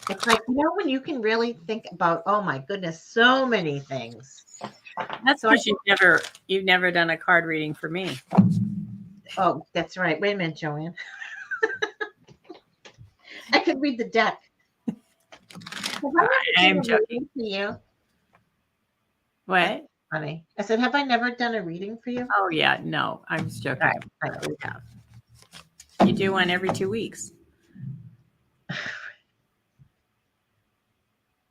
It's like, when you can really think about, oh my goodness, so many things. That's because you've never done a card reading for me. Oh, that's right. Wait a minute, JoAnne. I could read the deck. I'm joking. For you? What? Funny. I said, have I never done a reading for you? Oh yeah, no, I'm just joking. Right. We have. You do one every 2 weeks.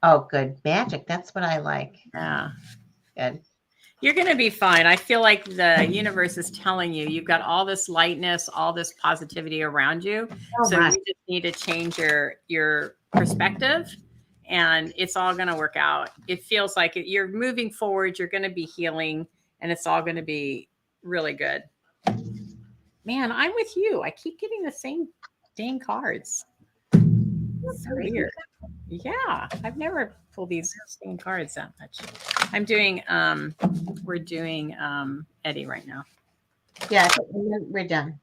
Oh, good. Magic. That's what I like. Yeah. Good. You're going to be fine. I feel like the universe is telling you you've got all this lightness, all this positivity around you. So you just need to change your perspective and it's all going to work out. It feels like you're moving forward. You're going to be healing and it's all going to be really good. Man, I'm with you. I keep getting the same dang cards. So weird. Yeah, I've never pulled these same cards that much. We're doing Eddie right now. Yeah, we're done.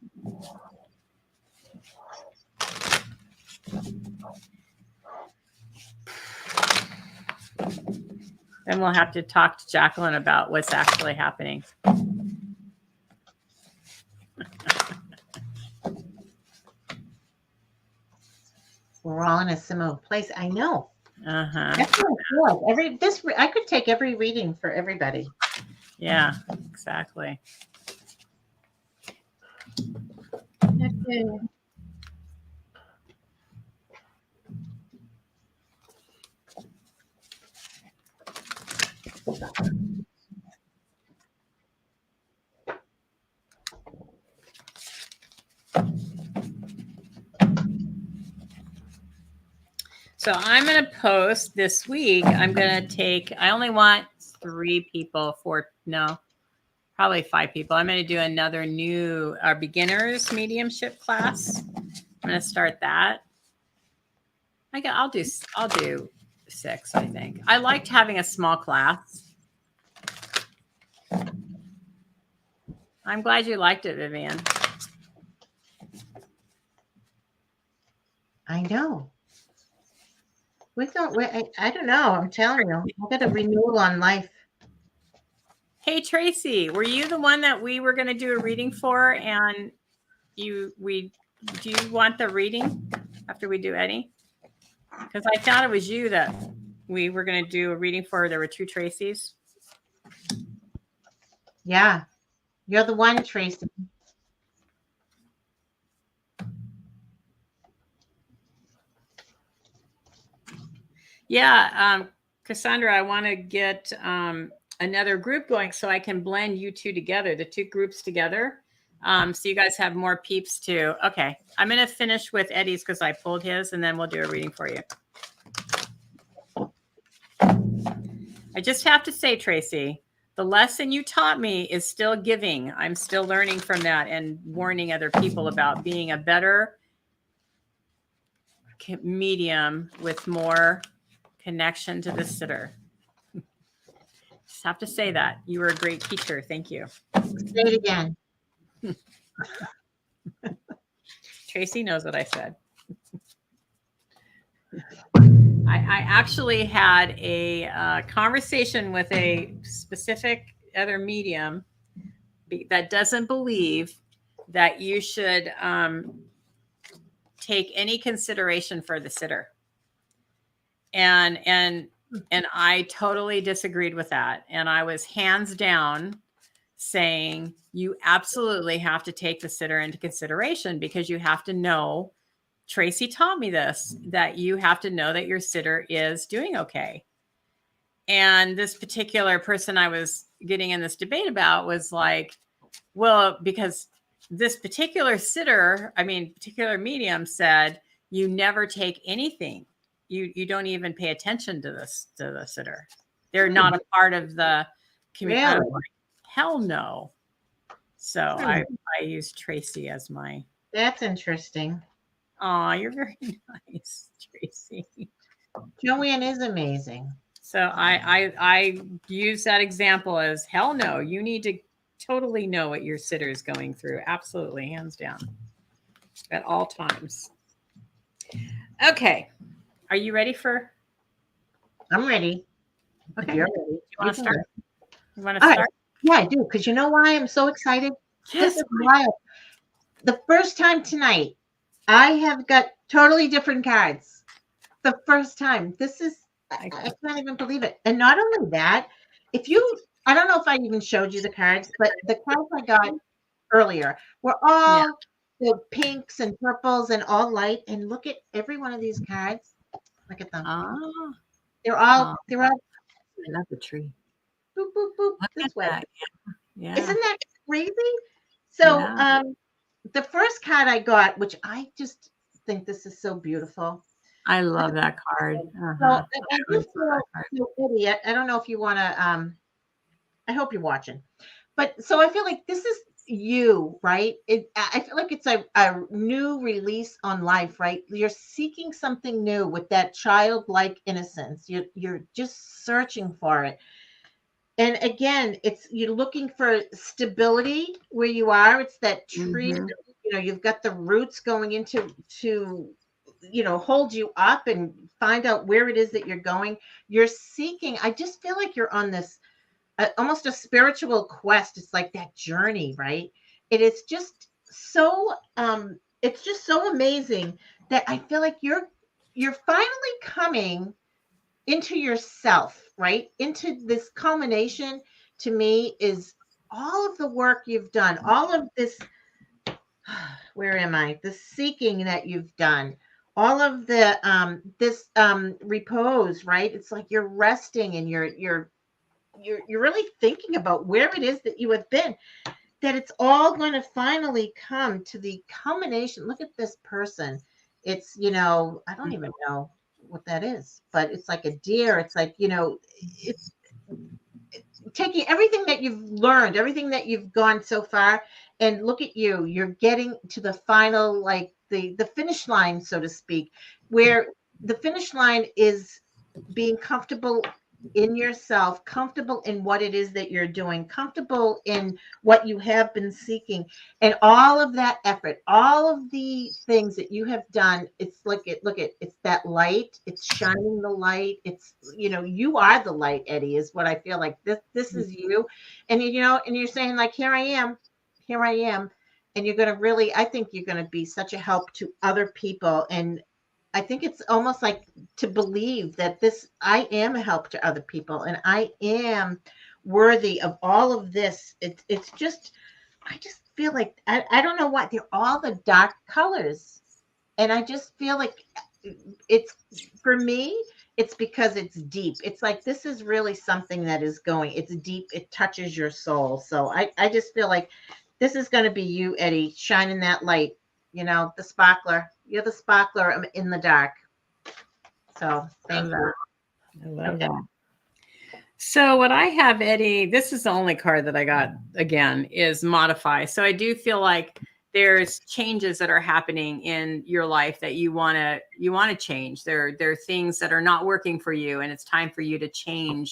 Then we'll have to talk to Jacqueline about what's actually happening. We're all in a similar place. I know. Uh-huh. That's what I feel. I could take every reading for everybody. Yeah, exactly. Okay. So I'm going to post this week. I only want 3 people, probably 5 people. I'm going to do another new beginners mediumship class. I'm going to start that. I'll do 6, I think. I liked having a small class. I'm glad you liked it, Vivian. I know. I don't know. I'm telling you, I got a renewal on life. Hey, Tracy, were you the one that we were going to do a reading for? And do you want the reading after we do Eddie? Because I thought it was you that we were going to do a reading for. There were 2 Tracys. Yeah. You're the one, Tracy. Yeah. Cassandra, I want to get another group going so I can blend you 2 together, the 2 groups together. So you guys have more peeps too. Okay. I'm going to finish with Eddie's because I pulled his, and then we'll do a reading for you. I just have to say, Tracy, the lesson you taught me is still giving. I'm still learning from that and warning other people about being a better medium with more connection to the sitter. Just have to say that. You were a great teacher. Thank you. Say it again. Tracy knows what I said. I actually had a conversation with a specific other medium that doesn't believe that you should take any consideration for the sitter. And I totally disagreed with that. And I was hands down saying you absolutely have to take the sitter into consideration, because you have to know, Tracy taught me this, that you have to know that your sitter is doing okay. And this particular person I was getting in this debate about was like, well, because this particular particular medium said, you never take anything. You don't even pay attention to the sitter. They're not a part of the community. Really? Hell no. So I used Tracy as my. That's interesting. Oh, you're very nice, Tracy. JoAnne is amazing. So I use that example as, hell no. You need to totally know what your sitter is going through. Absolutely, hands down, at all times. Okay. Are you ready for? I'm ready. Okay. You're ready. You want to start? You want to All start? right. Yeah, I do. Because you know why I'm so excited? Yes. This is wild. The first time tonight, I have got totally different cards. The first time. This is, I can't even believe it. And not only that, I don't know if I even showed you the cards, but the cards I got earlier were all the pinks and purples and all light. And look at every one of these cards. Look at them. They're all I love the tree. boop, boop, boop, Look this at way. that. Yeah. Isn't that crazy? So the first card I got, which I just think this is so beautiful. I love that card. So, Eddie, I don't know if you want to, I hope you're watching. But so I feel like this is you, right? I feel like it's a new release on life, right? You're seeking something new with that childlike innocence. You're just searching for it. And again, you're looking for stability where you are. It's that tree, you've got the roots going into hold you up and find out where it is that you're going. You're seeking. I just feel like you're on this almost a spiritual quest. It's like that journey, right? It is just so amazing that I feel like you're finally coming into yourself, right? Into this culmination. To me, is all of the work you've done, all of this, where am I? The seeking that you've done, all of the repose, right? It's like you're resting and you're really thinking about where it is that you have been, that it's all going to finally come to the culmination. Look at this person. It's, I don't even know what that is, but it's like a deer. It's like, it's taking everything that you've learned, everything that you've gone so far, and look at you're getting to the final, like the finish line, so to speak, where the finish line is being comfortable in yourself, comfortable in what it is that you're doing, comfortable in what you have been seeking, and all of that effort, all of the things that you have done. It's like it's that light, it's shining the light. It's, you are the light, Eddie, is what I feel like. This is you. And and you're saying, like, here I am, and you're going to really, I think you're going to be such a help to other people. And I think it's almost like to believe that I am a help to other people, and I am worthy of all of this. It's just, I just feel like, I don't know what, they're all the dark colors. And I just feel like it's, for me, it's because it's deep. It's like, this is really something that is it's deep. It touches your soul. So I just feel like this is going to be you, Eddie, shining that light, the sparkler. You're the sparkler in the dark. So thank you. I love that. So what I have, Eddie, this is the only card that I got, again, is modify. So I do feel like there's changes that are happening in your life that you want to change. There are things that are not working for you, and it's time for you to change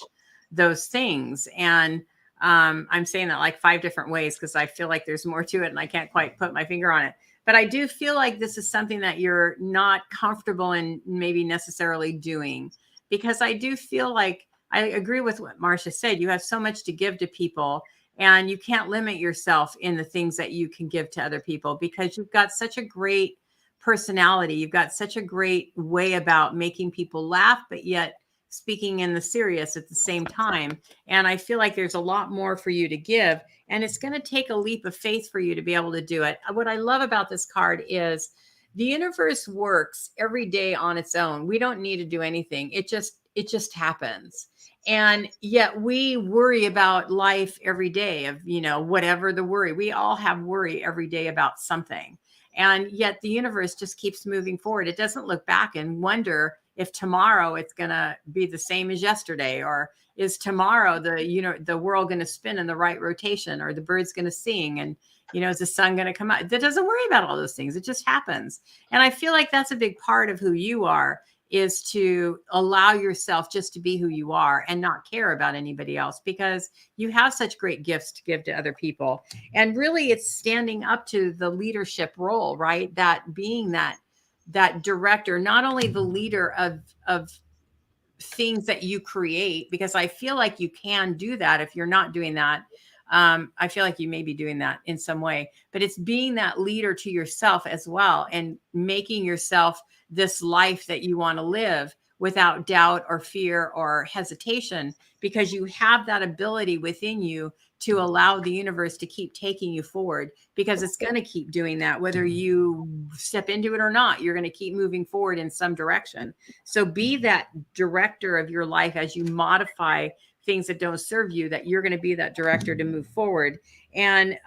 those things. And I'm saying that like 5 different ways because I feel like there's more to it and I can't quite put my finger on it. But I do feel like this is something that you're not comfortable in maybe necessarily doing, because I do feel like, I agree with what Marsha said. You have so much to give to people, and you can't limit yourself in the things that you can give to other people, because you've got such a great personality. You've got such a great way about making people laugh, but yet speaking in the serious at the same time. And I feel like there's a lot more for you to give, and it's going to take a leap of faith for you to be able to do it. What I love about this card is the universe works every day on its own. We don't need to do anything. It just happens. And yet we worry about life every day of, whatever the worry. We all have worry every day about something. And yet the universe just keeps moving forward. It doesn't look back and wonder if tomorrow it's going to be the same as yesterday, or is tomorrow the world going to spin in the right rotation, or the bird's going to sing, and is the sun going to come out? That doesn't worry about all those things. It just happens. And I feel like that's a big part of who you are, is to allow yourself just to be who you are and not care about anybody else, because you have such great gifts to give to other people. And really it's standing up to the leadership role, right? That being that director, not only the leader of things that you create, because I feel like you can do that. If you're not doing that, I feel like you may be doing that in some way, but it's being that leader to yourself as well, and making yourself this life that you want to live without doubt or fear or hesitation, because you have that ability within you to allow the universe to keep taking you forward, because it's going to keep doing that. Whether you step into it or not, you're going to keep moving forward in some direction. So be that director of your life as you modify things that don't serve you, that you're going to be that director to move forward. And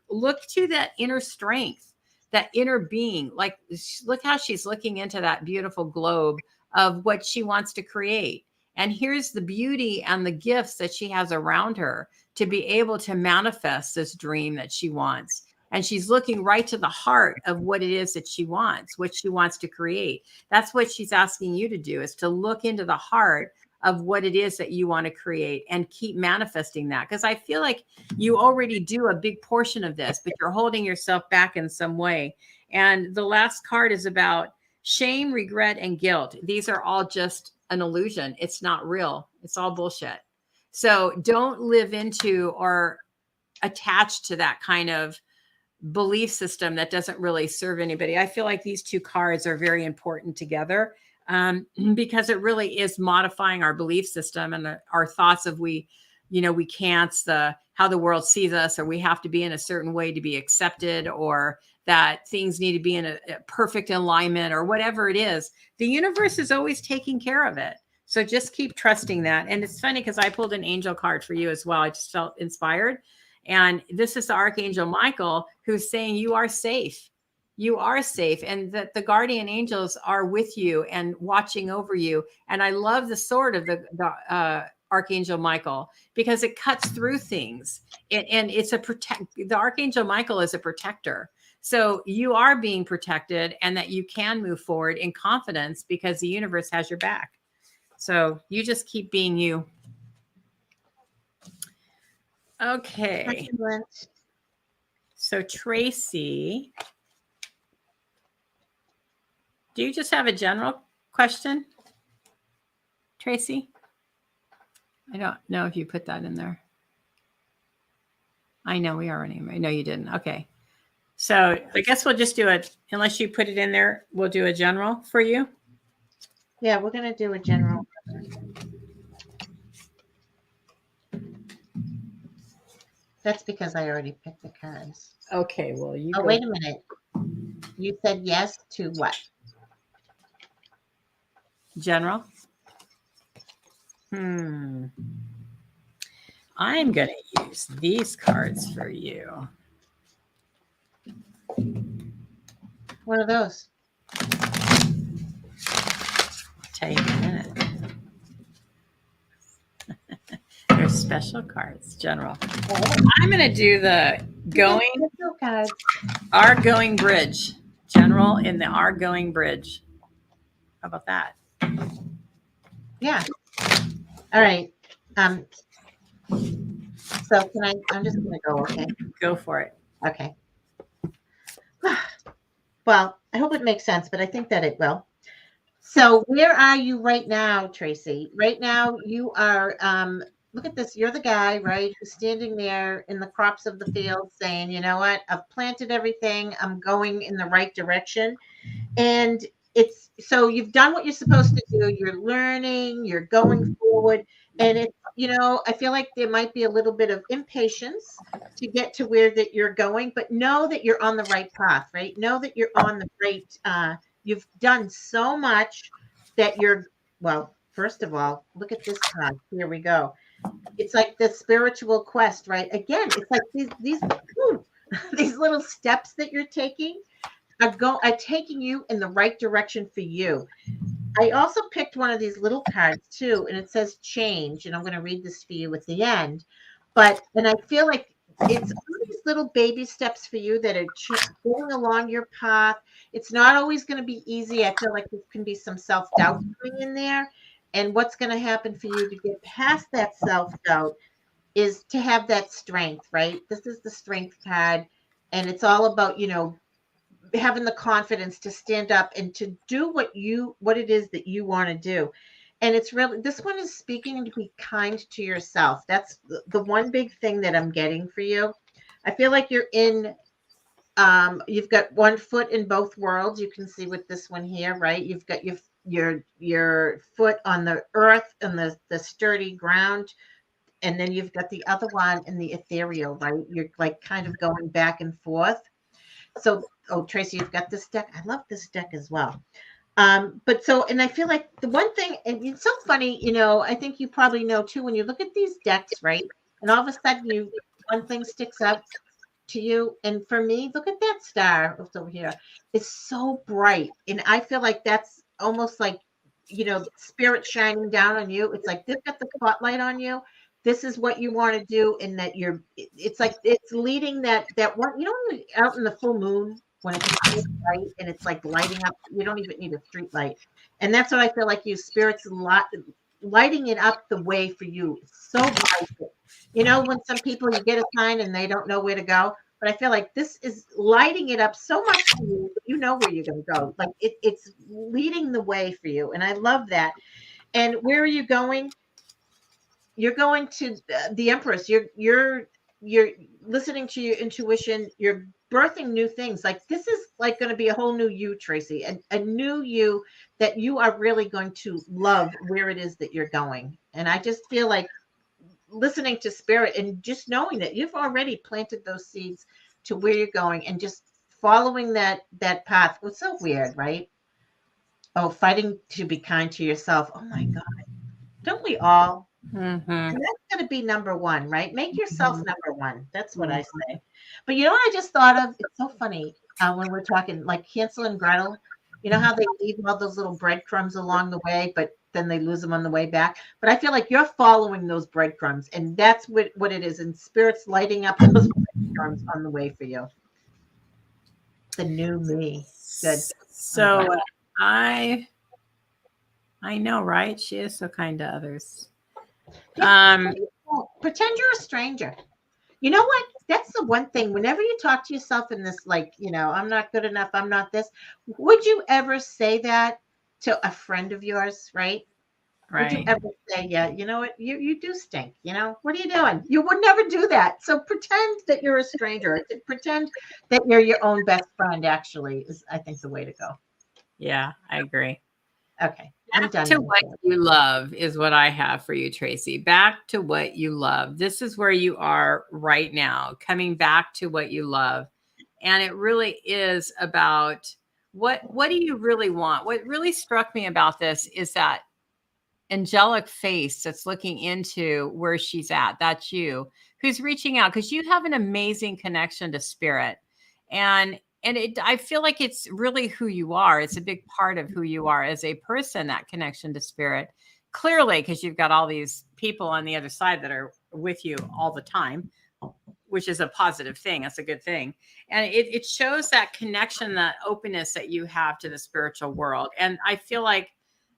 look to that inner strength, that inner being. Like, look how she's looking into that beautiful globe of what she wants to create. And here's the beauty and the gifts that she has around her to be able to manifest this dream that she wants. And she's looking right to the heart of what it is that she wants, what she wants to create. That's what she's asking you to do, is to look into the heart of what it is that you want to create and keep manifesting that. Because I feel like you already do a big portion of this, but you're holding yourself back in some way. And the last card is about shame, regret, and guilt. These are all just an illusion. It's not real. It's all bullshit. So don't live into or attach to that kind of belief system that doesn't really serve anybody. I feel like these 2 cards are very important together, because it really is modifying our belief system and our thoughts of we can't, how the world sees us, or we have to be in a certain way to be accepted, or that things need to be in a perfect alignment, or whatever it is. The universe is always taking care of it. So just keep trusting that. And it's funny because I pulled an angel card for you as well. I just felt inspired. And this is the Archangel Michael, who's saying you are safe. You are safe, and that the guardian angels are with you and watching over you. And I love the sword of the Archangel Michael, because it cuts through things. And it's the Archangel Michael is a protector. So you are being protected, and that you can move forward in confidence because the universe has your back. So you just keep being you. Okay. Excellent. So Tracy, do you just have a general question, Tracy? I don't know if you put that in there. I know we are running. No, you didn't. Okay. So I guess we'll just do it. Unless you put it in there, we'll do a general for you. Yeah, we're going to do a general. That's because I already picked the cards. Okay. Well, you Oh, go. wait a minute. You said yes to what? General. I'm going to use these cards for you. What are those? I'll tell you in a minute. They're special cards, general. I'm going to do the cards. Our going bridge. General in the Our going bridge. How about that? Yeah. All right. So I'm just going to go, okay? Go for it. Okay. Well, I hope it makes sense, but I think that it will. So where are you right now, Tracy? Right now you are, look at this. You're the guy, right? Who's standing there in the crops of the field saying, you know what? I've planted everything. I'm going in the right direction. And it's, so you've done what you're supposed to do. You're learning, you're going forward. And it's, I feel like there might be a little bit of impatience to get to where that you're going, but know that you're on the right path, right? Know that you're on the right, you've done so much that well, first of all, look at this card. Here we go. It's like the spiritual quest, right? Again, it's like these these little steps that you're taking are taking you in the right direction for you. I also picked one of these little cards too, and it says change, and I'm going to read this for you at the end. And I feel like it's all these little baby steps for you that are going along your path. It's not always going to be easy. I feel like there can be some self-doubt coming in there. And what's going to happen for you to get past that self-doubt is to have that strength, right? This is the strength card. And it's all about, having the confidence to stand up and to do what it is that you want to do. And it's really, this one is speaking to be kind to yourself. That's the one big thing that I'm getting for you. I feel like you're you've got one foot in both worlds. You can see with this one here, right? You've got your foot on the earth and the sturdy ground. And then you've got the other one in the ethereal, right? You're like kind of going back and forth. So, Tracy, you've got this deck. I love this deck as well. And I feel like the one thing, and it's so funny, I think you probably know too, when you look at these decks, right? And all of a sudden one thing sticks out to you. And for me, look at that star over here. It's so bright. And I feel like that's almost like, spirit shining down on you. It's like they've got the spotlight on you. This is what you want to do, and that it's like it's leading that one, out in the full moon when it's bright and it's like lighting up. You don't even need a street light. And that's what I feel like spirits lighting it up the way for you. It's so bright. When some people, you get a sign and they don't know where to go, but I feel like this is lighting it up so much for you. You know where you're going to go. Like it's leading the way for you. And I love that. And where are you going? You're going to the Empress. You're listening to your intuition. You're birthing new things. Like this is like going to be a whole new you, Tracy, a new you that you are really going to love where it is that you're going. And I just feel like listening to spirit and just knowing that you've already planted those seeds to where you're going and just following that path. It's so weird, right? Oh, fighting to be kind to yourself. Oh my God. Don't we all? Mm-hmm. And that's going to be number one, right? Make yourself number one. That's what I say. But you know what I just thought of? It's so funny when we're talking like Hansel and Gretel. You know how they leave all those little breadcrumbs along the way, but then they lose them on the way back. But I feel like you're following those breadcrumbs, and that's what it is. And spirit's lighting up those breadcrumbs on the way for you. The new me. Good. So I know, right? She is so kind to others. Yeah, pretend you're a stranger. You know what? That's the one thing. Whenever you talk to yourself in this, like, I'm not good enough, I'm not this. Would you ever say that to a friend of yours, right? Would you ever say, yeah, you know what? You do stink. What are you doing? You would never do that. So pretend that you're a stranger. Pretend that you're your own best friend, actually, is, I think, the way to go. Yeah, I agree. Okay. I'm done. Back to what you love is what I have for you, Tracy. Back to what you love. This is where you are right now, coming back to what you love. And it really is about what do you really want? What really struck me about this is that angelic face that's looking into where she's at. That's you who's reaching out, because you have an amazing connection to spirit. And I feel like it's really who you are. It's a big part of who you are as a person, that connection to spirit. Clearly, because you've got all these people on the other side that are with you all the time, which is a positive thing. That's a good thing. And it shows that connection, that openness that you have to the spiritual world. And I feel like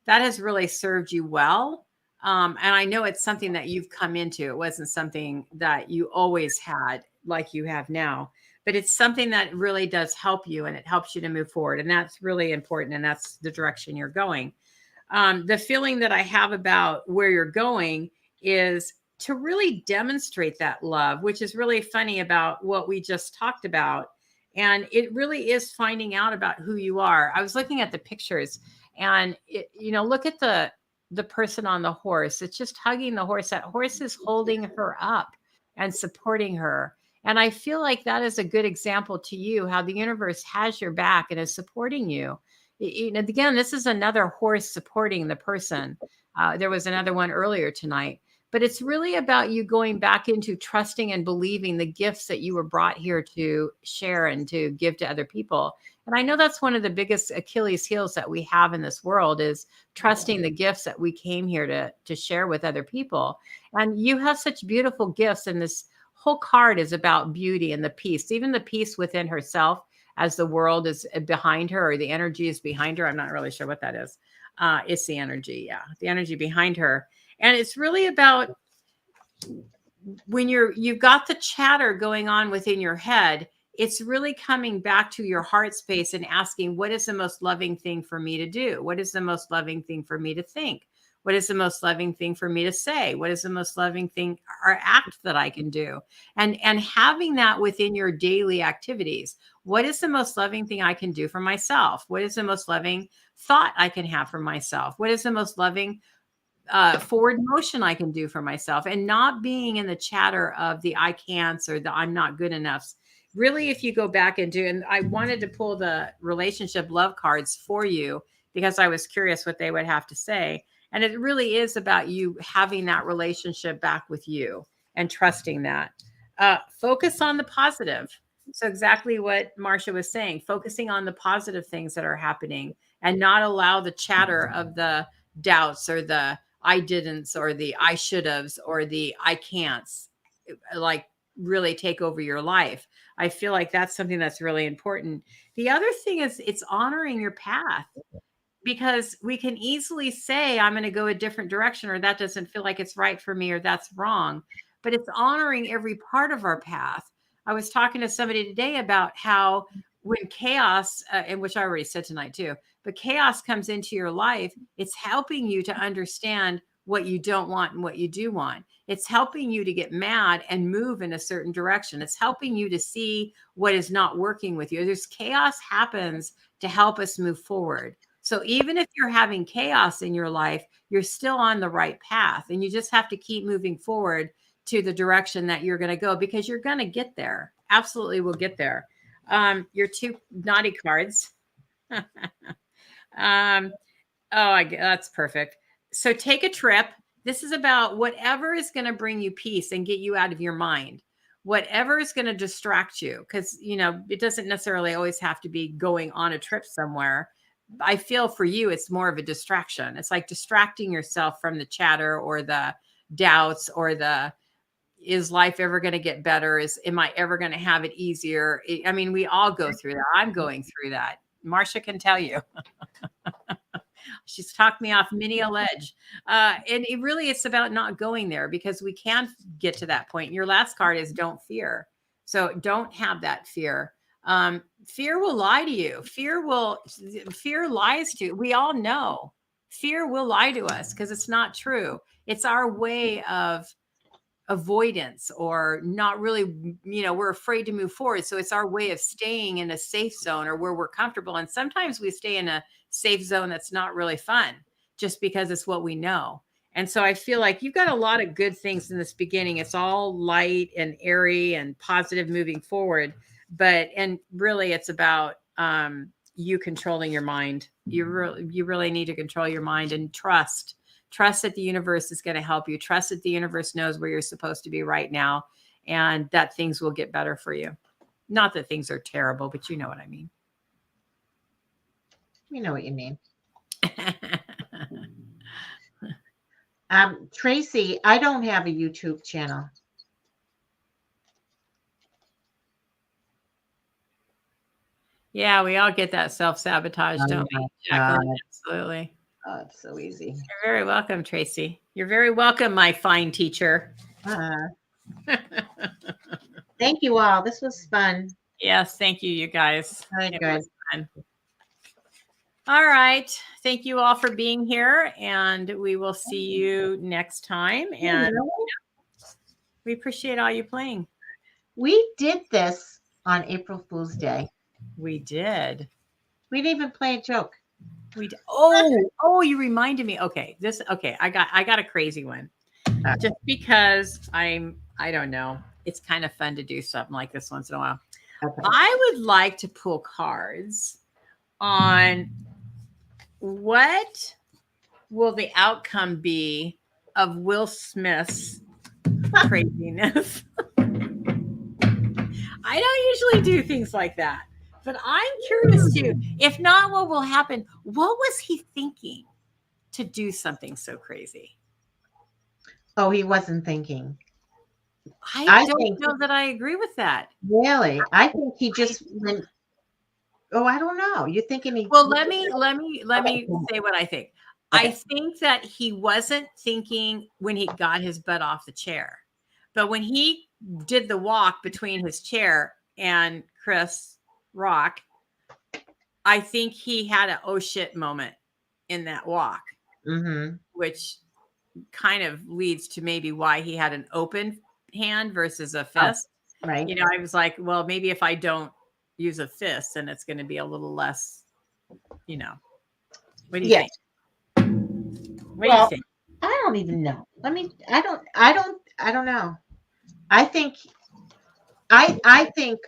that has really served you well. And I know it's something that you've come into. It wasn't something that you always had like you have now, but it's something that really does help you, and it helps you to move forward. And that's really important. And that's the direction you're going. The feeling that I have about where you're going is to really demonstrate that love, which is really funny about what we just talked about. And it really is finding out about who you are. I was looking at the pictures, and look at the person on the horse. It's just hugging the horse. That horse is holding her up and supporting her. And I feel like that is a good example to you, how the universe has your back and is supporting you. Again, this is another horse supporting the person. There was another one earlier tonight. But it's really about you going back into trusting and believing the gifts that you were brought here to share and to give to other people. And I know that's one of the biggest Achilles heels that we have in this world, is trusting the gifts that we came here to share with other people. And you have such beautiful gifts. And this whole card is about beauty and the peace, even the peace within herself, as the world is behind her, or the energy is behind her. I'm not really sure what that is. It's the energy. Yeah. The energy behind her. And it's really about when you've got the chatter going on within your head, it's really coming back to your heart space and asking, what is the most loving thing for me to do? What is the most loving thing for me to think? What is the most loving thing for me to say? What is the most loving thing or act that I can do? And having that within your daily activities. What is the most loving thing I can do for myself? What is the most loving thought I can have for myself? What is the most loving forward motion I can do for myself, and not being in the chatter of the I can'ts or the I'm not good enoughs. Really, if you go back and do, and I wanted to pull the relationship love cards for you because I was curious what they would have to say. And it really is about you having that relationship back with you and trusting that. Focus on the positive. So exactly what Marsha was saying, focusing on the positive things that are happening, and not allow the chatter of the doubts or the I didn't, or the I should have's, or the I can'ts, like really take over your life. I feel like that's something that's really important. The other thing is it's honoring your path, because we can easily say, I'm going to go a different direction, or that doesn't feel like it's right for me, or that's wrong. But it's honoring every part of our path. I was talking to somebody today about how when chaos, and which I already said tonight too, but chaos comes into your life, it's helping you to understand what you don't want and what you do want. It's helping you to get mad and move in a certain direction. It's helping you to see what is not working with you. There's chaos happens to help us move forward. So even if you're having chaos in your life, you're still on the right path, and you just have to keep moving forward to the direction that you're going to go, because you're going to get there. Absolutely will get there. Your two naughty cards. That's perfect. So take a trip. This is about whatever is going to bring you peace and get you out of your mind. Whatever is going to distract you, because, it doesn't necessarily always have to be going on a trip somewhere. I feel for you, it's more of a distraction. It's like distracting yourself from the chatter or the doubts or the is life ever going to get better? Am I ever going to have it easier? I mean, we all go through that. I'm going through that. Marsha can tell you. She's talked me off many a ledge. And it's about not going there, because we can get to that point. Your last card is don't fear. So don't have that fear. Fear will lie to you. Fear lies to you. We all know fear will lie to us because it's not true. It's our way of avoidance, or not really, we're afraid to move forward. So it's our way of staying in a safe zone, or where we're comfortable. And sometimes we stay in a safe zone that's not really fun, just because it's what we know. And so I feel like you've got a lot of good things in this beginning. It's all light and airy and positive moving forward. And really it's about you controlling your mind. You really need to control your mind and trust that the universe is going to help you. Trust that the universe knows where you're supposed to be right now, and that things will get better for you. Not that things are terrible, but you know what I mean. You know what you mean. Tracy, I don't have a YouTube channel. Yeah, we all get that self-sabotage, don't we, Jacqueline? Absolutely. Oh, it's so easy. You're very welcome, Tracy. You're very welcome, my fine teacher. Thank you all. This was fun. Yes, thank you, you guys. Very good. All right. Thank you all for being here, and we will see you next time. And we appreciate all you playing. We did this on April Fool's Day. We did. We didn't even play a joke. We did. Oh, you reminded me. Okay, I got a crazy one. Just because I don't know. It's kind of fun to do something like this once in a while. Okay. I would like to pull cards on what will the outcome be of Will Smith's craziness. I don't usually do things like that, but I'm curious too. If not, what will happen? What was he thinking to do something so crazy? Oh, he wasn't thinking. I don't know that I agree with that. Really? I think he just went. Oh, I don't know. You're thinking he. Well, let me say what I think. Okay. I think that he wasn't thinking when he got his butt off the chair, but when he did the walk between his chair and Chris Rock, I think he had an oh shit moment in that walk, which kind of leads to maybe why he had an open hand versus a fist. Oh, right. I was like, well, maybe if I don't use a fist, then it's going to be a little less, what do you think? What do you think? I don't even know. I mean, I don't know. I think,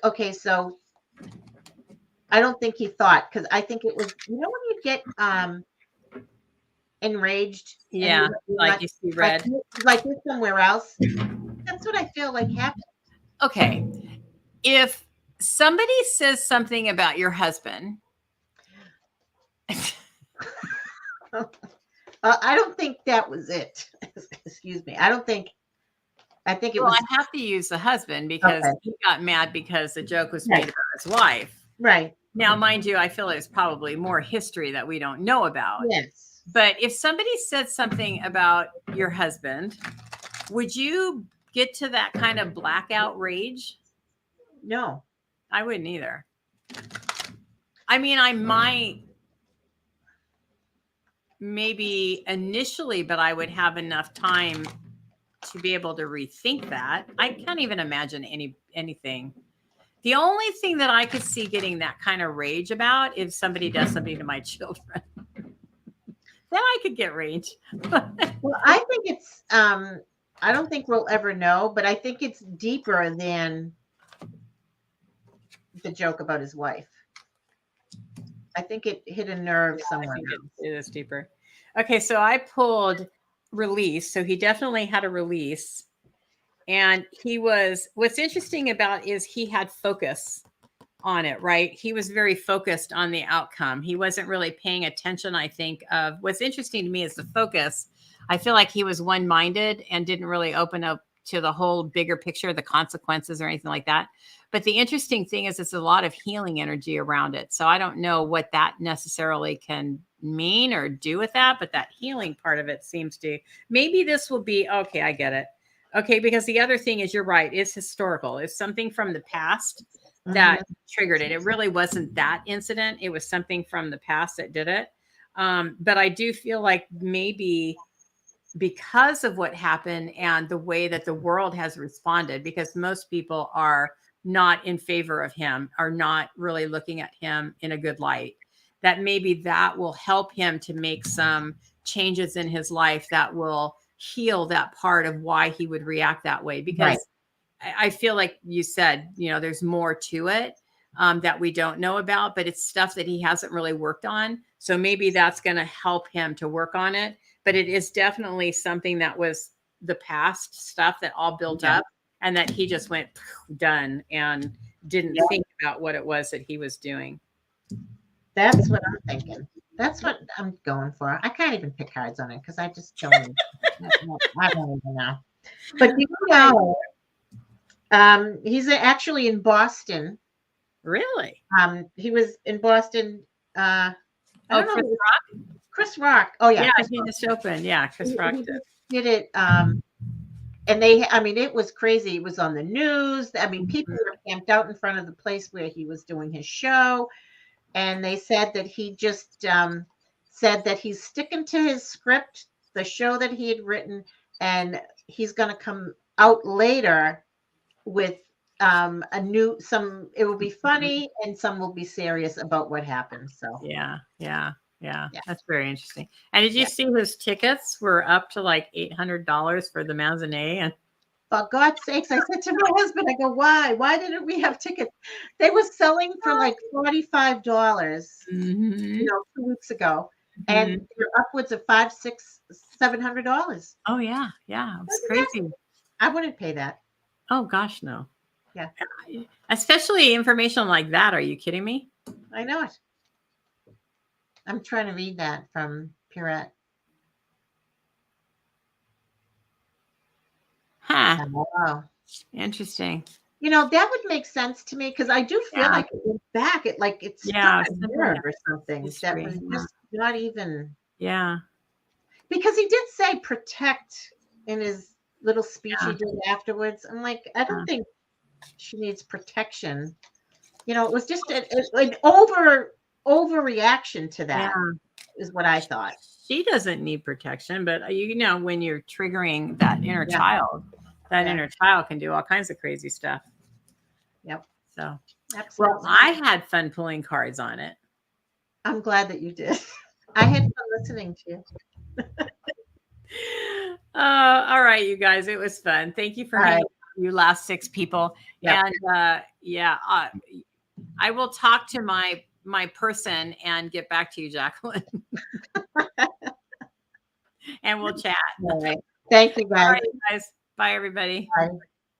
okay, so I don't think he thought, because I think it was, when you get enraged. Yeah, like you see red. Like you're somewhere else. That's what I feel like happened. Okay. If somebody says something about your husband. I don't think that was it. Excuse me. I think it was. I have to use the husband because he got mad because the joke was made about his wife. Right. Now, mind you, I feel there's probably more history that we don't know about. Yes. But if somebody said something about your husband, would you get to that kind of blackout rage? No. I wouldn't either. I mean, I might maybe initially, but I would have enough time to be able to rethink that. I can't even imagine anything. The only thing that I could see getting that kind of rage about is somebody does something to my children. Then I could get rage. Well, I think it's, I don't think we'll ever know, but I think it's deeper than the joke about his wife. I think it hit a nerve somewhere. It is deeper. Okay, so I pulled release. So he definitely had a release. And what's interesting about is he had focus on it, right? He was very focused on the outcome. He wasn't really paying attention, I think, of what's interesting to me is the focus. I feel like he was one-minded and didn't really open up to the whole bigger picture, the consequences or anything like that. But the interesting thing is it's a lot of healing energy around it. So I don't know what that necessarily can mean or do with that, but that healing part of it seems to, maybe this will be, okay, I get it. Okay, because the other thing is, you're right, it's historical. It's something from the past that triggered it. It really wasn't that incident. It was something from the past that did it. But I do feel like maybe because of what happened and the way that the world has responded, because most people are not in favor of him, are not really looking at him in a good light, that maybe that will help him to make some changes in his life that will heal that part of why he would react that way. Because I feel like you said, there's more to it that we don't know about, but it's stuff that he hasn't really worked on. So maybe that's going to help him to work on it. But it is definitely something that was the past stuff that all built up, and that he just went done and didn't think about what it was that he was doing. That's what I'm thinking. That's what I'm going for. I can't even pick cards on it because I just don't. I don't even know. But he's actually in Boston. Really? He was in Boston. I don't know. Chris Rock? Chris Rock. Oh yeah. Yeah, he just opened. Yeah, Chris Rock did it. And it was crazy. It was on the news. People were camped out in front of the place where he was doing his show. And they said that he just said that he's sticking to his script, the show that he had written, and he's going to come out later with it will be funny and some will be serious about what happened. So yeah, that's very interesting. And did you see his tickets were up to like $800 for the matinee? And for God's sakes, I said to my husband, I go, why didn't we have tickets? They were selling for like $45 2 weeks ago, and they're upwards of $500, $600, $700. Oh yeah, it was crazy. I wouldn't pay that. Oh gosh, no. Yeah. Especially information like that. Are you kidding me? I know it. I'm trying to read that from Purette. Huh. Wow. Interesting. That would make sense to me because I do feel like it went back. It's stuck a nerve or something that was just not even. Yeah. Because he did say protect in his little speech he did afterwards. I'm like, I don't think she needs protection. It was just an overreaction to that is what I thought. She doesn't need protection, but when you're triggering that inner child, inner child can do all kinds of crazy stuff. Yep. So, absolutely. Well, I had fun pulling cards on it. I'm glad that you did. I had fun listening to you. All right, you guys, it was fun. Thank you for hanging out, you last 6 people. Yep. And I will talk to my person and get back to you, Jacqueline. And we'll chat. All right. Thank you, guys. All right, guys. Bye, everybody. Bye.